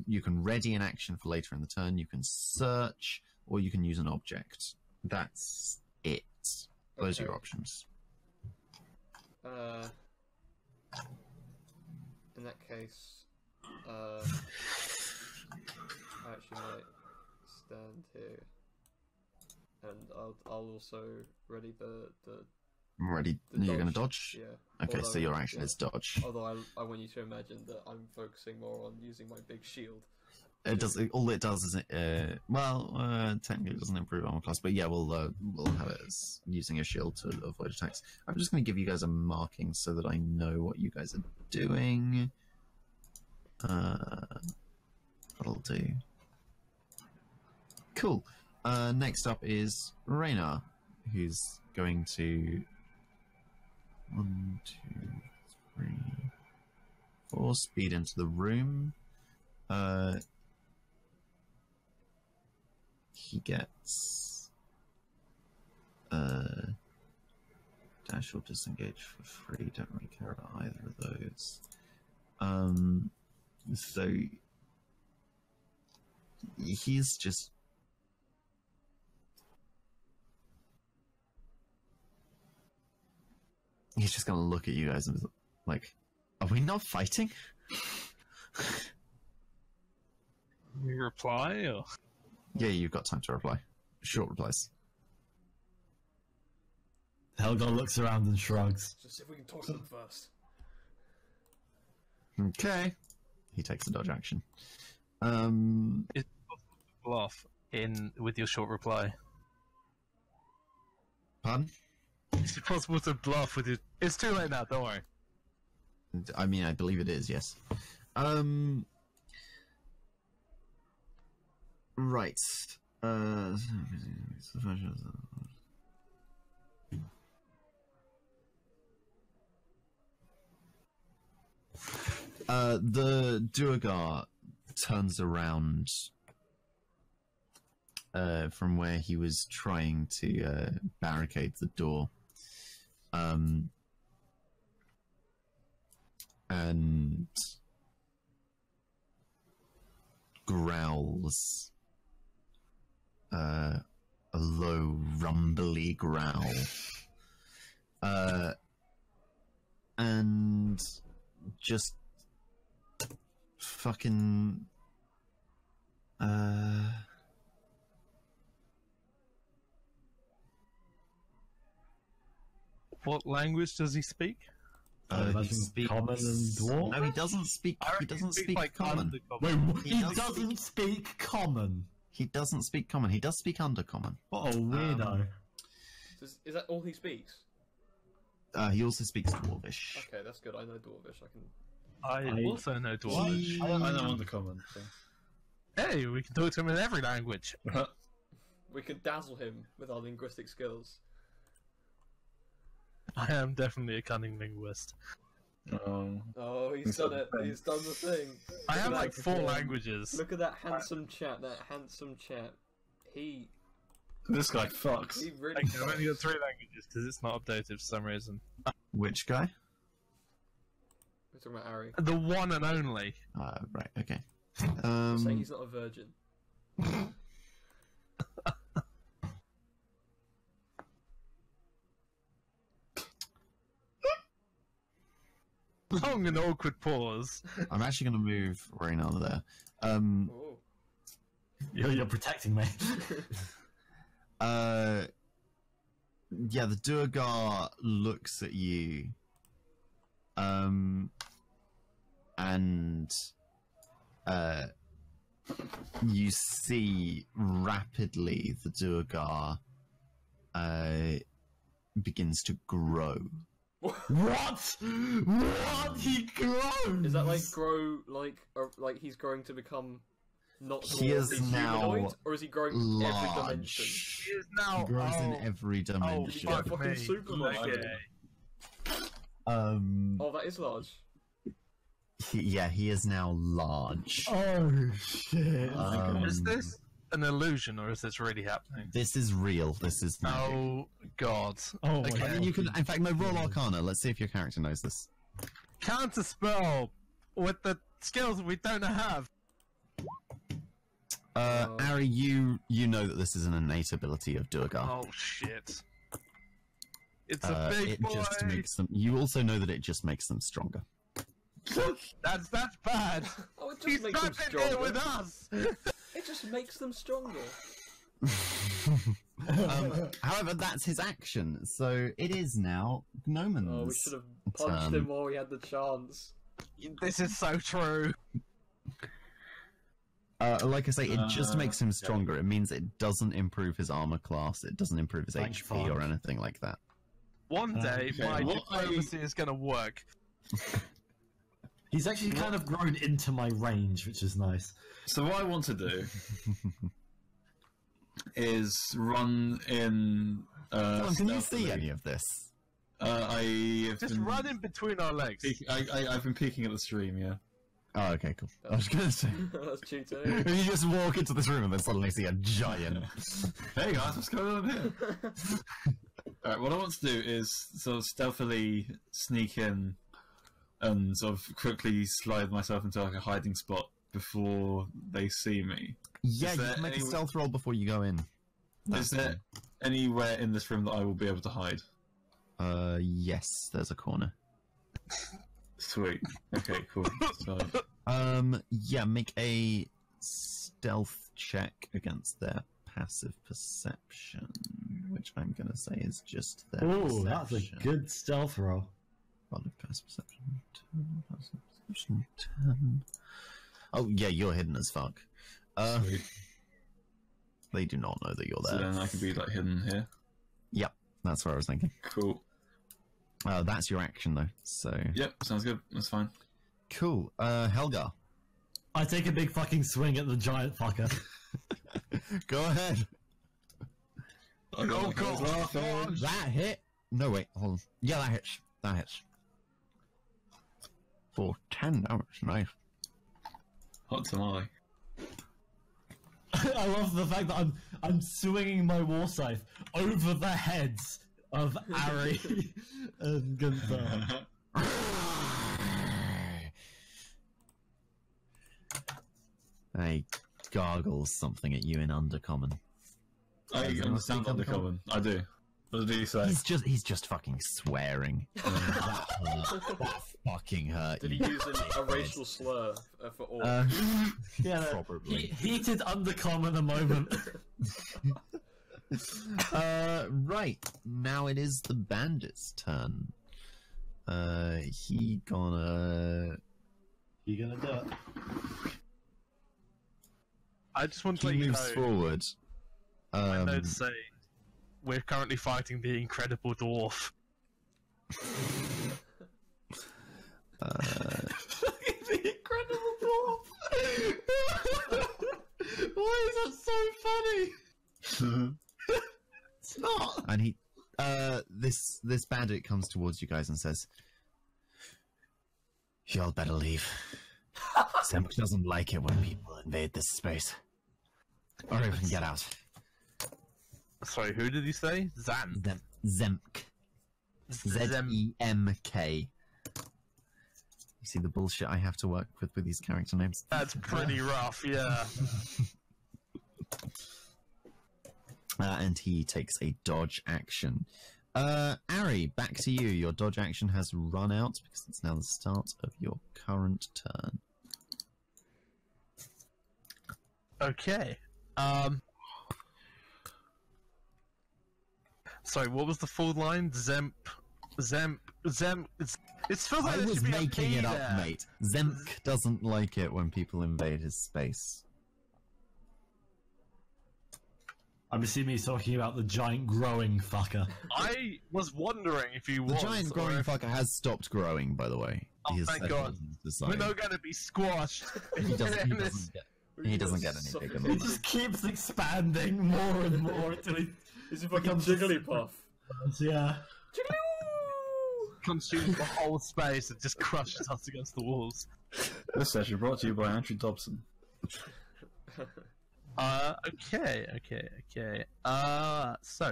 Speaker 2: You can ready an action for later in the turn. You can search, or you can use an object. That's it. Those are your
Speaker 5: Okay.
Speaker 2: options.
Speaker 5: In that case, I actually might stand here, and I'll also ready the
Speaker 2: Ready?
Speaker 5: The
Speaker 2: You're going to
Speaker 5: dodge,
Speaker 2: dodge?
Speaker 5: yeah.
Speaker 2: Okay, so
Speaker 5: Although-
Speaker 2: your action
Speaker 5: yeah.
Speaker 2: is dodge.
Speaker 5: Although I want you to imagine that I'm focusing more on using my big shield.
Speaker 2: It does. All it does is, technically it doesn't improve armor class, but yeah, we'll have it as using a shield to avoid attacks. I'm just going to give you guys a marking so that I know what you guys are doing. That'll do. Cool. Next up is Raynar, who's going to 1, 2, 3, 4 speed into the room. He gets dash or disengage for free. Don't really care about either of those. So he's just gonna look at you guys and be like, "Are we not fighting?"
Speaker 3: You reply, or
Speaker 2: Yeah, you've got time to reply. Short replies.
Speaker 4: Helga looks around and shrugs.
Speaker 5: Just see if we can talk to them first.
Speaker 2: Okay. He takes a dodge action.
Speaker 3: it's possible to bluff with your short reply?
Speaker 2: Pardon?
Speaker 3: Is it possible to bluff with your? It's too late now. Don't worry.
Speaker 2: I mean, I believe it is, yes. Right. The Duergar turns around from where he was trying to barricade the door. And growls a low, rumbly growl. And just fucking
Speaker 3: What language does he speak?
Speaker 2: he speaks
Speaker 4: Common and Dwarf?
Speaker 2: No, he doesn't speak. He doesn't speak
Speaker 3: like
Speaker 2: common.
Speaker 3: Undercommon.
Speaker 4: Wait, he doesn't speak Common?
Speaker 2: He doesn't speak common. He does speak undercommon.
Speaker 4: What a weirdo.
Speaker 5: Is that all he speaks?
Speaker 2: He also speaks Dwarvish.
Speaker 5: Okay, that's good. I know Dwarvish. I can.
Speaker 3: I also know Dwarvish.
Speaker 1: I know Undercommon. So.
Speaker 3: Hey, we can talk to him in every language.
Speaker 5: We can dazzle him with our linguistic skills.
Speaker 3: I am definitely a cunning linguist.
Speaker 5: Oh, he's done it. He's done the thing.
Speaker 3: I
Speaker 5: Look
Speaker 3: have
Speaker 5: at
Speaker 3: like
Speaker 5: that.
Speaker 3: 4 languages.
Speaker 5: Look at that handsome chap. That handsome chap. He
Speaker 1: This guy fucks.
Speaker 5: really.
Speaker 3: Okay, I've only got 3 languages because it's not updated for some reason.
Speaker 2: Which guy?
Speaker 5: We're talking about Ari.
Speaker 3: The one and only.
Speaker 2: Right. Okay.
Speaker 5: Saying he's not a virgin.
Speaker 3: Long and awkward pause.
Speaker 2: I'm actually going to move Raynor there.
Speaker 5: Oh.
Speaker 4: You're protecting me.
Speaker 2: Yeah, the Duergar looks at you, and you see rapidly the Duergar begins to grow.
Speaker 4: What? What? He grows?
Speaker 5: Is that like grow like he's growing to become not
Speaker 2: He
Speaker 5: dwarf,
Speaker 2: is
Speaker 5: he's
Speaker 2: now
Speaker 5: humanoid, or is he growing in every dimension?
Speaker 2: Large.
Speaker 3: He is now.
Speaker 2: He grows in every dimension.
Speaker 5: fuck. fucking Superman.
Speaker 3: Okay.
Speaker 5: Oh, that is large.
Speaker 2: He is now large.
Speaker 4: Oh, shit.
Speaker 3: Is this an illusion or is this really happening?
Speaker 2: This is real. This is magic.
Speaker 3: Oh god.
Speaker 4: Oh my
Speaker 3: Okay.
Speaker 2: I
Speaker 4: god.
Speaker 2: mean, you can. In fact, no. Roll Arcana. Let's see if your character knows this.
Speaker 3: Counterspell with the skills we don't have.
Speaker 2: Ari, you know that this is an innate ability of Duergar.
Speaker 3: Oh shit. It's a big
Speaker 2: It
Speaker 3: boy.
Speaker 2: just makes them. You also know that it just makes them stronger.
Speaker 3: That's bad.
Speaker 5: Oh, it just
Speaker 3: He's
Speaker 5: makes them
Speaker 3: not in here
Speaker 5: stronger.
Speaker 3: with us.
Speaker 5: It just makes them stronger.
Speaker 2: However, that's his action, so it is now Gnomon's.
Speaker 5: Oh, we should have punched
Speaker 2: turn.
Speaker 5: him while we had the chance.
Speaker 3: This is so true.
Speaker 2: Like I say, it just makes him stronger. It means it doesn't improve his armor class. It doesn't improve his
Speaker 4: Thank
Speaker 2: HP or anything like that.
Speaker 3: One day,
Speaker 1: okay.
Speaker 3: my
Speaker 1: What
Speaker 3: diplomacy is going to work.
Speaker 4: He's actually kind of grown into my range, which is nice.
Speaker 1: So what I want to do is run in.
Speaker 2: Can you see
Speaker 1: stealthily.
Speaker 2: any of this?
Speaker 1: I have
Speaker 3: Just
Speaker 1: been
Speaker 3: run in between our legs.
Speaker 1: I've been peeking at the stream, yeah.
Speaker 2: Oh, okay, cool. I was gonna say,
Speaker 5: That's cheating.
Speaker 2: you just walk into this room and then suddenly see a giant.
Speaker 1: Hey guys, what's going on here? Alright, what I want to do is sort of stealthily sneak in and sort of quickly slide myself into like a hiding spot before they see me.
Speaker 2: Yeah,
Speaker 1: Is
Speaker 2: you
Speaker 1: there
Speaker 2: can make a
Speaker 1: any-
Speaker 2: stealth roll before you go in.
Speaker 1: Is there anywhere in this room that I will be able to hide?
Speaker 2: Yes, there's a corner.
Speaker 1: Sweet. Okay, cool. So,
Speaker 2: Yeah, make a stealth check against their passive perception, which I'm gonna say is just their
Speaker 4: Oh, that's a
Speaker 2: perception.
Speaker 4: good stealth roll.
Speaker 2: Roll of passive perception. 10, passive perception 10. Oh, yeah, you're hidden as fuck.
Speaker 1: sweet.
Speaker 2: They do not know that you're
Speaker 1: So
Speaker 2: there.
Speaker 1: then I can be like hidden here.
Speaker 2: Yep, that's what I was thinking.
Speaker 1: Cool.
Speaker 2: That's your action though, so
Speaker 1: Yep, sounds good. That's fine.
Speaker 2: cool. Helga,
Speaker 4: I take a big fucking swing at the giant fucker.
Speaker 2: go ahead.
Speaker 1: Oh god.
Speaker 2: That hit? No, wait, hold on. Yeah, that hits. That hits. For 10 damage, nice.
Speaker 1: Hot tamale.
Speaker 4: I love the fact that I'm swinging my war scythe over the heads of Ari and Gunther.
Speaker 2: I gargle something at you in Undercommon.
Speaker 1: I understand Undercommon. I do. What did he say?
Speaker 2: He's just fucking swearing. That hurt. That fucking hurt.
Speaker 5: Did he
Speaker 2: you
Speaker 5: use a
Speaker 2: dickhead.
Speaker 5: racial slur for all?
Speaker 4: Yeah,
Speaker 2: Probably.
Speaker 4: heated undercommon a moment.
Speaker 2: Right. Now it is the bandit's turn. He gonna...
Speaker 4: You gonna do it?
Speaker 3: I just want to
Speaker 2: He
Speaker 3: let you
Speaker 2: moves
Speaker 3: know,
Speaker 2: forward.
Speaker 3: my notes say we're currently fighting the Incredible Dwarf.
Speaker 4: The Incredible Dwarf! Why is that so funny? It's not!
Speaker 2: And he... this bandit comes towards you guys and says, "Y'all better leave. Zemk doesn't like it when people invade this space. Or even get out."
Speaker 3: Sorry, who did he say? Zan.
Speaker 2: Zemk. Z-E-M-K. You see the bullshit I have to work with these character names?
Speaker 3: That's pretty rough, yeah.
Speaker 2: And he takes a dodge action. Ari, back to you. Your dodge action has run out because it's now the start of your current turn.
Speaker 3: Okay. Sorry, what was the full line? Zemp. It feels like
Speaker 2: I
Speaker 3: there
Speaker 2: was
Speaker 3: should be a
Speaker 2: making
Speaker 3: P
Speaker 2: it up,
Speaker 3: there.
Speaker 2: mate. Zemk doesn't like it when people invade his space.
Speaker 4: I'm assuming he's talking about the giant growing fucker.
Speaker 3: I was wondering if he
Speaker 2: The
Speaker 3: was.
Speaker 2: giant
Speaker 3: or
Speaker 2: growing
Speaker 3: if-
Speaker 2: fucker has stopped growing, by the way.
Speaker 3: Oh,
Speaker 2: He has
Speaker 3: thank
Speaker 2: said
Speaker 3: God.
Speaker 2: he doesn't
Speaker 3: We're
Speaker 2: decide.
Speaker 3: not going to be squashed.
Speaker 2: He doesn't
Speaker 3: in this.
Speaker 2: get. He doesn't get any bigger than
Speaker 4: He
Speaker 2: that.
Speaker 4: just keeps expanding more and more until he
Speaker 5: He's a fucking
Speaker 4: becomes
Speaker 5: Jigglypuff.
Speaker 4: yeah.
Speaker 3: Consumes the whole space and just crushes us against the walls.
Speaker 1: This session brought to you by Andrew Dobson.
Speaker 3: Okay. So.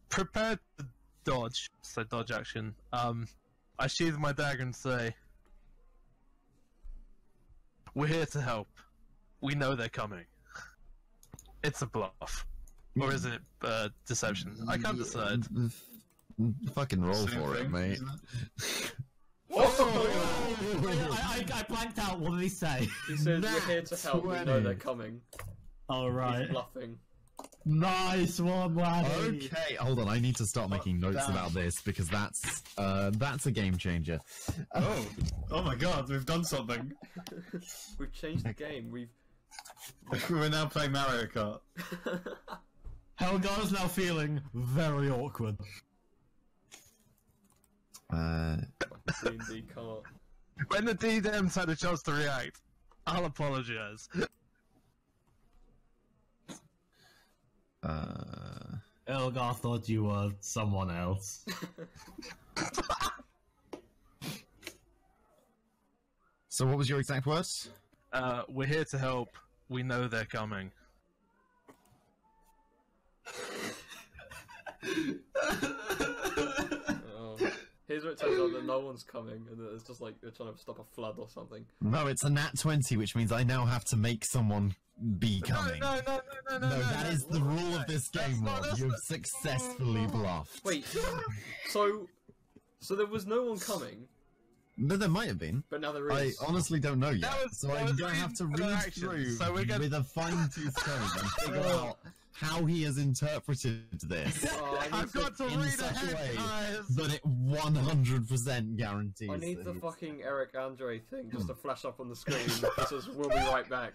Speaker 3: Prepare to dodge. So dodge action. I sheathe my dagger and say, "We're here to help. We know they're coming." It's a bluff. Or is it deception? I can't decide.
Speaker 2: Fucking roll
Speaker 1: Same
Speaker 2: for it,
Speaker 1: thing,
Speaker 2: mate.
Speaker 1: isn't it?
Speaker 4: I blanked out. What did he say?
Speaker 5: He said, "We're here to help. We know
Speaker 2: 20.
Speaker 5: they're coming."
Speaker 4: All
Speaker 5: He's
Speaker 4: right.
Speaker 5: bluffing.
Speaker 4: Nice one, laddie.
Speaker 2: Okay, hold on. I need to start making notes about this because that's a game changer.
Speaker 1: Oh my god, we've done something.
Speaker 5: We've changed the game.
Speaker 1: We're now playing Mario Kart.
Speaker 4: Helgar's now feeling very awkward.
Speaker 5: D&D can't.
Speaker 3: When the DDMs had a chance to react, I'll apologize.
Speaker 4: Elgar thought you were someone else.
Speaker 2: So what was your exact words?
Speaker 3: We're here to help. We know they're coming.
Speaker 5: Oh. Here's where it turns out that no one's coming, and that it's just like they're trying to stop a flood or something.
Speaker 2: No, it's a nat 20, which means I now have to make someone be coming.
Speaker 3: No,
Speaker 2: that is the rule of this game, Rob. You've successfully bluffed.
Speaker 5: Wait, so there was no one coming,
Speaker 2: No, there might have been.
Speaker 5: but now there
Speaker 2: I
Speaker 5: is.
Speaker 2: honestly don't know yet,
Speaker 3: That was-
Speaker 2: so
Speaker 3: that
Speaker 2: I'm
Speaker 3: was
Speaker 2: going to have to read
Speaker 3: interaction,
Speaker 2: through
Speaker 3: so we're gonna-
Speaker 2: with a fine-tooth comb and figure out how he has interpreted this
Speaker 5: Oh, I need
Speaker 3: I've got to
Speaker 2: in
Speaker 3: read
Speaker 2: such a way
Speaker 3: ahead, guys.
Speaker 2: that it 100% guarantees
Speaker 5: I need
Speaker 2: that
Speaker 5: the
Speaker 2: he's-
Speaker 5: fucking Eric Andre thing just to flash up on the screen. It says, "We'll be right back."